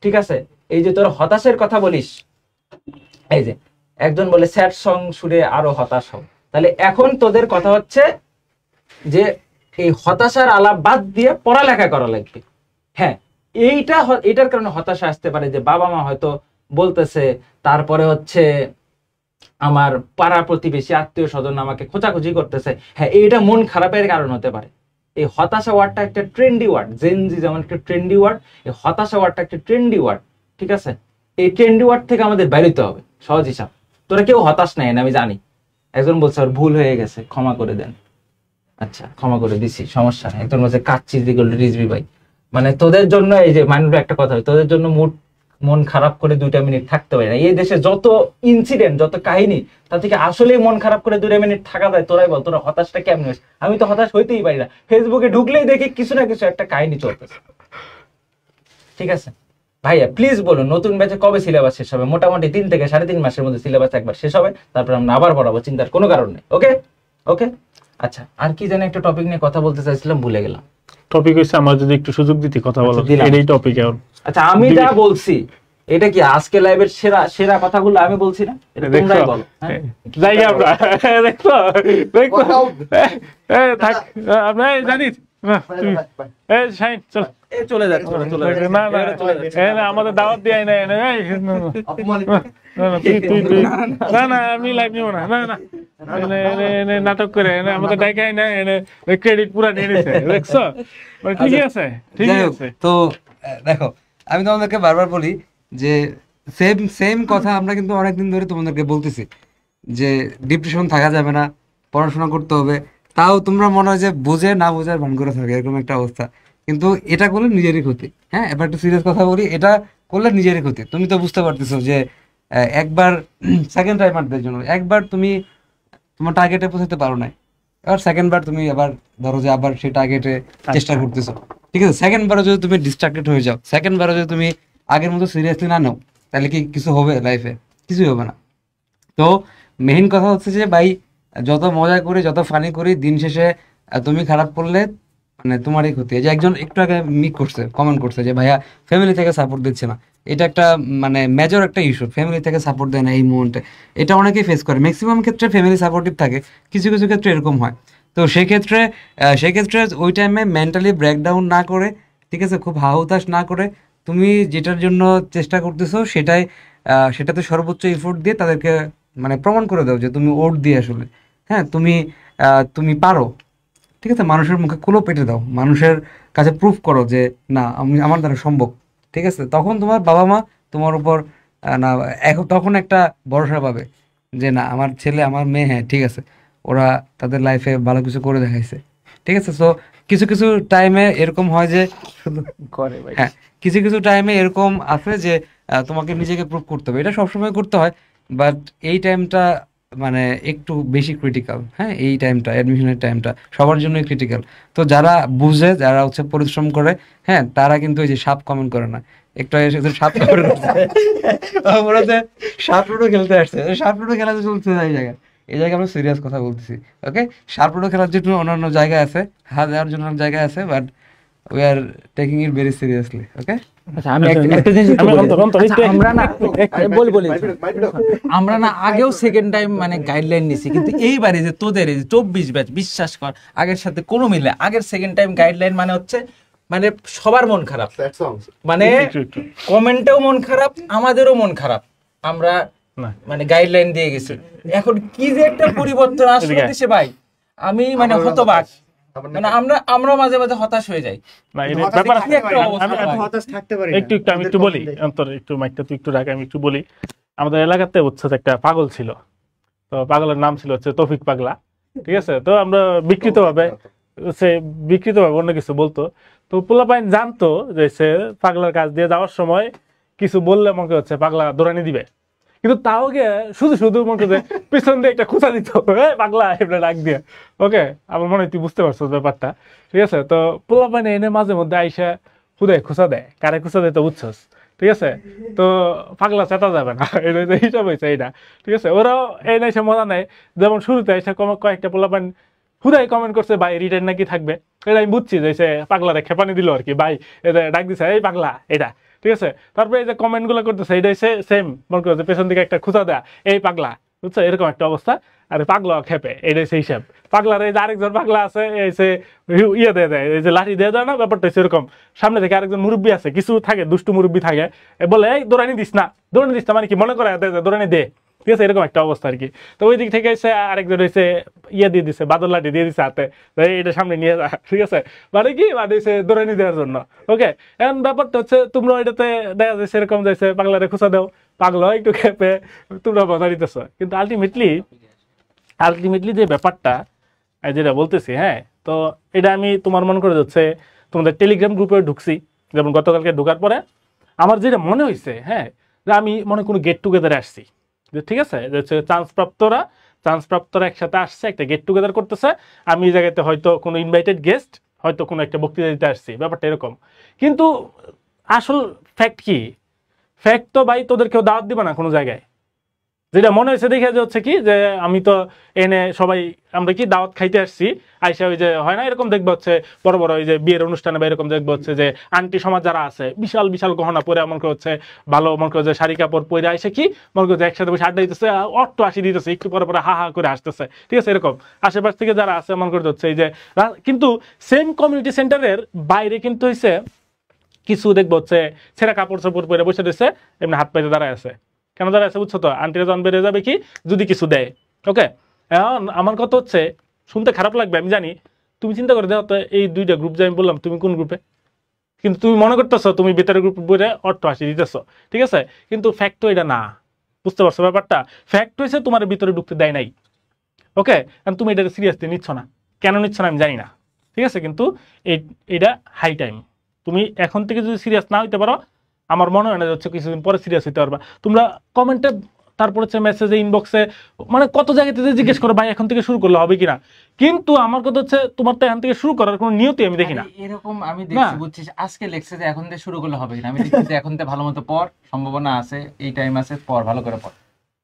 ঠিক আছে? এই যে তোর হতাশের কথা বলিস, এই যে একজন বলে স্যাড সং শুনে আরো হতাশ হও, তাহলে এখন তোদের কথা হচ্ছে যে এই হতাশার আলাপ বাদ দিয়ে পড়ালেখা করা লাগবে। হ্যাঁ, এটার কারণে হতাশা আসতে পারে যে বাবা মা হয়তো বলতেছে, তারপরে হচ্ছে আমার পাড়া প্রতিবেশী আত্মীয় স্বজন আমাকে খোঁচাখুচি করতেছে, হ্যাঁ এইটা মন খারাপের কারণ হতে পারে। এই হতাশা ওয়ার্ডটা একটা ট্রেন্ডি ওয়ার্ড, জেনজি যেমন একটা ট্রেন্ডি ওয়ার্ড, এই হতাশা ওয়ার্ডটা একটা ট্রেন্ডি ওয়ার্ড, ঠিক আছে? এই ট্রেন্ডি ওয়ার্ড থেকে আমাদের বেরোতে হবে। সহজ হিসাব, তোরা কেউ হতাশ নাই না, আমি জানি। একজন বলছে আর ভুল হয়ে গেছে, ক্ষমা করে দেন। আচ্ছা, ক্ষমা করে দিছি, সমস্যা নেই। একজন বলছে কাচ্চি রিজবি ভাই, মানে তোদের জন্য এই যে মাইন্ড একটা কথা, তোদের জন্য মন খারাপ করে 2টা মিনিট থাকতে পারে না। এই দেশে যত ইনসিডেন্ট, যত কাহিনী, তা থেকে আসলেই মন খারাপ করে 2 মিনিট থাকা যায়। তোরাই বল, তোরা হতাশটা কেমন হয়েছে? আমি তো হতাশ হইতেই পারি না, ফেসবুকে ঢুকলেই দেখি কিছু না কিছু একটা কাহিনী চলতেছে, ঠিক আছে? ভাইয়া প্লিজ বলুন, নতুন ব্যাচে কবে সিলেবাস শেষ হবে? মোটামুটি 3 থেকে 3.5 মাসের মধ্যে সিলেবাস একবার শেষ হবে, তারপর আমরা আবার পড়াবো, চিন্তার কোনো কারণ নেই। ওকে ওকে। আচ্ছা, আর কি জানি একটা টপিক নিয়ে কথা বলতে চাইছিলাম, ভুলে গেলাম। টপিক হচ্ছে আমার যদি একটু সুযোগ দিতে কথা বলো, এই টপিক। আচ্ছা, আমি যা বলছি এটা কি আজকে লাইভের সেরা সেরা কথাগুলো আমি বলছি না? এটা তোমরাই বলো। যাই আমরা দেখো দেখো থাক, আমরা জানিস চলে যাচ্ছে না, আমাদের দাওয়াত দিয়ে না, না আমি লাইভ নিব না, না না নাটক করে আমাদের ডাইকাই না, ক্রেডিট পুরা নিয়ে নিছে, দেখছো? ঠিকই আছে, ঠিকই আছে। তো দেখো, আমি তোমাদেরকে বারবার বলি যে সেম কথা আমরা কিন্তু অনেকদিন ধরে তোমাদেরকে বলতেছি যে ডিপ্রেশন থাকা যাবে না, পড়াশোনা করতে হবে, তাও তোমরা মনে হয় যে বুঝে না বোঝার ভান করে থাকে, এরকম একটা অবস্থা। কিন্তু এটা করলে নিজেরই ক্ষতি। হ্যাঁ, এবার একটু সিরিয়াস কথা বলি, এটা করলে নিজেরই ক্ষতি। তুমি তো বুঝতে পারতেছো যে একবার সেকেন্ড টাইমারদের জন্য একবার তুমি তোমার টার্গেটে পৌঁছাতে পারো না, এবার সেকেন্ড বার তুমি আবার ধরো যে আবার সেই টার্গেটে চেষ্টা করতেছো, ঠিক আছে? সেকেন্ড বারও যদি তুমি ডিস্ট্রাক্টেড হয়ে যাও, সেকেন্ড বারও যদি তুমি আগের মতো সিরিয়াসলি না নাও, তাহলে কি কিছু হবে লাইফে? কিছুই হবে না। তো মেইন কথা হচ্ছে যে ভাই, যত মজা করি, যত ফানি করি, দিন শেষে তুমি খারাপ করলে মানে তোমারই ক্ষতি। এই যে একজন একটু আগে কমেন্ট করছে যে ভাইয়া ফ্যামিলি থেকে সাপোর্ট দিচ্ছে না, এটা একটা মানে মেজর একটা ইস্যু। ফ্যামিলি থেকে সাপোর্ট দেয় না এই মুহূর্তে, এটা অনেকেই ফেস করে। ম্যাক্সিমাম ক্ষেত্রে ফ্যামিলি সাপোর্টিভ থাকে, কিছু কিছু ক্ষেত্রে এরকম হয়। তো সেক্ষেত্রে ওই টাইমে মেন্টালি ব্রেকডাউন না করে, ঠিক আছে, খুব হাহুতাশ না করে, তুমি যেটার জন্য চেষ্টা করতেছো সেটাতে সর্বোচ্চ এফোর্ট দিয়ে তাদেরকে মানে প্রমাণ করে দাও যে তুমি ওট দিয়ে আসলে, হ্যাঁ, তুমি পারো, ঠিক আছে? মানুষের মুখে কুলো পেটে দাও, মানুষের কাছে প্রুফ করো যে না, আমার দ্বারা সম্ভব, ঠিক আছে? তখন তোমার বাবা মা তোমার উপর না তখন একটা ভরসা পাবে যে না, আমার ছেলে আমার মেয়ে, হ্যাঁ ঠিক আছে, ওরা তাদের লাইফে ভালো কিছু করে দেখাইছে, ঠিক আছে? সো কিছু কিছু টাইমে এরকম হয় যে হ্যাঁ, কিছু কিছু টাইমে এরকম আছে যে তোমাকে নিজেকে প্রুভ করতে হবে, এটা সবসময় করতে হয়, বাট এই টাইমটা মানে একটু বেশি ক্রিটিক্যাল। হ্যাঁ, এই টাইমটা, অ্যাডমিশনের টাইমটা সবার জন্যই ক্রিটিক্যাল। তো যারা বুঝে, যারা হচ্ছে পরিশ্রম করে, হ্যাঁ, তারা কিন্তু এই যে সাপ কমেন্ট করে না। একটু সাপ কমেন্ট করছে, সাপ লুডো খেলতে আসছে, সাপ লুডো খেলাতে চলছে এই জায়গায় আমরা সিরিয়াস কথা বলতেছি। ওকে, সাপ লুডো খেলার জন্য অন্যান্য জায়গায় আছে, হাত দেওয়ার জন্য জায়গায় আছে, but we are taking it very seriously. Okay, আমরা না আগেও সেকেন্ড টাইম মানে গাইডলাইন নিছি, কিন্তু এইবারে যে তোদের 24 ব্যাচ, বিশ্বাস কর আগের সাথে কোনো মিলে, আগের সেকেন্ড টাইম গাইডলাইন মানে হচ্ছে মানে সবার মন খারাপ, মানে কমেন্টেও মন খারাপ, আমাদেরও মন খারাপ, আমরা মানে গাইডলাইন দিয়ে গেছি। এখন কি যে একটা পরিবর্তন আসলে দেশে ভাই, আমি মানে হতবাক, মানে আমরা মাঝে মাঝে হতাশ হয়ে যাই। আমি একটু বলি, একটু মাইকটা তুই একটু রাখ, আমি একটু বলি। আমাদের এলাকাতে হচ্ছে একটা পাগল ছিল, তো পাগলের নাম ছিল হচ্ছে তৌফিক পাগলা, ঠিক আছে? তো আমরা বিকৃত ভাবে অন্য কিছু বলতো, তো পোলাপাইন জানতো যে সে পাগলার কাজ দিয়ে যাওয়ার সময় কিছু বললে মনে হচ্ছে পাগলা দৌড়ানি দিবে, কিন্তু তাও গিয়ে শুধু শুধু মনে করছে পিছন দিয়ে একটা খুঁচা দিত, পাগলা এবার ডাক দিয়ে। ওকে, আমার মনে হয় তুই বুঝতে পারছো ব্যাপারটা, ঠিক আছে? তো পোলাপাইন এনে মাঝে মধ্যে আইসা হুদায় খুঁচা দেয়, কারে খুঁচা দেয় তো বুঝছস, ঠিক আছে? তো পাগলা চেতা যাবে না, এটা হচ্ছে হিসাব হয়েছে এইটা, ঠিক আছে? ওরাও এই না এসে মজা নেয়, যেমন শুরুতে এসে কয়েকটা পোলাপান হুদাই কমেন্ট করছে ভাই রিটার্ন নাকি থাকবে, এটা আমি বুঝছি যে সে পাগলারে খেপানি দিল আর কি, ভাই এটা ডাক দিছে এই পাগলা এটা, ঠিক আছে? তারপরে এই যে কমেন্ট গুলো করতেছে এটা এসে সেম মনে করছে পেছন দিকে একটা খুঁচা দেয়া এই পাগলা, বুঝছো? এরকম একটা অবস্থা। আর পাগলা খেপে, এটাই সেই হিসাব। পাগলার এই যে আরেকজন পাগলা আছে এসে ইয়ে দিয়ে দেয়, এই যে লাঠি দিয়ে দেয় না, ব্যাপারটা সেরকম। সামনে থেকে আরেকজন মুরব্বী আছে, কিছু থাকে দুষ্টু মুরব্বী থাকে, বলে এই দৌড়ানি দিস না, দৌড়ানি দিস না, মানে কি মনে করে দৌড়ানি দে, ঠিক আছে? এরকম একটা অবস্থা আর কি। তো ওই দিক থেকে এসে আরেকজন এসে ইয়ে দিয়ে দিছে, বাদল লাঠি দিয়ে দিছে হাতে, এটা সামনে নিয়ে যা, ঠিক আছে? মানে কি মানে এসে দৌড়ানি দেওয়ার জন্য। ওকে, এখন ব্যাপারটা হচ্ছে তোমরা এটাতে দেখা যাচ্ছে এরকম যাইছে পাগলারে খুঁচা দাও, পাগলা একটু খেপে, তোমরা বাধা দিতেছ। কিন্তু আলটিমেটলি যে ব্যাপারটা যেটা বলতেছি, হ্যাঁ, তো এটা আমি তোমার মনে করে যাচ্ছে তোমাদের টেলিগ্রাম গ্রুপে ঢুকছি, যেমন গতকালকে ঢোকার পরে আমার যেটা মনে হয়েছে, হ্যাঁ, যে আমি মনে কোনো গেট টুগেদারে আসছি, যে ঠিক আছে, যে হচ্ছে চান্সপ্রাপ্তরা একসাথে আসছে, একটা গেট টুগেদার করতেছে, আমি এই জায়গাতে হয়তো কোনো ইনভাইটেড গেস্ট, হয়তো কোনো একটা বক্তৃতা দিতে আসছি, ব্যাপারটা এরকম। কিন্তু আসল ফ্যাক্ট কি? ফ্যাক্ট তো ভাই তোদের কেউ দাওয়াত দিবে না কোনো জায়গায়। যেটা মনে হয়েছে দেখে যে হচ্ছে কি, যে আমি তো এনে সবাই আমরা কি দাওয়াত খাইতে আসছি, আইসা ওই যে হয় না এরকম দেখবে হচ্ছে বড় বড় ওই যে বিয়ের অনুষ্ঠানে বা এরকম দেখবে হচ্ছে যে আন্টি সমাজ যারা আছে বিশাল বিশাল গহনা পরে মনে করে হচ্ছে ভালো মনে করে যে শাড়ি কাপড় পরে আইসে কি মনে করে যে একসাথে বসে আড্ডা দিতেছে, অট্ট আসি দিতেছে, একটু পরে পরে হা হা করে আসতেছে, ঠিক আছে? এরকম আশেপাশ থেকে যারা আছে মনে করে হচ্ছে এই যে, কিন্তু সেম কমিউনিটি সেন্টারের বাইরে কিন্তু হয়েছে কিছু দেখবো হচ্ছে ছেঁড়া কাপড় চাপড় পরে বসে দিচ্ছে, এমনি হাত পাইতে দাঁড়ায় আছে। কেন দাঁড়ায় আছে বুঝছো তো? আন্টিরা জন বেড়ে যাবে কি যদি কিছু দেয়। ওকে, এখন আমার কথা হচ্ছে শুনতে খারাপ লাগবে আমি জানি, তুমি চিন্তা করে দেখো তো এই দুইটা গ্রুপ যে আমি বললাম তুমি কোন গ্রুপে, কিন্তু তুমি মনে করতেছো তুমি বেতারের গ্রুপ বইরে অট্ট হাসি দিতেছো, ঠিক আছে? কিন্তু ফ্যাক্ট তো এটা না, বুঝতে পারছো ব্যাপারটা? ফ্যাক্ট হয়েছে তোমার ভিতরে ঢুকতে দেয় নাই। ওকে, তুমি এটা সিরিয়াসলি নিচ্ছ না, কেন নিচ্ছ না আমি জানি না, ঠিক আছে? কিন্তু এটা হাই টাইম, তুমি এখন থেকে যদি সিরিয়াস না হইতে পারো, আমার মনে হয় না হচ্ছে কিছুদিন পরে সিরিয়াস হইতে পারবা। তোমরা কমেন্টে, তারপর হচ্ছে মেসেজে, ইনবক্সে, মানে কত জায়গাতে জিজ্ঞেস করো ভাই এখন থেকে শুরু করলে হবে কিনা, কিন্তু আমার কথা হচ্ছে তোমার তো এখন থেকে শুরু করার কোনো নিয়তি আমি দেখি না। এরকম আমি দেখছি, বুঝছিস, আজকে লেখছে যে এখন থেকে শুরু করলে হবে কিনা, আমি দেখছি যে এখন থেকে ভালো মতো পড়, সম্ভাবনা আছে, এই টাইম আছে, পড়, ভালো করে পড়।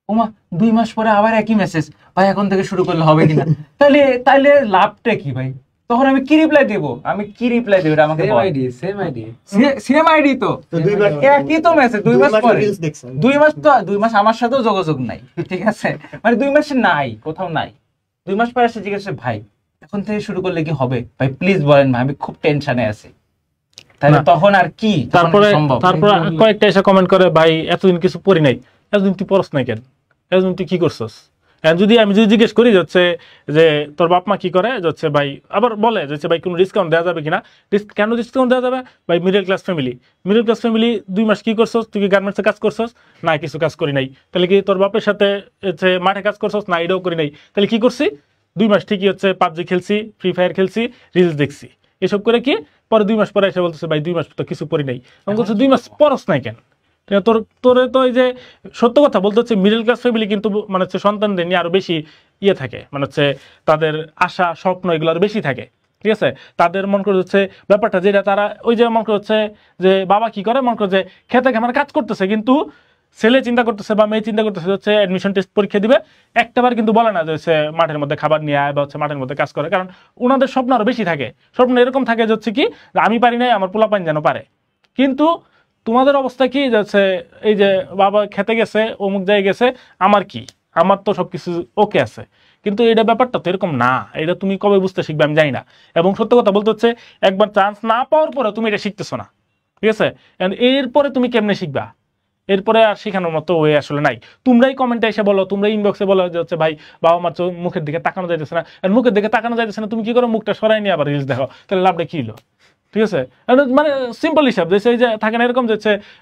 ওমা 2 মাস পরে আবার একই মেসেজ, ভাই এখন থেকে শুরু করলে হবে কিনা, তাহলে লাভটা কি ভাই? তখন আমি কি রিপ্লাই দেব? এটা আমাকে সেম আইডি তো একই তো মেসেজ 2 মাস পরে, 2 মাস আমার সাথেও যোগাযোগ নাই, ঠিক আছে? মানে 2 মাসে নাই, কোথাও নাই। 2 মাস পরে এসে জিজ্ঞাসা, ভাই এখন থেকে শুরু করলে কি হবে ভাই, প্লিজ বলেন ভাই, আমি খুব টেনশনে আছি। তাহলে তখন আর কি? তারপরে কয়েকটা এসে কমেন্ট করে, ভাই এতদিন কিছু পড়ি নাই, এতদিন তুই পড়স নাই কেন, এতদিন তুই কি করছস? আমি যদি জিজ্ঞেস করি যাচ্ছে যে তোর বাপ মা কি করে, যাচ্ছে ভাই আবার বলে যাচ্ছে ভাই কোনো ডিসকাউন্ট দেওয়া যাবে কিনা, কেন ডিসকাউন্ট দেওয়া যাবে ভাই? মিডল ক্লাস ফ্যামিলি 2 মাস কি করছস? তুই কি গার্মেন্টসে কাজ করছস? না, কিছু কাজ করি নাই। তাহলে কি তোর বাপের সাথে হচ্ছে মাঠে কাজ করছস? না, এটাও করি নাই। তাহলে কি করছি? 2 মাস ঠিকই হচ্ছে পাবজি খেলছি, ফ্রি ফায়ার খেলছি, রিলস দেখছি, এসব করে কি পরে 2 মাস পরে এসে বলতেছে ভাই 2 মাস তো কিছু করি নাই। আমি বলছি 2 মাস পরস নাই কেন? তোরে তো এই যে সত্য কথা বলতে হচ্ছে মিডল ক্লাস ফ্যামিলি কিন্তু মানে হচ্ছে সন্তানদের নিয়ে আরো বেশি ইয়ে থাকে, মানে হচ্ছে তাদের আশা স্বপ্ন এগুলো আরো বেশি থাকে, ঠিক আছে? তাদের মন করে হচ্ছে ব্যাপারটা যেটা তারা ওই যে মন করে হচ্ছে যে বাবা কি করে, মন করে যে খেতে খামার কাজ করতেছে, কিন্তু ছেলে চিন্তা করতেছে বা মেয়ে চিন্তা করতেছে হচ্ছে অ্যাডমিশন টেস্ট পরীক্ষা দিবে, একটাবার কিন্তু বলে না যে হচ্ছে মাঠের মধ্যে খাবার নিয়ে আয় বা হচ্ছে মাঠের মধ্যে কাজ করে, কারণ ওনাদের স্বপ্ন আরো বেশি থাকে। স্বপ্ন এরকম থাকে যে হচ্ছে কি আমি পারি নাই, আমার পোলাপাইন যেন পারে। কিন্তু তোমাদের অবস্থা কি যাচ্ছে, এই যে বাবা খেতে গেছে, অমুক জায়গায় গেছে, আমার কি, আমার তো সবকিছু ওকে আছে। কিন্তু এটা ব্যাপারটা তো এরকম না, এটা তুমি কবে বুঝতে শিখবে আমি জানি না। এবং সত্য কথা বলতে হচ্ছে একবার চান্স না পাওয়ার পরে তুমি এটা শিখতেছো না, ঠিক আছে? এরপরে তুমি কেমনে শিখবা? এরপরে আর শেখানোর মতো ওয়ে আসলে নাই। তোমরাই কমেন্টে এসে বলো, তোমরা ইনবক্সে বলো যে হচ্ছে ভাই বাবা মার মুখের দিকে তাকানো যাইতেছে না, আর মুখের দিকে তাকানো যাইতেছে না, তুমি কি করো? মুখটা সরাই নিয়ে আবার রিলস দেখো, তাহলে লাভটা কি হলো? ঠিক আছে, মানে সিম্পল হিসাব যে এই যে থাকে না এরকম যে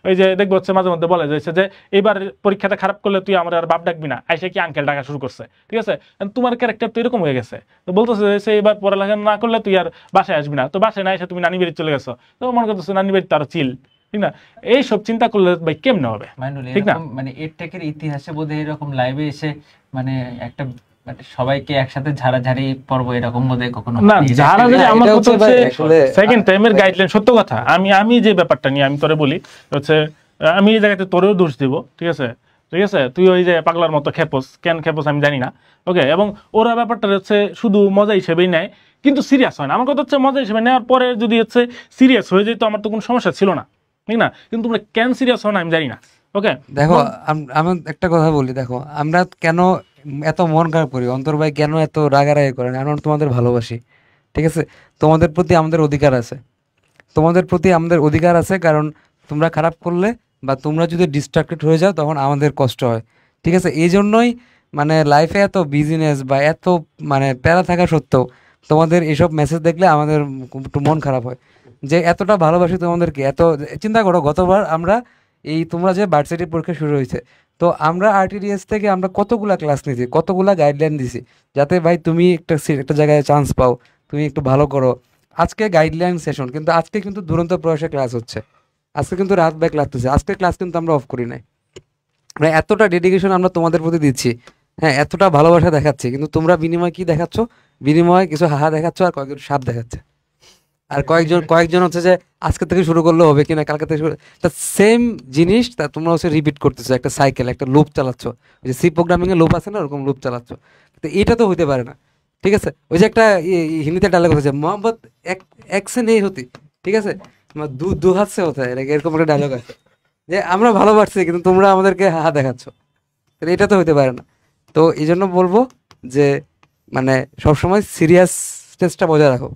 ওই যে দেখবো হচ্ছে মাঝে মধ্যে বলে যে এবার পরীক্ষাটা খারাপ করলে তুই আমার আর বাপ ডাকবি না, আইসা কি আঙ্কেল ডাকা শুরু করছে, ঠিক আছে? তোমার ক্যারেক্টার তো এরকম হয়ে গেছে, তো বলতেছে যে এবার পড়ালেখা না করলে তুই আর বাসায় আসবি না, তো বাসায় না এসে তুমি নানি বাড়ি চলে গেছো, তো মনে করতেছো নানি বাড়ি তার চিল, ঠিক না? এইসব চিন্তা করলে ভাই কেমনে হবে, ঠিক না? মানে এরটেকের ইতিহাসে বোধহয় এরকম লাইভে এসে মানে একটা মানে সবাইকে একসাথে ঝাড়াঝাড়ি পর্ব এরকম বোধহয় কখনো না হয়নি। যারা যদি আমার এটা কথা হচ্ছে ভাই হচ্ছে আসলে সেকেন্ড টাইমের গাইডলাইন, সত্য কথা। আমি যে ব্যাপারটা নিয়ে আমি তোরে বলি হচ্ছে, আমি এই জায়গাতে তোরেও দোষ দিব, ঠিক আছে, ঠিক আছে, তুই ওই যে পাগলার মতো খেপোস, কেন খেপোস আমি জানি না, ওকে। এবং ওরা ব্যাপারটা হচ্ছে শুধু মজা হিসেবেই নেয়, কিন্তু সিরিয়াস হয় না। আমার কথা হচ্ছে মজা হিসেবে নেওয়ার পরে যদি হচ্ছে সিরিয়াস হয়ে যেত, আমার তো কোনো সমস্যা ছিল না, ঠিক না? কিন্তু তোমরা কেন সিরিয়াস হও না আমি জানি না, ওকে। দেখো আমি একটা কথা বলি, দেখো আমরা কেন এত মন খারাপ করি, অন্তর ভাই কেন এত রাগারাগি করেন, আমরা তোমাদের ভালোবাসি, ঠিক আছে? তোমাদের প্রতি আমাদের অধিকার আছে, তোমাদের প্রতি আমাদের অধিকার আছে, কারণ তোমরা খারাপ করলে বা তোমরা যদি ডিস্ট্রাক্টেড হয়ে যাও তখন আমাদের কষ্ট হয়, ঠিক আছে? এই জন্যই মানে লাইফে এত বিজিনেস বা এত মানে প্যারা থাকা সত্ত্বেও তোমাদের এইসব মেসেজ দেখলে আমাদের একটু মন খারাপ হয়, যে এতটা ভালোবাসি তোমাদেরকে। এত চিন্তা করো, গতবার আমরা এই তোমরা যে ভার্সিটি পরীক্ষা শুরু হয়েছে, তো আমরা আরটিডিএস থেকে আমরা কতগুলা ক্লাস নিয়েছি, কতগুলা গাইডলাইন দিছি, যাতে ভাই তুমি একটা জায়গায় চান্স পাও, তুমি একটু ভালো করো। আজকে গাইডলাইন সেশন, কিন্তু আজকে কিন্তু দুরন্ত প্রয়াসে ক্লাস হচ্ছে, আজকে কিন্তু রাত ব্যাক লাগতেছে, আজকে ক্লাস কিন্তু আমরা অফ করি নাই। মানে এতটা ডেডিকেশন আমরা তোমাদের প্রতি দিচ্ছি, হ্যাঁ, এতটা ভালোবাসা দেখাচ্ছি, কিন্তু তোমরা বিনিময় কি দেখাচ্ছ? বিনিময়ে কিছু হাহা দেখাচ্ছ, আর কয়েকজন সাপ দেখাচ্ছে, আর কয়েকজন হচ্ছে যে আজকে থেকে শুরু করলে হবে কিনা, কালকে থেকে শুরু, তা সেম জিনিস তা তোমরা হচ্ছে রিপিট করতেছো, একটা সাইকেল, একটা লুপ চালাচ্ছ, ওই যে সি প্রোগ্রামিং এর লুপ আছে না, ওরকম লুপ চালাচ্ছ। তো এটা তো হইতে পারে না, ঠিক আছে? ওই যে একটা হিন্দিতে ডায়লগ হচ্ছে, মোহাম্মদ এক সে নেই হতি, ঠিক আছে, দু হাত সে হতে হয়, এরকম একটা ডায়লগ আছে, যে আমরা ভালোবাসছি কিন্তু তোমরা আমাদেরকে হাহা দেখাচ্ছ। তো এটা তো হইতে পারে না। তো এই জন্য বলবো যে মানে সবসময় সিরিয়াসনেসটা বজায় রাখো,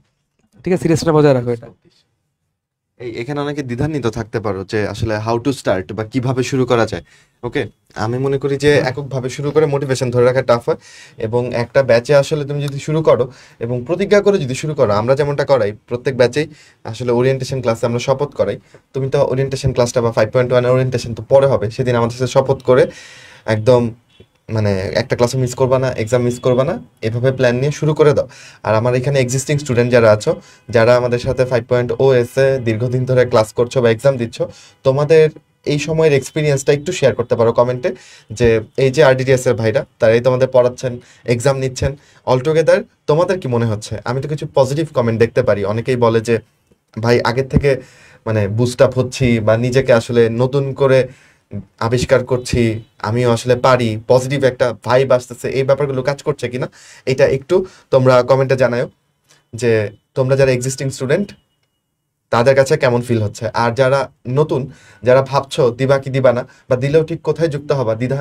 ঠিক আছে? সিরিয়াসটা বজায় রাখো। এটা এখানে অনেকে দ্বিধান্বিত থাকতে পারো যে আসলে হাউ টু স্টার্ট বা কিভাবে শুরু করা যায়। ওকে, আমি মনে করি যে এককভাবে শুরু করে মোটিভেশন ধরে রাখা টাফ হয়, এবং একটা ব্যাচে আসলে তুমি যদি শুরু করো এবং প্রতিজ্ঞা করে যদি শুরু করো, আমরা যেমনটা করাই প্রত্যেক ব্যাচেই আসলে ওরিয়েন্টেশন ক্লাসে আমরা শপথ করাই। তুমি তো ওরিয়েন্টেশন ক্লাসটা বা 5.1 ওরিয়েন্টেশন তো পরে হবে, সেদিন আমাদের সাথে শপথ করে একদম মানে একটা ক্লাসও মিস করবা না, এক্সাম মিস করবা না, এভাবে প্ল্যান নিয়ে শুরু করে দাও। আর আমার এখানে এক্সিস্টিং স্টুডেন্ট যারা আছো, যারা আমাদের সাথে 5.0 এসে দীর্ঘদিন ধরে ক্লাস করছো বা এক্সাম দিচ্ছ, তোমাদের এই সময়ের এক্সপিরিয়েন্সটা একটু শেয়ার করতে পারো কমেন্টে, যে এই যে আরডিডিএস এর ভাইরা তারাই তোমাদের পড়াচ্ছেন, এক্সাম নিচ্ছেন, অলটুগেদার তোমাদের কি মনে হচ্ছে? আমি তো কিছু পজিটিভ কমেন্ট দেখতে পারি, অনেকেই বলে যে ভাই আগের থেকে মানে বুস্ট আপ হচ্ছি বা নিজেকে আসলে নতুন করে আবিষ্কার করছি, আমিও আসলে পারি, পজিটিভ একটা ভাইব আসতেছে, এই ব্যাপারগুলো কাজ করছে কিনা এটা একটু তোমরা কমেন্টে জানাও, যে তোমরা যারা এক্সিস্টিং স্টুডেন্ট তাদের কাছে কেমন ফিল হচ্ছে। আর যারা নতুন, যারা ভাবছো দিবা কি দিবা না, বা দিলেও ঠিক কোথায় যুক্ত হবা, দ্বিধা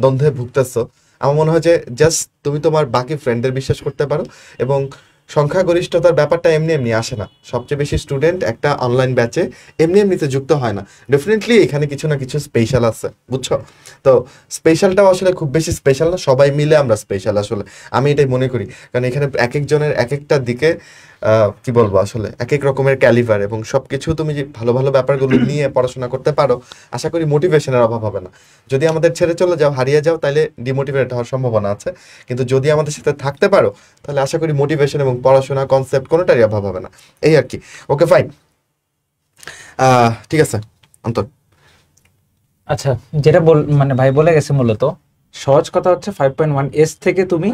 দ্বন্দ্বে ভুগতেছো, আমার মনে হয় যে জাস্ট তুমি তোমার বাকি ফ্রেন্ডদের বিশ্বাস করতে পারো। এবং সংখ্যাগরিষ্ঠতার ব্যাপারটা এমনি এমনি আসে না, সবচেয়ে বেশি স্টুডেন্ট একটা অনলাইন ব্যাচে এমনি এমনিতে যুক্ত হয় না, ডেফিনেটলি এখানে কিছু না কিছু স্পেশাল আছে, বুঝছো? তো স্পেশালটাও আসলে খুব বেশি স্পেশাল না, সবাই মিলে আমরা স্পেশাল আসলে, আমি এটাই মনে করি। কারণ এখানে এক একজনের এক একটা দিকে কি বলবো আসলে এক এক রকমের ক্যালিভার, এবং সবকিছু তুমি যে ভালো ভালো ব্যাপারগুলো নিয়ে পড়াশোনা করতে পারো, আশা করি মোটিভেশনের অভাব হবে না। যদি আমাদের ছেড়ে চলে যাও, হারিয়ে যাও, তাহলে ডিমোটিভেট হওয়ার সম্ভাবনা আছে, কিন্তু যদি আমাদের সাথে থাকতে পারো, তাহলে আশা করি মোটিভেশন এবং পড়াশোনা কনসেপ্ট কোনোটারই অভাব হবে না, এই আর কি। ওকে ফাইন, ঠিক আছে অন্তর। আচ্ছা, যেটা মানে ভাই বলে গেছে, মূলত সহজ কথা হচ্ছে 5.1 এস থেকে তুমি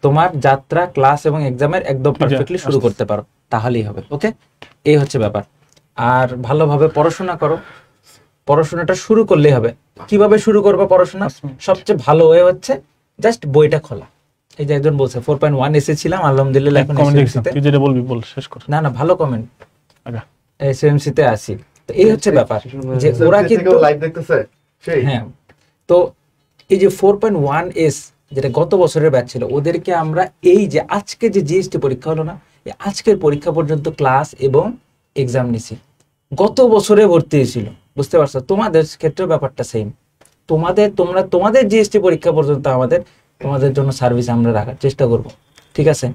তোমার যাত্রা ক্লাস এবং এক্সামের একদম পারফেক্টলি শুরু করতে পারো, তাহলেই হবে। ওকে, এই হচ্ছে ব্যাপার। আর ভালোভাবে পড়াশোনা করো, পড়াশোনাটা শুরু করলেই হবে। কিভাবে শুরু করবে পড়াশোনা? সবচেয়ে ভালো ওয়ে হচ্ছে জাস্ট বইটা খোলা। এই যে একজন বলছে 4.1 এসেছিলাম, আলহামদুলিল্লাহ এখন SMC তে। তুই যেটা বলবি বল, শেষ কর। না ভালো কমেন্ট, আচ্ছা SMC তে আসি। তো এই হচ্ছে ব্যাপার, যে ওরা কিন্তু লাইভ দেখতেছে সেই। হ্যাঁ, তো এই যে 4.1 এস যেটা গত বছরের ব্যাচ ছিল, ওদেরকে আমরা এই যে আজকে যে জিএসটি পরীক্ষা হলো না, এই আজকের পরীক্ষা পর্যন্ত ক্লাস এবং এক্সাম নিছি। গত বছরে ভর্তি হয়েছিল, বুঝতে পারছো? তোমাদের ক্ষেত্রে ব্যাপারটা সেম। তোমাদের জিএসটি পরীক্ষা পর্যন্ত তোমাদের জন্য সার্ভিস আমরা রাখার চেষ্টা করব, ঠিক আছে?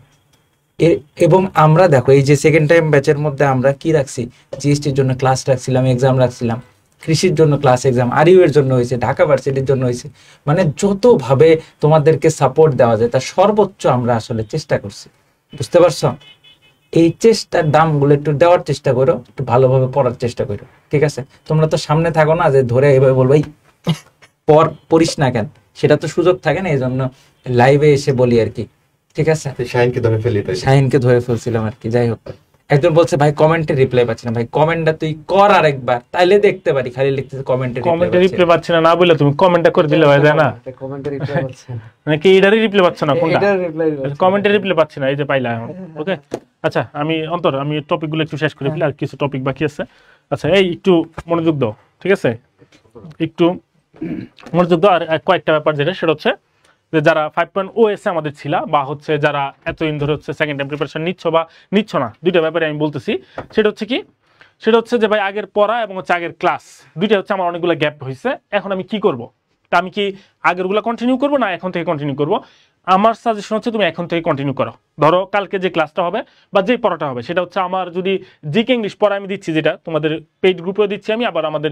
এবং আমরা দেখো এই যে সেকেন্ড টাইম ব্যাচের মধ্যে আমরা কি রাখছি, জিএসটির জন্য ক্লাস রাখছিলাম, এক্সাম রাখছিলাম, কৃষির জন্য ক্লাস এক্সাম, আরইউ এর জন্য হয়েছে, ঢাকা ভার্সিটির জন্য হয়েছে। মানে যতভাবে তোমাদেরকে সাপোর্ট দেওয়া যায় তার সর্বোচ্চ আমরা আসলে চেষ্টা করছি, বুঝতে পারছো? এই চেষ্টার দামগুলো একটু দেওয়ার চেষ্টা করো, একটু ভালোভাবে পড়ার চেষ্টা করো, ঠিক আছে? তোমরা তো সামনে থাকো না যে ধরে এভাবে বলবো পড়িস না কেন, সেটা তো সুযোগ থাকে না, এই জন্য লাইভে এসে বলি আর কি। ঠিক আছে, শাহিনকে ধরে ফেলি তাই। শাহিনকে ধরে ফেলছিলাম আর কি। যাই হোক, একজন বলছে ভাই কমেন্টে রিপ্লাই পাচ্ছি না। ভাই কমেন্টটা তুই কর আরেকবার, তাইলে দেখতে পারি। খালি লিখতেছে কমেন্টে রিপ্লাই পাচ্ছি না, না বলে তুমি কমেন্টটা করে দিলে হয়, তাই না? কমেন্টে রিপ্লাই পাচ্ছে না, নাকি এটারই রিপ্লাই পাচ্ছ না? কোনটা? এটার রিপ্লাই কমেন্টে রিপ্লাই পাচ্ছি না, এই যে পাইলা এখন। ওকে, আচ্ছা আমি টপিকগুলো একটু শেষ করে ফেলি, আর কিছু টপিক বাকি আছে। আচ্ছা এই একটু মনোযোগ দাও, ঠিক আছে? একটু মনোযোগ দাও। আর কয়েকটা ব্যাপার যেটা, সেটা হচ্ছে যে যারা 5.0 আমাদের ছিল, বা হচ্ছে যারা এতদিন ধরে হচ্ছে সেকেন্ড টাইম প্রিপারেশন নিচ্ছ বা নিচ্ছ না, দুইটা ব্যাপারে আমি বলতেছি। সেটা হচ্ছে কি, সেটা হচ্ছে যে ভাই আগের পড়া এবং হচ্ছে আগের ক্লাস দুইটা হচ্ছে আমার অনেকগুলো গ্যাপ হয়েছে। এখন আমি কি করব? তা আমি কি আগেরগুলো কন্টিনিউ করব না এখন থেকে কন্টিনিউ করব? আমার সাজেশন হচ্ছে তুমি এখন থেকে কন্টিনিউ করো। ধরো কালকে যে ক্লাসটা হবে বা যে পড়াটা হবে, সেটা হচ্ছে আমার যদি জিকে ইংলিশ পড়া আমি দিচ্ছি, যেটা তোমাদের পেইড গ্রুপেও দিচ্ছি আমি, আবার আমাদের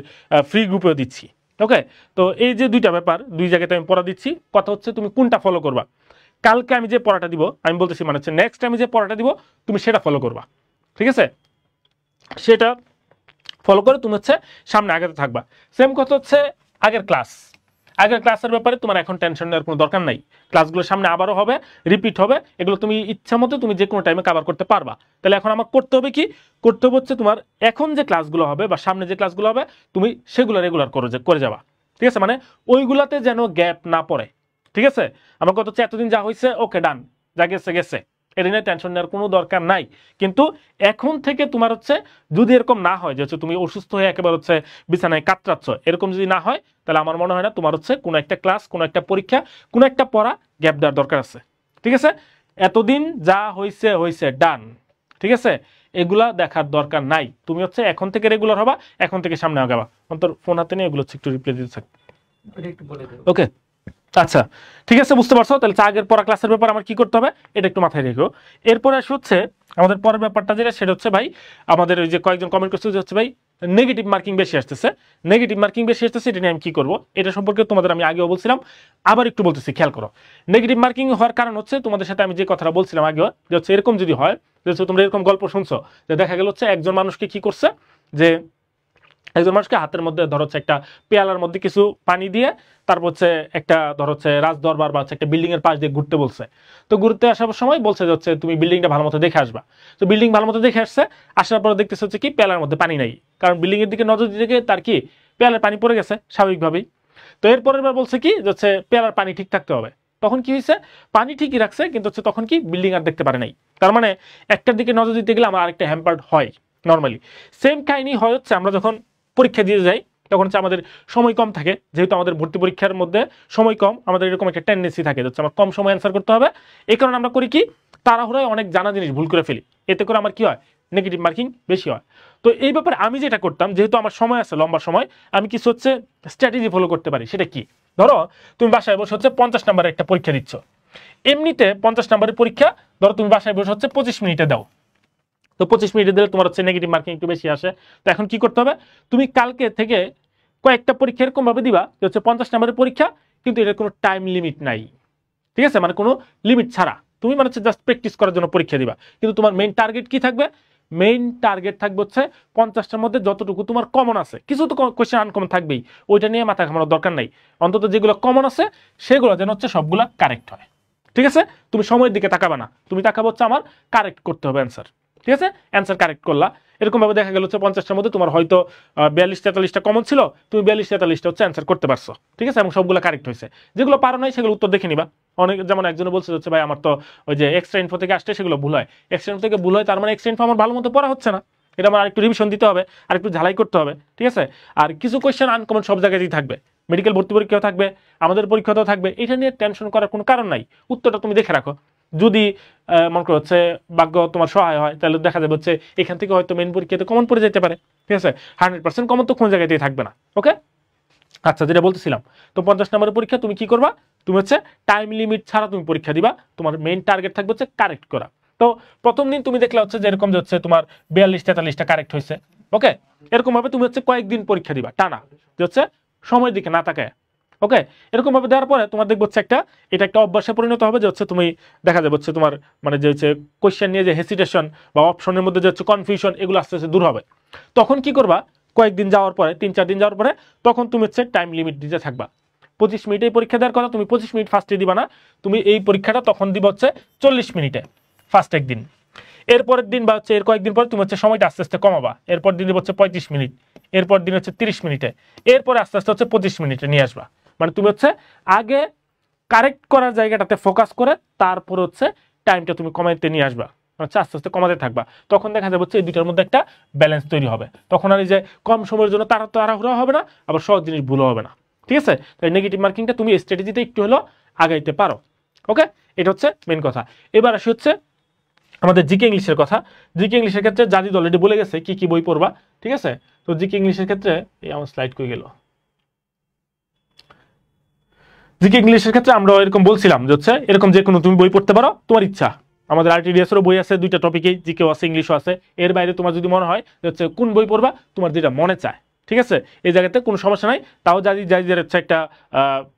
ফ্রি গ্রুপেও দিচ্ছি। ওকে, তো এই যে দুইটা ব্যাপার, দুই জায়গাতে আমি পড়া দিচ্ছি। কথা হচ্ছে তুমি কোনটা ফলো করবা। কালকে আমি যে পড়াটা দিব, আমি বলতেছি মানে হচ্ছে নেক্সট আমি যে পড়াটা দিব তুমি সেটা ফলো করবা, ঠিক আছে? সেটা ফলো করে তুমি হচ্ছে সামনে আগাতে থাকবা। সেম কথা হচ্ছে আগের ক্লাসের ব্যাপারে তোমার এখন টেনশন নেওয়ার কোনো দরকার নাই। ক্লাসগুলো সামনে আবারও হবে, রিপিট হবে, এগুলো তুমি ইচ্ছা মতো তুমি যে কোনো টাইমে কভার করতে পারবা। তাহলে এখন আমার করতে হবে কি, করতে হবে হচ্ছে তোমার এখন যে ক্লাসগুলো হবে বা সামনে যে ক্লাসগুলো হবে তুমি সেগুলো রেগুলার করে যাবা, ঠিক আছে? মানে ওইগুলাতে যেন গ্যাপ না পড়ে, ঠিক আছে? আমার কথা হচ্ছে এতদিন যা হয়েছে ওকে ডান, যা গেছে গেছে, এটা নিয়ে টেনশন নেওয়ার কোনো দরকার নাই। কিন্তু এখন থেকে তোমার হচ্ছে যদি এরকম না হয় যে হচ্ছে তুমি অসুস্থ হয়ে একেবারে হচ্ছে বিছানায় কাতরাচ্ছ, এরকম যদি না হয়, তাহলে আমার মনে হয় না তোমার হচ্ছে কোনো একটা ক্লাস, কোনো একটা পরীক্ষা, কোনো একটা পড়া গ্যাপ দেওয়ার দরকার আছে, ঠিক আছে? এতদিন যা হয়েছে হয়েছে, ডান, ঠিক আছে? এগুলা দেখার দরকার নাই। তুমি হচ্ছে এখন থেকে রেগুলার হবা, এখন থেকে সামনে আগাবা। অন্তর ফোন হাতে নিয়ে এগুলো হচ্ছে একটু রিপ্লাই দিতে থাক। ওকে, আচ্ছা ঠিক আছে, বুঝতে পারছো? তাহলে আগের পড়া ক্লাসের ব্যাপার আমার কি করতে হবে এটা একটু মাথায় রেখো। এরপরে আসে হচ্ছে আমাদের পরের ব্যাপারটা যেটা, সেটা হচ্ছে ভাই আমাদের ওই যে কয়েকজন কমেন্ট করছে যে হচ্ছে ভাই নেগেটিভ মার্কিং বেশি আসতেছে, এটা নিয়ে আমি কি করবো, এটা সম্পর্কে তোমাদের আমি আগেও বলছিলাম, আবার একটু বলতেছি, খেয়াল করো। নেগেটিভ মার্কিং হওয়ার কারণ হচ্ছে তোমাদের সাথে আমি যে কথাটা বলছিলাম আগেও, যে হচ্ছে এরকম যদি হয় যে হচ্ছে তোমরা এরকম গল্প শুনছো যে দেখা গেল হচ্ছে একজন মানুষকে কি করছে, যে একজন মানুষকে হাতের মধ্যে ধর হচ্ছে একটা পেয়ালার মধ্যে কিছু পানি দিয়ে তারপর হচ্ছে একটা ধর হচ্ছে রাজদরবার বা হচ্ছে একটা বিল্ডিং এর পাশ দিয়ে ঘুরতে বলছে। তো ঘুরতে আসার সময় বলছে যে হচ্ছে তুমি বিল্ডিংটা ভালো মতো দেখে আসবা। তো বিল্ডিং ভালো মতো দেখে আসছে, আসার পরে দেখতেছে হচ্ছে কি পেয়ালার মধ্যে পানি নাই, কারণ বিল্ডিং এর দিকে নজর দিতে গিয়ে তার কি পেয়ালার পানি পড়ে গেছে স্বাভাবিকভাবেই। তো এরপরের বার বলছে কি যে হচ্ছে পেয়ালার পানি ঠিক থাকতে হবে। তখন কি হয়েছে, পানি ঠিকই রাখছে কিন্তু হচ্ছে তখন কি বিল্ডিং আর দেখতে পারে নাই। তার মানে একটার দিকে নজর দিতে গেলে আমার আরেকটা হ্যাম্পার্ড হয় নর্মালি। সেম কাহিনী হয় হচ্ছে আমরা যখন পরীক্ষা দিয়ে যাই তখন হচ্ছে আমাদের সময় কম থাকে, যেহেতু আমাদের ভর্তি পরীক্ষার মধ্যে সময় কম, আমাদের এরকম একটা টেন্ডেন্সি থাকে হচ্ছে আমার কম সময় অ্যান্সার করতে হবে। এই কারণে আমরা করি কি, তাড়াহুড়ায় অনেক জানা জিনিস ভুল করে ফেলি, এতে করে আমার কি হয়, নেগেটিভ মার্কিং বেশি হয়। তো এই ব্যাপারে আমি যেটা করতাম, যেহেতু আমার সময় আছে লম্বা সময়, আমি কিছু হচ্ছে স্ট্র্যাটেজি ফলো করতে পারি। সেটা কি, ধরো তুমি বাসায় বসে হচ্ছে 50 নম্বরের একটা পরীক্ষা দিচ্ছ, এমনিতে 50 নম্বরের পরীক্ষা ধরো তুমি বাসায় বসে হচ্ছে 25 মিনিটে দাও, তো 25 মিনিটে দিলে তোমার হচ্ছে নেগেটিভ মার্কিং একটু বেশি আসে। তো এখন কি করতে হবে, তুমি কালকে থেকে কয়েকটা পরীক্ষা এরকম ভাবে দিবা যে হচ্ছে 50 নম্বরের পরীক্ষা, কিন্তু এটার কোনো টাইম লিমিট নাই, ঠিক আছে? মানে কোনো লিমিট ছাড়া তুমি মানে হচ্ছে জাস্ট প্র্যাকটিস করার জন্য পরীক্ষা দিবা। কিন্তু তোমার মেইন টার্গেট কি থাকবে, মেইন টার্গেট থাকবে হচ্ছে 50টার মধ্যে যতটুকু তোমার কমন আছে, কিছু তো কোয়েশ্চেন আনকমন থাকবেই, ওইটা নিয়ে মাথা ঘামানোর দরকার নাই। অন্তত যেগুলো কমন আছে সেগুলো যেন হচ্ছে সবগুলা কারেক্ট হয়, ঠিক আছে? তুমি সময়ের দিকে তাকাবে না, তুমি তাকাবো হচ্ছে আমার কারেক্ট করতে হবে অ্যান্সার, ঠিক আছে? অ্যান্সার কারেক্ট করলা, এরকম ভাবে দেখা গেল হচ্ছে 50টার মধ্যে তোমার হয়তো 42-43টা কমন ছিল, তুমি 42-43টা হচ্ছে অ্যান্সার করতে পারছো, ঠিক আছে? এবং সবগুলো কারেক্ট হয়েছে। যেগুলো পারো নাই সেগুলো উত্তর দেখে নিবা। অনেক যেমন একজনে বলছে হচ্ছে ভাই আমার তো ওই যে এক্সট্রা ইনফো থেকে আসছে সেগুলো ভুল হয়, এক্সট্রা ইনফো থেকে ভুল হয় তার মানে এক্সট্রা ইনফো আমার ভালো মতো পড়া হচ্ছে না, এটা আমার আরেকটু রিভিশন দিতে হবে, আরেকটু ঝালাই করতে হবে, ঠিক আছে? আর কিছু কোয়েশ্চেন আনকমন সব জায়গাতেই থাকবে, মেডিকেল ভর্তি পরীক্ষাও থাকবে, আমাদের পরীক্ষাতেও থাকবে, এটা নিয়ে টেনশন করার কোনো কারণ নাই। উত্তরটা তুমি দেখে রাখো, যদি মনে করো হচ্ছে ভাগ্য তোমার সহায় হয় তাহলে দেখা যাবে হচ্ছে এখান থেকে হয়তো মেইন পরীক্ষাতে কমন পড়ে যেতে পারে, ঠিক আছে? 100% কমন তো কোন জায়গাতেই থাকবে না। ওকে, আচ্ছা যেটা বলতেছিলাম, তো 50 নম্বরের পরীক্ষা তুমি কি করবা, তুমি হচ্ছে টাইম লিমিট ছাড়া তুমি পরীক্ষা দিবা, তোমার মেইন টার্গেট থাকবে হচ্ছে কারেক্ট করা। তো প্রথম দিন তুমি দেখলে হচ্ছে যেরকম যে হচ্ছে তোমার 42-43টা কারেক্ট হয়েছে, ওকে? এরকম ভাবে তুমি হচ্ছে কয়েকদিন পরীক্ষা দিবা টানা, যে হচ্ছে সময়ের দিকে না তাকায়, ওকে? এরকম ভাবে দেওয়ার পরে তোমার দেখবো হচ্ছে এটা একটা অভ্যাসে পরিণত হবে, যে হচ্ছে তুমি দেখা যাবে হচ্ছে তোমার মানে যে হচ্ছে কোয়েশ্চেন নিয়ে যে হেসিটেশন বা অপশনের মধ্যে যে হচ্ছে কনফিউশন, এগুলো আস্তে আস্তে দূর হবে। তখন কি করবা, কয়েকদিন যাওয়ার পরে 3-4 দিন যাওয়ার পরে তখন তুমি হচ্ছে টাইম লিমিট দিতে থাকবা। 25 মিনিটে পরীক্ষা দেওয়ার কথা, তুমি 25 মিনিট ফার্স্টে দিবা না, তুমি এই পরীক্ষাটা তখন দিবা হচ্ছে 40 মিনিটে ফার্স্ট একদিন। এরপরের দিন বা হচ্ছে এর কয়েকদিন পর তুমি হচ্ছে সময়টা আস্তে আস্তে কমাবা, এরপর দিন হচ্ছে 35 মিনিট, এরপর দিন হচ্ছে 30 মিনিটে, এরপরে আস্তে আস্তে হচ্ছে 25 মিনিটে নিয়ে আসবা। মানে তুমি হচ্ছে আগে কারেক্ট করার জায়গাটাতে ফোকাস করে তারপর হচ্ছে টাইমটা তুমি কমাইতে নিয়ে আসবা, আচ্ছা আস্তে আস্তে কমাতে থাকবা। তখন দেখা যাবে হচ্ছে এই দুইটার মধ্যে একটা ব্যালেন্স তৈরি হবে। তখন আর এই যে কম সময়ের জন্য তাড়াহুড়া হবে না, আবার সহজ জিনিস ভুলও হবে না। ঠিক আছে, তাই নেগেটিভ মার্কিংটা তুমি স্ট্র্যাটেজিতে একটু হলেও আগাইতে পারো। ওকে, এটা হচ্ছে মেন কথা। এবার আসি হচ্ছে আমাদের জিকে ইংলিশের কথা। জিকে ইংলিশের ক্ষেত্রে জাজিদ অলরেডি বলে গেছে কি কি বই পড়বা। ঠিক আছে, তো জিকে ইংলিশের ক্ষেত্রে এই আমার স্লাইড কই গেল, জিকে ইংলিশের ক্ষেত্রে আমরা এরকম বলছিলাম যে হচ্ছে এরকম যে কোনো তুমি বই পড়তে পারো, তোমার ইচ্ছা। আমাদের RTDS এরও বই আছে, দুইটা টপিকেই, জিকেও আছে ইংলিশও আছে। এর বাইরে তোমার যদি মনে হয় যে হচ্ছে কোন বই পড়বা, তোমার যেটা মনে চায়, ঠিক আছে, এই জায়গাতে কোনো সমস্যা নাই। তাও জাজিদের হচ্ছে একটা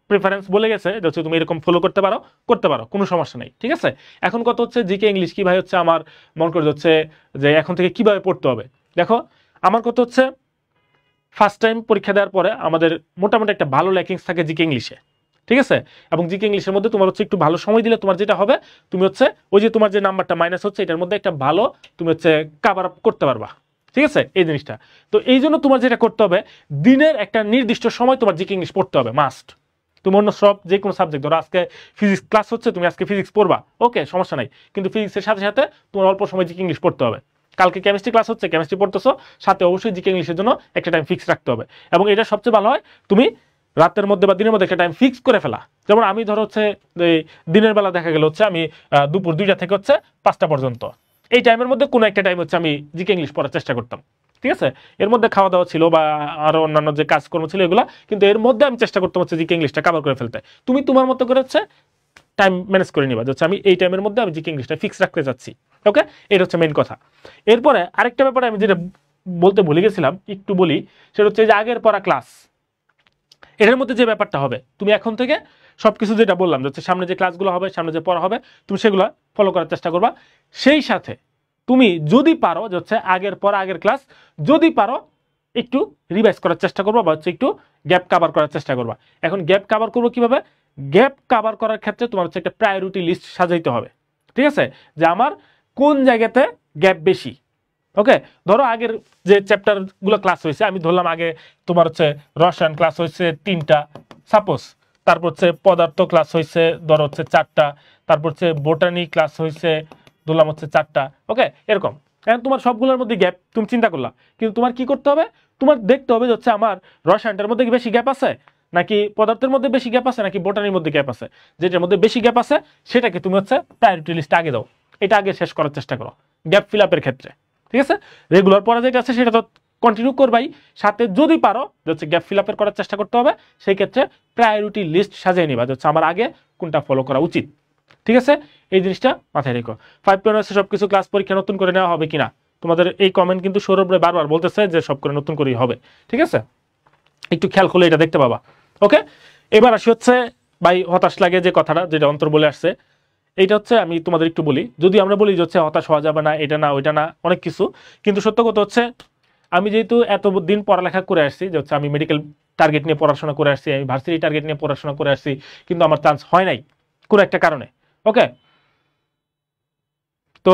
প্রেফারেন্স বলে গেছে যে হচ্ছে তুমি এরকম ফলো করতে পারো, কোনো সমস্যা নেই। ঠিক আছে, এখন কত হচ্ছে জিকে ইংলিশ কি ভাই হচ্ছে আমার মন করে যাচ্ছে যে এখন থেকে কিভাবে পড়তে হবে। দেখো আমার কত হচ্ছে ফার্স্ট টাইম পরীক্ষা দেওয়ার পরে আমাদের মোটামুটি একটা ভালো ল্যাকিংস থাকে জিকে ইংলিশে। ঠিক আছে, এবং জিকে ইংলিশের মধ্যে তোমার হচ্ছে একটু ভালো সময় দিলে তোমার যেটা হবে, তুমি হচ্ছে ওই যে তোমার যে নাম্বারটা মাইনাস হচ্ছে এটার মধ্যে একটা ভালো তুমি হচ্ছে কাভার আপ করতে পারবা। ঠিক আছে, এই জিনিসটা। তো এই জন্য তোমার যেটা করতে হবে, দিনের একটা নির্দিষ্ট সময় তোমার জিকে ইংলিশ পড়তে হবে মাস্ট। তুমি অন্য সব যে কোনো সাবজেক্ট, ধরো আজকে ফিজিক্স ক্লাস হচ্ছে, তুমি আজকে ফিজিক্স পড়বা, ওকে সমস্যা নাই, কিন্তু ফিজিক্সের সাথে সাথে তোমার অল্প সময় জিকে ইংলিশ পড়তে হবে। কালকে কেমিস্ট্রি ক্লাস হচ্ছে, কেমিস্ট্রি পড়তেছো, সাথে অবশ্যই জিকে ইংলিশের জন্য একটা টাইম ফিক্স রাখতে হবে। এবং এটা সবচেয়ে ভালো হয় তুমি রাতের মধ্যে বা দিনের মধ্যে একটা টাইম ফিক্স করে ফেলা। যেমন আমি ধরো হচ্ছে দিনের বেলা দেখা গেল হচ্ছে আমি দুপুর 2টা থেকে হচ্ছে 5টা পর্যন্ত, এই টাইমের মধ্যে কোনো একটা টাইম হচ্ছে আমি জিকে ইংলিশ পড়ার চেষ্টা করতাম। ঠিক আছে, এর মধ্যে খাওয়া দাওয়া ছিল বা আরো অন্যান্য যে কাজকর্ম ছিল এগুলা, কিন্তু এর মধ্যে আমি চেষ্টা করতাম হচ্ছে জিকে ইংলিশটা কভার করে ফেলতে। তুমি তোমার মতো করে হচ্ছে টাইম ম্যানেজ করে নিবা, হচ্ছে আমি এই টাইমের মধ্যে আমি জিকে ইংলিশটা ফিক্স রাখতে চাচ্ছি। ওকে, এটা হচ্ছে মেইন কথা। এরপরে আরেকটা ব্যাপারে আমি যেটা বলতে ভুলে গেছিলাম, একটু বলি, সেটা হচ্ছে যে আগের পড়া ক্লাস, এটার মধ্যে যে ব্যাপারটা হবে, তুমি এখন থেকে সবকিছু যেটা বললাম যে সামনে যে ক্লাসগুলো হবে, সামনে যে পড়া হবে, তুমি সেগুলো ফলো করার চেষ্টা করবা। সেই সাথে তুমি যদি পারো যে হচ্ছে আগের পড়া আগের ক্লাস যদি পারো একটু রিভাইজ করার চেষ্টা করবা, বা হচ্ছে একটু গ্যাপ কাভার করার চেষ্টা করবা। এখন গ্যাপ কাভার করবো কিভাবে? গ্যাপ কাভার করার ক্ষেত্রে তোমার হচ্ছে একটা প্রায়োরিটি লিস্ট সাজাইতে হবে। ঠিক আছে, যে আমার কোন জায়গাতে গ্যাপ বেশি। ওকে, ধরো আগের যে চ্যাপ্টারগুলো ক্লাস হয়েছে, আমি ধরলাম আগে তোমার হচ্ছে রসায়ন ক্লাস হয়েছে 3টা সাপোজ, তারপর হচ্ছে পদার্থ ক্লাস হয়েছে ধরো হচ্ছে 4টা, তারপর হচ্ছে বোটানি ক্লাস হয়েছে ধরলাম হচ্ছে 4টা। ওকে, এরকম। এখন তোমার সবগুলোর মধ্যে গ্যাপ তুমি চিন্তা করলা, কিন্তু তোমার কি করতে হবে, তোমার দেখতে হবে যে হচ্ছে আমার রসায়নটার মধ্যে কি বেশি গ্যাপ আছে, নাকি পদার্থের মধ্যে বেশি গ্যাপ আছে, নাকি বোটানির মধ্যে গ্যাপ আছে। যেটার মধ্যে বেশি গ্যাপ আছে সেটাকে তুমি হচ্ছে প্রায়োরিটি লিস্টে আগে দাও, এটা আগে শেষ করার চেষ্টা করো গ্যাপ ফিল আপের ক্ষেত্রে। ঠিক আছে, রেগুলার পড়া যেটা আছে সেটা তো কন্টিনিউ করবাই, সাথে যদি পারো যে হচ্ছে গ্যাপ ফিল আপের করার চেষ্টা করতে হবে, সেই ক্ষেত্রে প্রায়োরিটি লিস্ট সাজিয়ে নিবা যে হচ্ছে আমার আগে কোনটা ফলো করা উচিত। ঠিক আছে, এই জিনিসটা মাথায় রেখো। 5.1 সবকিছু ক্লাস পরীক্ষা নতুন করে নেওয়া হবে কিনা, তোমাদের এই কমেন্ট কিন্তু সৌরভ রায় বারবার বলতেছে যে সব করে নতুন করেই হবে। ঠিক আছে, একটু খেয়াল করলে এটা দেখতে পাবা। ওকে, এবার আসি হচ্ছে ভাই হতাশ লাগে যে কথাটা, যেটা অন্তর বলে আসছে, এইটা হচ্ছে আমি তোমাদের একটু বলি। যদি আমরা বলি যে হচ্ছে হতাশ হওয়া যাবে না, এটা না ওইটা না, অনেক কিছু, কিন্তু সত্য কথা হচ্ছে আমি যেহেতু এতদিন পড়ালেখা করে আসছি, যে হচ্ছে আমি মেডিকেল টার্গেট নিয়ে পড়াশোনা করে আসছি, আমি ভার্সিটি টার্গেট নিয়ে পড়াশোনা করে আসছি, কিন্তু আমার চান্স হয় নাই কোনো একটা কারণে। ওকে, তো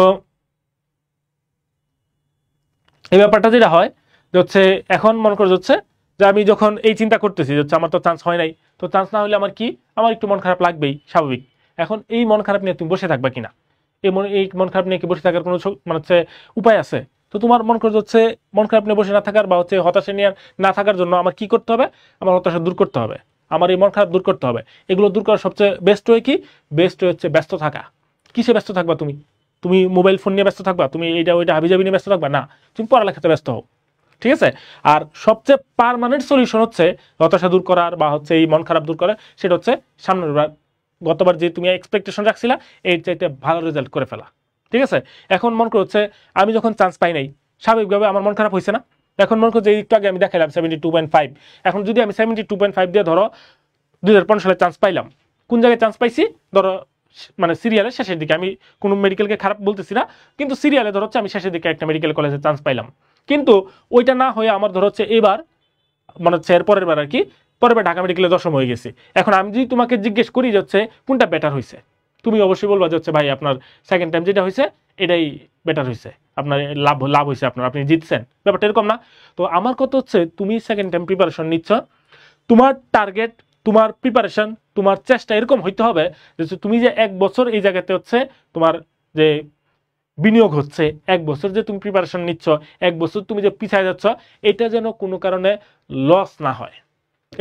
এই ব্যাপারটা যেটা হয় যে হচ্ছে এখন মনে করে যাচ্ছে যে আমি যখন এই চিন্তা করতেছি যে হচ্ছে আমার তো চান্স হয় নাই, তো চান্স না হলে আমার কি, আমার একটু মন খারাপ লাগবেই, স্বাভাবিক। এখন এই মন খারাপ নিয়ে তুমি বসে থাকবা কিনা, এই মন খারাপ নিয়ে কি বসে থাকার কোনো মানে হচ্ছে উপায় আছে? তো তোমার মন করে যাচ্ছে মন খারাপ নিয়ে বসে না থাকার বা হচ্ছে হতাশা নিয়ে না থাকার জন্য আমার কি করতে হবে, আমার হতাশা দূর করতে হবে, আমার এই মন খারাপ দূর করতে হবে। এগুলো দূর করার সবচেয়ে বেস্ট ওয়ে কি? বেস্ট ওয়ে হচ্ছে ব্যস্ত থাকা। কিসে ব্যস্ত থাকবা তুমি? তুমি মোবাইল ফোন নিয়ে ব্যস্ত থাকবা, তুমি এইটা ওইটা হাবিজাবি নিয়ে ব্যস্ত থাকবা না, তুমি পড়ালেখাতে ব্যস্ত হও। ঠিক আছে, আর সবচেয়ে পার্মানেন্ট সলিউশন হচ্ছে হতাশা দূর করার বা হচ্ছে এই মন খারাপ দূর করার, সেটা হচ্ছে সামনের বার গতবার যে তুমি এক্সপেকটেশন রাখছিলা এর চাইতে ভালো রেজাল্ট করে ফেলা। ঠিক আছে, এখন মন করছে আমি যখন চান্স পাই নাই, স্বাভাবিকভাবে আমার মন খারাপ হয়েছে না? এখন মন করছে একটু আগে আমি দেখাইলাম 72.5, এখন যদি আমি 72.5 দিয়ে ধরো 2015 সালে চান্স পাইলাম, কোন জায়গায় চান্স পাইছি, ধরো মানে সিরিয়ালের শেষের দিকে, আমি কোনো মেডিকেলকে খারাপ বলতেছি না, কিন্তু সিরিয়ালে ধরো হচ্ছে আমি শেষের দিকে একটা মেডিকেল কলেজে চান্স পাইলাম, কিন্তু ওইটা না হয়ে আমার ধরো হচ্ছে এবার মানে হচ্ছে এর পরের বার আর কি, পরের বার ঢাকা মেডিকেলে 10ম হয়ে গেছি। এখন আমি যদি তোমাকে জিজ্ঞেস করি যে হচ্ছে কোনটা বেটার হয়েছে, তুমি অবশ্যই বলবা যে হচ্ছে ভাই আপনার সেকেন্ড টাইম যেটা হয়েছে এটাই বেটার হয়েছে, আপনার লাভ হয়েছে, আপনি জিতছেন, ব্যাপারটা এরকম না? তো আমার কথা হচ্ছে তুমি সেকেন্ড টাইম প্রিপারেশন নিচ্ছ, তোমার টার্গেট, তোমার প্রিপারেশন, তোমার চেষ্টা এরকম হইতে হবে যে তুমি যে 1 বছর এই জায়গাতে হচ্ছে তোমার যে বিনিয়োগ হচ্ছে, 1 বছর যে তুমি প্রিপারেশন নিচ্ছ, 1 বছর তুমি যে পিছায় যাচ্ছ, এটা যেন কোনো কারণে লস না হয়।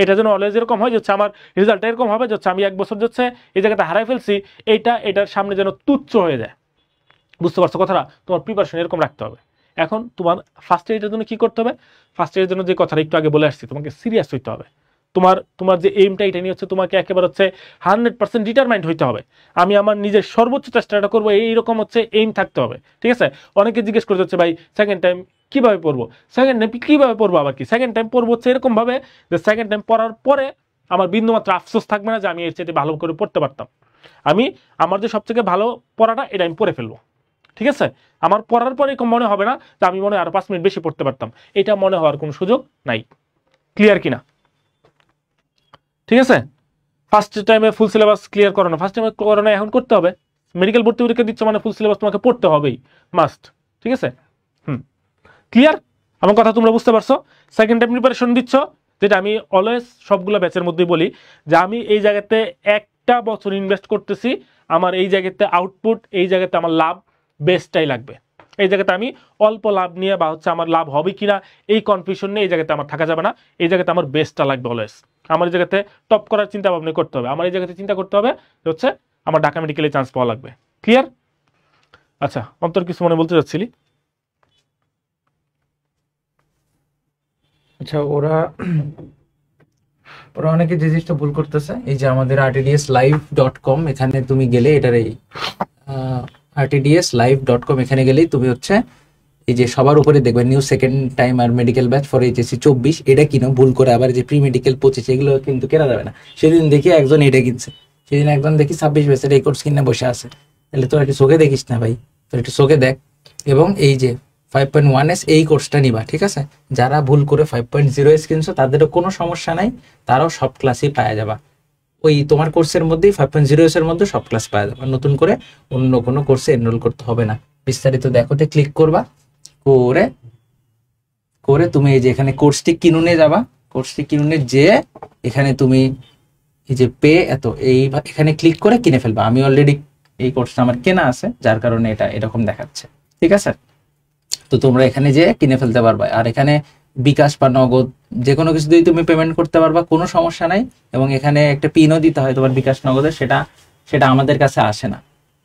এটা যেন অলওয়েজ এরকম হয় যাচ্ছে আমার রেজাল্টটা এরকম হবে যাচ্ছে আমি 1 বছর যাচ্ছে এই জায়গাটা হারাই ফেলছি, এটার সামনে যেন তুচ্ছ হয়ে যায়। বুঝতে পারছো কথাটা? তোমার প্রিপারেশন এরকম রাখতে হবে। এখন তোমার ফার্স্ট ইয়ারের জন্য কি করতে হবে? ফার্স্ট ইয়ারের জন্য যে কথাটা একটু আগে বলে আসছি, তোমাকে সিরিয়াস হইতে হবে। তোমার যে এইমটা এটা নিয়ে হচ্ছে তোমাকে একেবারে হচ্ছে 100% ডিটারমাইন্ড হইতে হবে। আমি আমার নিজের সর্বোচ্চ চেষ্টাটা করবো, এইরকম হচ্ছে এইম থাকতে হবে, ঠিক আছে? অনেকে জিজ্ঞেস করতে হচ্ছে ভাই সেকেন্ড টাইম কিভাবে পড়বো, সেকেন্ড টাইম কিভাবে পড়বো, আবার কি সেকেন্ড টাইম পড়বো হচ্ছে এরকম ভাবে যে সেকেন্ড টাইম পড়ার পরে আমার বিন্দুমাত্র আফসোস থাকবে না যে আমি এর চেয়ে ভালো করে পড়তে পারতাম। আমার যে সবথেকে ভালো পড়াটা এটা আমি পড়ে ফেলবো, ঠিক আছে? আমার পড়ার পরে এরকম মনে হবে না যে আমি মনে হয় আরো 5 মিনিট বেশি পড়তে পারতাম, এটা মনে হওয়ার কোনো সুযোগ নাই। ক্লিয়ার কিনা? ঠিক আছে? ফার্স্ট টাইমে ফুল সিলেবাস ক্লিয়ার করো না, ফার্স্ট টাইমে করো না, এখন করতে হবে। মেডিকেল ভর্তি পরীক্ষা দিচ্ছ মানে ফুল সিলেবাস তোমাকে পড়তে হবেই, মাস্ট, ঠিক আছে? ক্লিয়ার? আমার কথা তোমরা বুঝতে পারছো? সেকেন্ড টাইম প্রিপারেশন দিচ্ছ, যেটা আমি অলওয়েজ সবগুলো ব্যাচের মধ্যেই বলি যে আমি এই জায়গাতে 1টা বছর ইনভেস্ট করতেছি, আমার এই জায়গাতে আউটপুট, এই জায়গাতে আমার লাভ বেস্টটাই লাগবে। এই জায়গাতে আমি অল্প লাভ নিয়ে বা হচ্ছে আমার লাভ হবে কিনা এই কনফিউশন নিয়ে এই জায়গাতে আমার থাকা যাবে না। এই জায়গাতে আমার বেস্টটা লাগবে অলওয়েজ। আমার এই জায়গাতে টপ করার চিন্তা ভাবনা করতে হবে, আমার এই জায়গাতে চিন্তা করতে হবে হচ্ছে আমার ঢাকা মেডিকেলে চান্স পাওয়া লাগবে। ক্লিয়ার? আচ্ছা, অন্তর কিছু মনে বলতে চাচ্ছিলি? আচ্ছা, ওরা অনেকে যে জিনিসটা ভুল করতেছে, এই যে আমাদের rtdslive.com এখানে তুমি গেলে, এটার এই rtdslive.com এখানে গেলেই তুমি হচ্ছে এই যে সবার উপরে দেখবে নিউ সেকেন্ড টাইম আর মেডিকেল ব্যাচ ফর এইচএসসি 24, এটা কিনো। ভুল করে আবার যে প্রি মেডিকেল 25 এগুলো কিন্তু কেনা যাবে না। সেদিন দেখি একজন এটা কিনছে, সেদিন একজন দেখি 26 ব্যাচের এই কোর্স কিনে বসে আছে। তাহলে তোর একটু চোখে দেখিস না ভাই, তোর একটু চোখে দেখ। এবং এই যে 5.1s এই কোর্সটা নিবা, ঠিক আছে? যারা ভুল করে 5.0s কিনছো তাদেরও কোনো সমস্যা নাই, তারাও সব ক্লাসই পাওয়া যাবা। ওই তোমার কোর্সের মধ্যেই 5.0s এর মধ্যে সব ক্লাস পাওয়া যাবে, নতুন করে অন্য কোনো কোর্সে এনরোল করতে হবে না। বিস্তারিত দেখোতে ক্লিক করবা, করে তুমি এই যে এখানে কোর্সটি কিনুনে যাবা, কোর্সটি কিনুনে যে এখানে তুমি এই যে পে এত এখানে ক্লিক করে কিনে ফেলবা। আমি অলরেডি এই কোর্সটা আমার কেনা আছে, যার কারণে এটা এরকম দেখাচ্ছে, ঠিক আছে? তো তোমরা এখানে যে কিনে ফেলতে পারবা। আর এখানে বিকাশ বা নগদ যে কোনো কিছু দিয়ে তুমি পেমেন্ট করতে পারবা, কোনো সমস্যা নাই। এবং এখানে একটা পিনও দিতে হয় তোমার বিকাশ নগদের, সেটা আমাদের কাছে আসে না,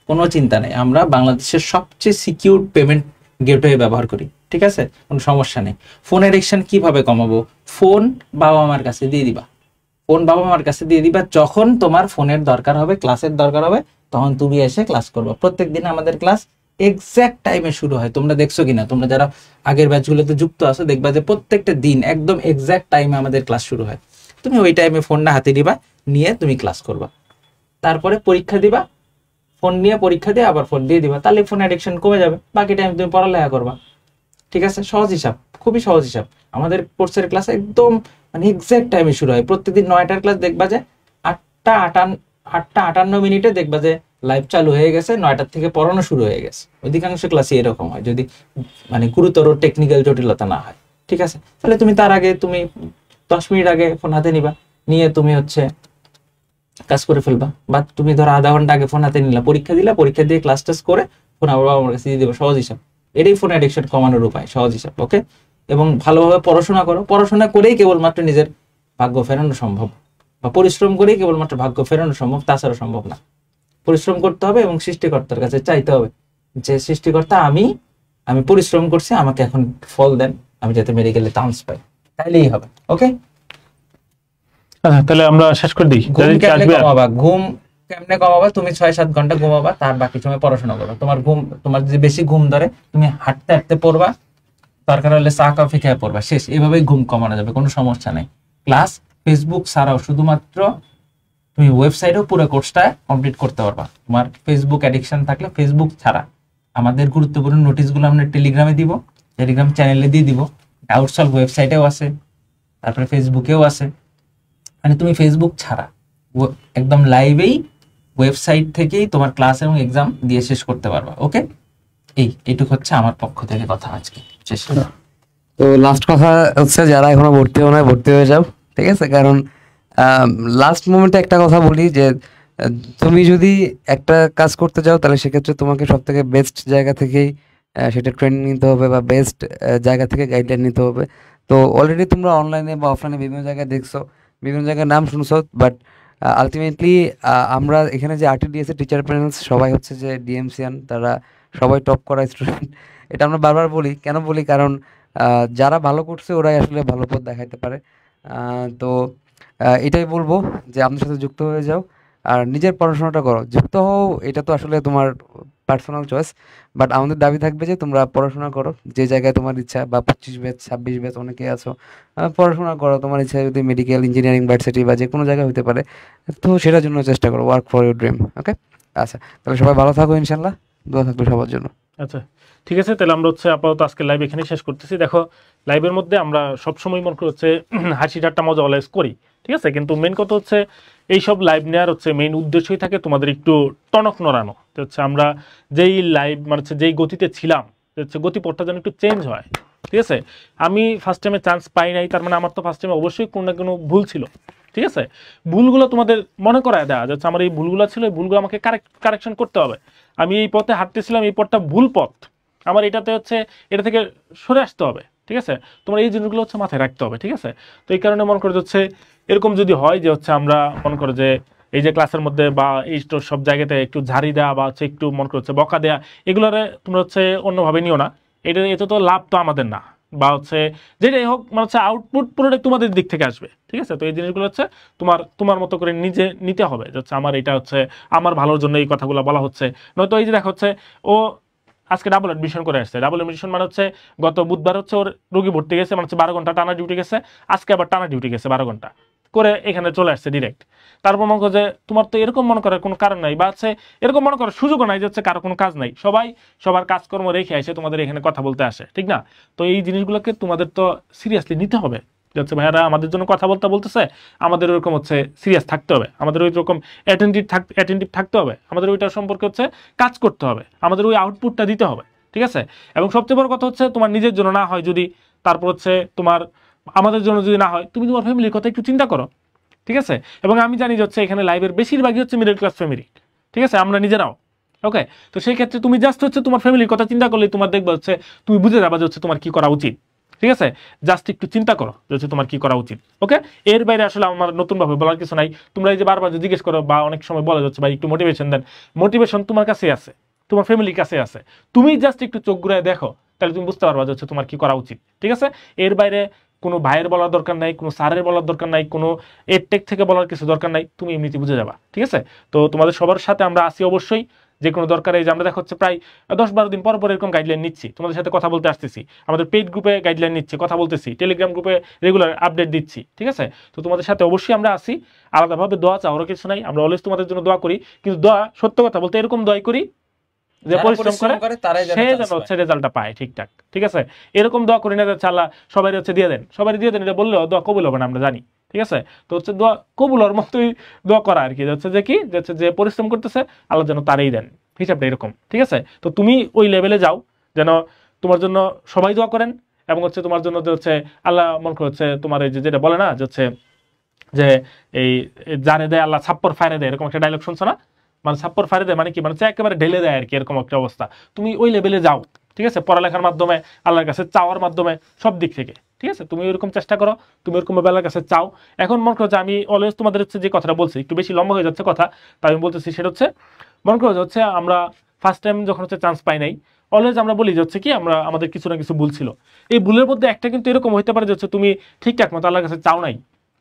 কোনো চিন্তা নেই। আমরা বাংলাদেশের সবচেয়ে সিকিউর পেমেন্ট গেটওয়ে ব্যবহার করি, ঠিক আছে? কোনো সমস্যা নেই। ফোন এডিকশন কিভাবে কমাবো? ফোন বাবা মার কাছে দিয়ে দিবা, যখন তোমার ফোনের দরকার হবে, ক্লাসের দরকার হবে, তখন তুমি এসে ক্লাস করবে। প্রত্যেকদিন আমাদের ক্লাস এক্সাক্ট টাইমে শুরু হয়। তোমরা দেখছো কিনা, তোমরা যারা আগের ব্যাচগুলোতে যুক্ত আছো দেখবা যে প্রত্যেকটা দিন একদম এক্সাক্ট টাইমে আমাদের ক্লাস শুরু হয়। তুমি ওই টাইমে ফোনটা হাতে নিবা, নিয়ে তুমি ক্লাস করবা। তারপরে পরীক্ষা দিবা, ফোন নিয়ে পরীক্ষা দিয়ে আবার ফোন দিয়ে দিবা, তাহলে ফোন অ্যাডিকশন কমে যাবে। বাকি টাইম তুমি পড়ালেখা করবা, ঠিক আছে? সহজ হিসাব, খুবই সহজ হিসাব। আমাদের কোর্সের ক্লাস একদম মানে এক্সাক্ট টাইমে শুরু হয়। প্রত্যেকদিন 9টার ক্লাস দেখবা যে 8টা 58 দেখবা যে লাইভ চালু হয়ে গেছে, 9টার থেকে পড়ানো শুরু হয়ে গেছে। অধিকাংশ ক্লাসে এরকম হয়, যদি মানে গুরুতর টেকনিক্যাল জটিলতা না হয়, ঠিক আছে? তাহলে তুমি তার আগে তুমি 10 মিনিট আগে ফোন হাতে নিবা, নিয়ে তুমি হচ্ছে কাজ করে ফেলবা। বা তুমি ধরো আধা ঘন্টা আগে ফোন হাতে নিলা, পরীক্ষা দিলা, পরীক্ষা দিয়ে ক্লাস টেস্ট করে ফোন আবার আমার কাছে দিয়ে দেবো। সহজ হিসাব, এটাই ফোন অ্যাডিকশন কমানোর উপায়, সহজ হিসাব। ওকে? এবং ভালোভাবে পড়াশোনা করো, পড়াশোনা করেই কেবলমাত্র নিজের ভাগ্য ফেরানো সম্ভব, বা পরিশ্রম করেই কেবলমাত্র ভাগ্য ফেরানো সম্ভব, তাছাড়া সম্ভব না। পরিশ্রম করতে হবে এবং সৃষ্টিকর্তার কাছে চাইতে হবে যে সৃষ্টিকর্তা, আমি পরিশ্রম করছি, আমাকে এখন ফল দেন, আমি যাতে মেডিকেলে চান্স পাই, তাইলেই হবে। ওকে? আচ্ছা, তাহলে আমরা শেষ করে দিই। ঘুম কেমনে কমাবা? তুমি 6-7 ঘন্টা ঘুমাবা, তার বাকি সময় পড়াশোনা করবা। তোমার যদি বেশি ঘুম ধরে, তুমি হাঁটতে হাঁটতে পড়বা, দরকার হলে চা কফি খেয়ে পড়বা, শেষ। এভাবেই ঘুম কমানো যাবে, কোনো সমস্যা নেই। ক্লাস ফেসবুক ছাড়াও শুধুমাত্র তুমি ওয়েবসাইটেও পুরো কোর্সটা কমপ্লিট করতে পারবা। তোমার ফেসবুক অ্যাডিকশন থাকলে ফেসবুক ছাড়া আমাদের গুরুত্বপূর্ণ নোটিশগুলো আমরা টেলিগ্রামে দিব, টেলিগ্রাম চ্যানেলে দিয়ে দিব, ডাউট সলভ ওয়েবসাইটেও আছে, তারপরে ফেসবুকেও আছে, মানে তুমি ফেসবুক ছাড়া একদম লাইভেই ওয়েবসাইট থেকেই তোমার ক্লাস এবং এক্সাম দিয়ে শেষ করতে পারবা। ওকে, এইটুকু হচ্ছে আমার পক্ষ থেকে কথা আজকে শেষ। তো লাস্ট কথা হচ্ছে, যারা এখনো ভর্তি হও না, ভর্তি হয়ে যাও, ঠিক আছে? কারণ লাস্ট মোমেন্টে একটা কথা বলি যে তুমি যদি একটা কাজ করতে যাও তাহলে সেক্ষেত্রে তোমাকে সব থেকে বেস্ট জায়গা থেকেই সেটা ট্রেনিং নিতে হবে বা বেস্ট জায়গা থেকে গাইডলাইন নিতে হবে। তো অলরেডি তোমরা অনলাইনে বা অফলাইনে বিভিন্ন জায়গায় দেখছো, বিভিন্ন জায়গায় নাম শুনছো, বাট আলটিমেটলি আমরা এখানে যে RTDS এর টিচার প্যানেলস সবাই হচ্ছে যে ডিএমসিয়ান, তারা সবাই টপ করা স্টুডেন্ট। এটা আমরা বারবার বলি, কেন বলি? কারণ যারা ভালো করছে ওরাই আসলে ভালো পথ দেখাইতে পারে। তো এটাই বলবো যে আপনার সাথে যুক্ত হয়ে যাও আর নিজের পড়াশোনাটা করো। যুক্ত হও, এটা তো আসলে তোমার পার্সোনাল চয়েস, বাট আমাদের দাবি থাকবে যে তোমরা পড়াশোনা করো যে জায়গায় তোমার ইচ্ছা, বা 25 ব্যাচ 26 ব্যাচ অনেকে আছো, পড়াশোনা করো। তোমার ইচ্ছা যদি মেডিকেল, ইঞ্জিনিয়ারিং, ভার্সিটি বা যে কোনো জায়গায় হতে পারে, তো সেটার জন্য চেষ্টা করো, ওয়ার্ক ফর ইউর ড্রিম। ওকে, আচ্ছা, তাহলে সবাই ভালো থাকো, ইনশাল্লাহ দোয়া থাকবে সবার জন্য। আচ্ছা, ঠিক আছে, তাহলে আমরা হচ্ছে আপাতত আজকে লাইভ এখানে শেষ করতেছি। দেখো, লাইভের মধ্যে আমরা সবসময় মনে করি হচ্ছে হাসি ঠাট্টা মজা অলওয়েজ করি, ঠিক আছে, কিন্তু মেন কথা হচ্ছে এইসব লাইভ নেওয়ার হচ্ছে মেইন উদ্দেশ্যই থাকে তোমাদের একটু টনক নড়ানো। তো হচ্ছে আমরা যেই লাইভ মানে হচ্ছে যেই গতিতে ছিলাম, হচ্ছে গতিপথটা যেন একটু চেঞ্জ হয়, ঠিক আছে। আমি ফার্স্ট টাইমে চান্স পাই নাই, তার মানে আমার তো ফার্স্ট টাইমে অবশ্যই কোনো না কোনো ভুল ছিল, ঠিক আছে। ভুলগুলো তোমাদের মনে করায় দেওয়া যাচ্ছে, আমার এই ভুলগুলো ছিল, এই ভুলগুলো আমাকে কারেকশন করতে হবে। আমি এই পথে হাঁটতেছিলাম, এই পথটা ভুল পথ, আমার এটাতে হচ্ছে এটা থেকে সরে আসতে হবে, ঠিক আছে। তোমার এই জিনিসগুলো হচ্ছে মাথায় রাখতে হবে, ঠিক আছে। তো এই কারণে মনে করে হচ্ছে এরকম যদি হয় যে হচ্ছে আমরা মনে করো যে এই যে ক্লাসের মধ্যে বা এই সব জায়গাতে একটু ঝাড়ি দেওয়া বা হচ্ছে একটু মনে করছে বকা দেওয়া, এগুলোরে তোমরা হচ্ছে অন্যভাবে নিও না। এতে তো লাভ তো আমাদের না, বা হচ্ছে যেটাই হোক মানে হচ্ছে আউটপুট পুরোটাই তোমাদের দিক থেকে আসবে, ঠিক আছে। তো এই জিনিসগুলো হচ্ছে তোমার মতো করে নিজে নিতে হবে, যে হচ্ছে আমার এটা হচ্ছে আমার ভালোর জন্য এই কথাগুলো বলা হচ্ছে। নয়তো এই যে দেখা হচ্ছে ও আজকে ডাবল অ্যাডমিশন করে আসছে, ডাবল অ্যাডমিশন মানে হচ্ছে গত বুধবার হচ্ছে ওর রোগী ভর্তি গেছে, মানে হচ্ছে 12 ঘন্টা টানা ডিউটি গেছে, আজকে আবার টানা ডিউটি গেছে 12 ঘন্টা করে এখানে চলে আসছে ডিরেক্ট। তারপর মনে করো যে তোমার তো এরকম মনে করার কোনো কারণ নাই, বা হচ্ছে এরকম মনে করার সুযোগও নাই যে হচ্ছে কারো কোনো কাজ নাই, সবাই সবার কাজকর্ম রেখে আসে তোমাদের এখানে কথা বলতে আসে, ঠিক না। তো এই জিনিসগুলোকে তোমাদের তো সিরিয়াসলি নিতে হবে, যে হচ্ছে ভাইয়ারা আমাদের জন্য কথা বলতেছে, আমাদের ওরকম হচ্ছে সিরিয়াস থাকতে হবে, আমাদের ওই রকম অ্যাটেন্টিভ থাকতে হবে, আমাদের ওইটার সম্পর্কে হচ্ছে কাজ করতে হবে, আমাদের ওই আউটপুটটা দিতে হবে, ঠিক আছে। এবং সবচেয়ে বড় কথা হচ্ছে তোমার নিজের জন্য না হয় যদি, তারপর হচ্ছে তোমার আমাদের জন্য যদি না হয়, তুমি তোমার ফ্যামিলির কথা একটু চিন্তা করো, ঠিক আছে। এবং আমি জানি যে হচ্ছে এখানে লাইভের বেশিরভাগই হচ্ছে মিডল ক্লাস ফ্যামিলি, ঠিক আছে, আমরা নিজেরাও। ওকে, তো সেই ক্ষেত্রে তুমি জাস্ট হচ্ছে তোমার ফ্যামিলির কথা চিন্তা করলে তোমার দেখবে হচ্ছে তুমি বুঝে যাবা যে হচ্ছে তোমার কি করা উচিত, ঠিক আছে। জাস্ট একটু চিন্তা করো যে হচ্ছে তোমার কি করা উচিত। ওকে, এর বাইরে আসলে আমার নতুনভাবে বলার কিছু নাই। তোমরা এই যে বারবার জিজ্ঞেস করো বা অনেক সময় বলা যাচ্ছে ভাই একটু মোটিভেশন দেন, মোটিভেশন তোমার কাছে আছে, তোমার ফ্যামিলির কাছে আছে, তুমি জাস্ট একটু চোখ ঘুরায় দেখো, তাহলে তুমি বুঝতে পারবা যে হচ্ছে তোমার কি করা উচিত, ঠিক আছে। এর বাইরে কোনো ভাইয়ের বলার দরকার নাই, কোনো স্যারের বলার দরকার নাই, কোনো এডটেক থেকে বলার কিছু দরকার নাই, তুমি এমনিতে বুঝে যাবা, ঠিক আছে। তো তোমাদের সবার সাথে আমরা আসি অবশ্যই, যে কোনো দরকারে। এই যে আমরা দেখা হচ্ছে প্রায় 10-12 দিন পর এরকম গাইডলাইন নিচ্ছি, তোমাদের সাথে কথা বলতে আসতেছি, আমাদের পেইড গ্রুপে গাইডলাইন নিচ্ছি, কথা বলতেছি, টেলিগ্রাম গ্রুপে রেগুলার আপডেট দিচ্ছি, ঠিক আছে। তো তোমাদের সাথে অবশ্যই আমরা আসি, আলাদাভাবে দোয়া চাওয়ারও কিছু নাই, আমরা অলওয়েজ তোমাদের জন্য দোয়া করি, কিন্তু দোয়া সত্য কথা বলতে এরকম দোয়াই করি যে পরিশ্রম করে সে যেন হচ্ছে রেজাল্টটা পায় ঠিকঠাক, ঠিক আছে। এরকম দোয়া করি না যে আল্লাহ সবাই হচ্ছে দিয়ে দেন, সবাই দিয়ে দেন, এটা বললেও দোয়া কবুল হবে না, আমরা জানি, ঠিক আছে। তো হচ্ছে দোয়া কবুল হওয়ার মতোই দোয়া করা আর কি, হচ্ছে যে কি হচ্ছে যে পরিশ্রম করতেছে আল্লাহ যেন তারই দেন, হিসাবটা এরকম, ঠিক আছে। তো তুমি ওই লেভেলে যাও যেন তোমার জন্য সবাই দোয়া করেন, এবং হচ্ছে তোমার জন্য যে হচ্ছে আল্লাহ মনে করে হচ্ছে তোমার এই যেটা বলে না যে হচ্ছে যে এই জানে দেয় আল্লাহ ছাপ্পর ফায়রে দেয়, এরকম একটা ডায়লগ শুনছো না, মানে ছাপ্পর ফায়রে দেয় মানে কি, মানে একেবারে ঢেলে দেয় আর কি, এরকম একটা অবস্থা। তুমি ওই লেভেলে যাও, ঠিক আছে, পড়ালেখার মাধ্যমে, আল্লাহর কাছে চাওয়ার মাধ্যমে, সব দিক থেকে, ঠিক আছে। তুমি ওইরকম চেষ্টা করো, তুমি ওরকম আল্লাহর কাছে চাও। এখন মনে করো যে আমি অলওয়েজ তোমাদের হচ্ছে যে কথাটা বলছি, একটু বেশি লম্বা হয়ে যাচ্ছে কথা, তাই আমি বলতেছি, সেটা হচ্ছে মনে করো যে হচ্ছে আমরা ফার্স্ট টাইম যখন হচ্ছে চান্স পাই নাই, অলওয়েজ আমরা বলি যে হচ্ছে কি আমরা আমাদের কিছু না কিছু ভুল ছিল। এই ভুলের মধ্যে একটা কিন্তু এরকম হইতে পারে যে হচ্ছে তুমি ঠিকঠাক মতো আল্লাহর কাছে চাও নাই,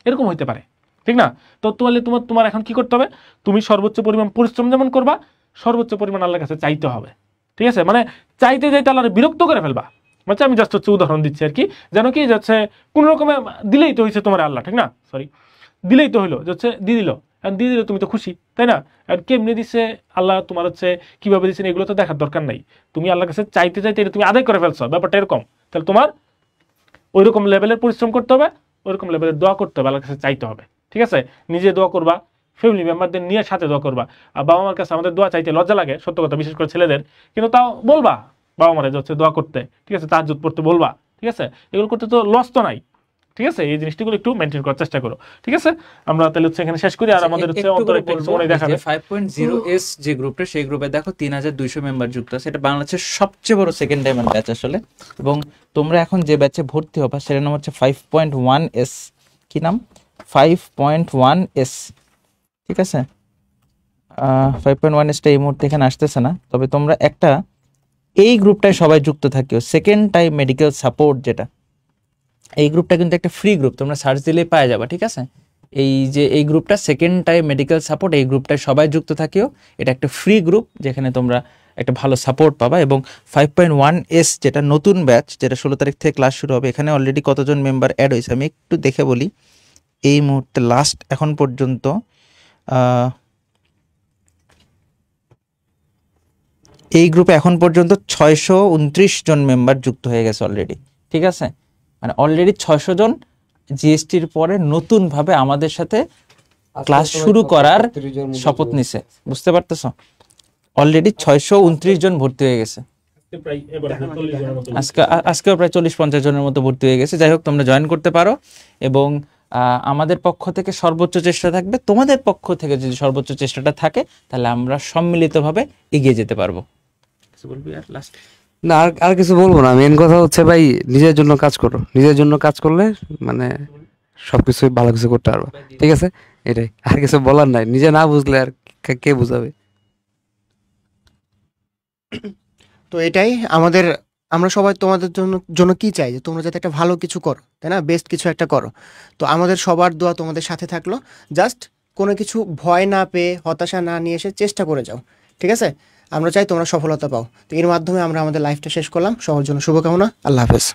এরকম হইতে পারে, ঠিক না। তো তাহলে তোমার এখন কি করতে হবে, তুমি সর্বোচ্চ পরিমাণ পরিশ্রম যেমন করবা, সর্বোচ্চ পরিমাণ আল্লাহর কাছে চাইতে হবে, ঠিক আছে। মানে চাইতে চাইতে আল্লাহর বিরক্ত করে ফেলবা, মানে আমি জাস্ট হচ্ছে উদাহরণ দিচ্ছি আর কি, যেন কি যাচ্ছে কোনো রকমে দিলেই তো হয়েছে তোমার আল্লাহ, ঠিক না, সরি দিলেই তো হইলো, যাচ্ছে দিয়ে দিল, দিয়ে দিলে তুমি তো খুশি, তাই না। আর কেমনি দিচ্ছে আল্লাহ, তোমার হচ্ছে কিভাবে দিচ্ছেন এগুলো তো দেখার দরকার নাই, তুমি আল্লাহর কাছে চাইতে চাইতে এটা তুমি আদায় করে ফেলছো, ব্যাপারটা এরকম। তাহলে তোমার ওই রকম লেভেলের পরিশ্রম করতে হবে, ওইরকম লেভেলের দোয়া করতে হবে, আল্লাহর কাছে চাইতে হবে, ঠিক আছে? নিজে দোয়া করবা, ফ্যামিলি মেম্বারদের নিয়ে সাথে দোয়া করবা। আর বাবা মার কাছে আমাদের দোয়া চাইতে লজ্জা লাগে, সত্য কথা, বিশেষ করে ছেলেদের, কিন্তু তাও বলবা বাবা মারে যে হচ্ছে দোয়া করতে, ঠিক আছে? তাহাজ্জুদ পড়তে বলবা, ঠিক আছে? এগুলো করতে তো লস তো নাই, ঠিক আছে? এই জিনিসগুলো একটু মেনটেন করার চেষ্টা করো, ঠিক আছে? আমরা তাহলে হচ্ছে এখানে শেষ করি, আর আমাদের হচ্ছে অন্তর একটা কিছু মনে দেখাবে। 5.0s যে গ্রুপটা, সেই গ্রুপে দেখো 3200 মেম্বার যুক্ত আছে। এটা বাংলাদেশের সবচেয়ে বড় সেকেন্ড টাইমের ব্যাচ আসলে। এবং তোমরা এখন যে ব্যাচে ভর্তি হবা সেটার নাম হচ্ছে 5.1s। কি নাম? 5.1s, ঠিক আছে? 5.1sটা এই মুহূর্তে এখানে আসতেছে না, তবে তোমরা একটা এই গ্রুপটায় সবাই যুক্ত থাকিও। সেকেন্ড টাইম মেডিকেল সাপোর্ট যেটা, এই গ্রুপটা কিন্তু একটা ফ্রি গ্রুপ, তোমরা সার্চ দিলেই পাওয়া যাবে, ঠিক আছে? এই যে এই গ্রুপটা সেকেন্ড টাইম মেডিকেল সাপোর্ট, এই গ্রুপটায় সবাই যুক্ত থাকিও। এটা একটা ফ্রি গ্রুপ যেখানে তোমরা একটা ভালো সাপোর্ট পাবা। এবং 5.1s যেটা নতুন ব্যাচ, যেটা 16 তারিখ থেকে ক্লাস শুরু হবে, এখানে অলরেডি কতজন মেম্বার অ্যাড হয়েছে আমি একটু দেখে বলি। এই মুহূর্তে লাস্ট এখন পর্যন্ত এই গ্রুপে এখন পর্যন্ত 629 জন মেম্বার যুক্ত হয়ে গেছে অলরেডি, ঠিক আছে? মানে অলরেডি 600 জন জিএসটির পরে নতুনভাবে আমাদের সাথে ক্লাস শুরু করার শপথ নিছে, বুঝতে পারতেছো? অলরেডি 629 জন ভর্তি হয়ে গেছে। আজকেও প্রায় 40-50 জনের মতো ভর্তি হয়ে গেছে। যাই হোক, তোমরা জয়েন করতে পারো এবং আমাদের পক্ষ থেকে সর্বোচ্চ চেষ্টা থাকবে, তোমাদের পক্ষ থেকে যদি সর্বোচ্চ চেষ্টাটা থাকে তাহলে আমরা সম্মিলিতভাবে এগিয়ে যেতে পারবো। বলবি আর লাস্ট? না, আর কিছু বলবো না। মেন কথা হচ্ছে ভাই, নিজের জন্য কাজ করো। নিজের জন্য কাজ করলে মানে সবকিছু ভালো কিছু করতে পারবো, ঠিক আছে? এটাই, আর কিছু বলার নাই। নিজে না বুঝলে আর কে বুঝাবে? তো এটাই আমরা সবাই তোমাদের জন্য কি চাই, যে তোমরা যাতে একটা ভালো কিছু করো, তাই না? বেস্ট কিছু একটা করো। তো আমাদের সবার দোয়া তোমাদের সাথে থাকলো। জাস্ট কোনো কিছু ভয় না পেয়ে, হতাশা না নিয়ে এসে চেষ্টা করে যাও, ঠিক আছে? আমরা চাই তোমরা সফলতা পাও। তো এর মাধ্যমে আমরা আমাদের লাইফটা শেষ করলাম। সবার জন্য শুভকামনা। আল্লাহ হাফেজ।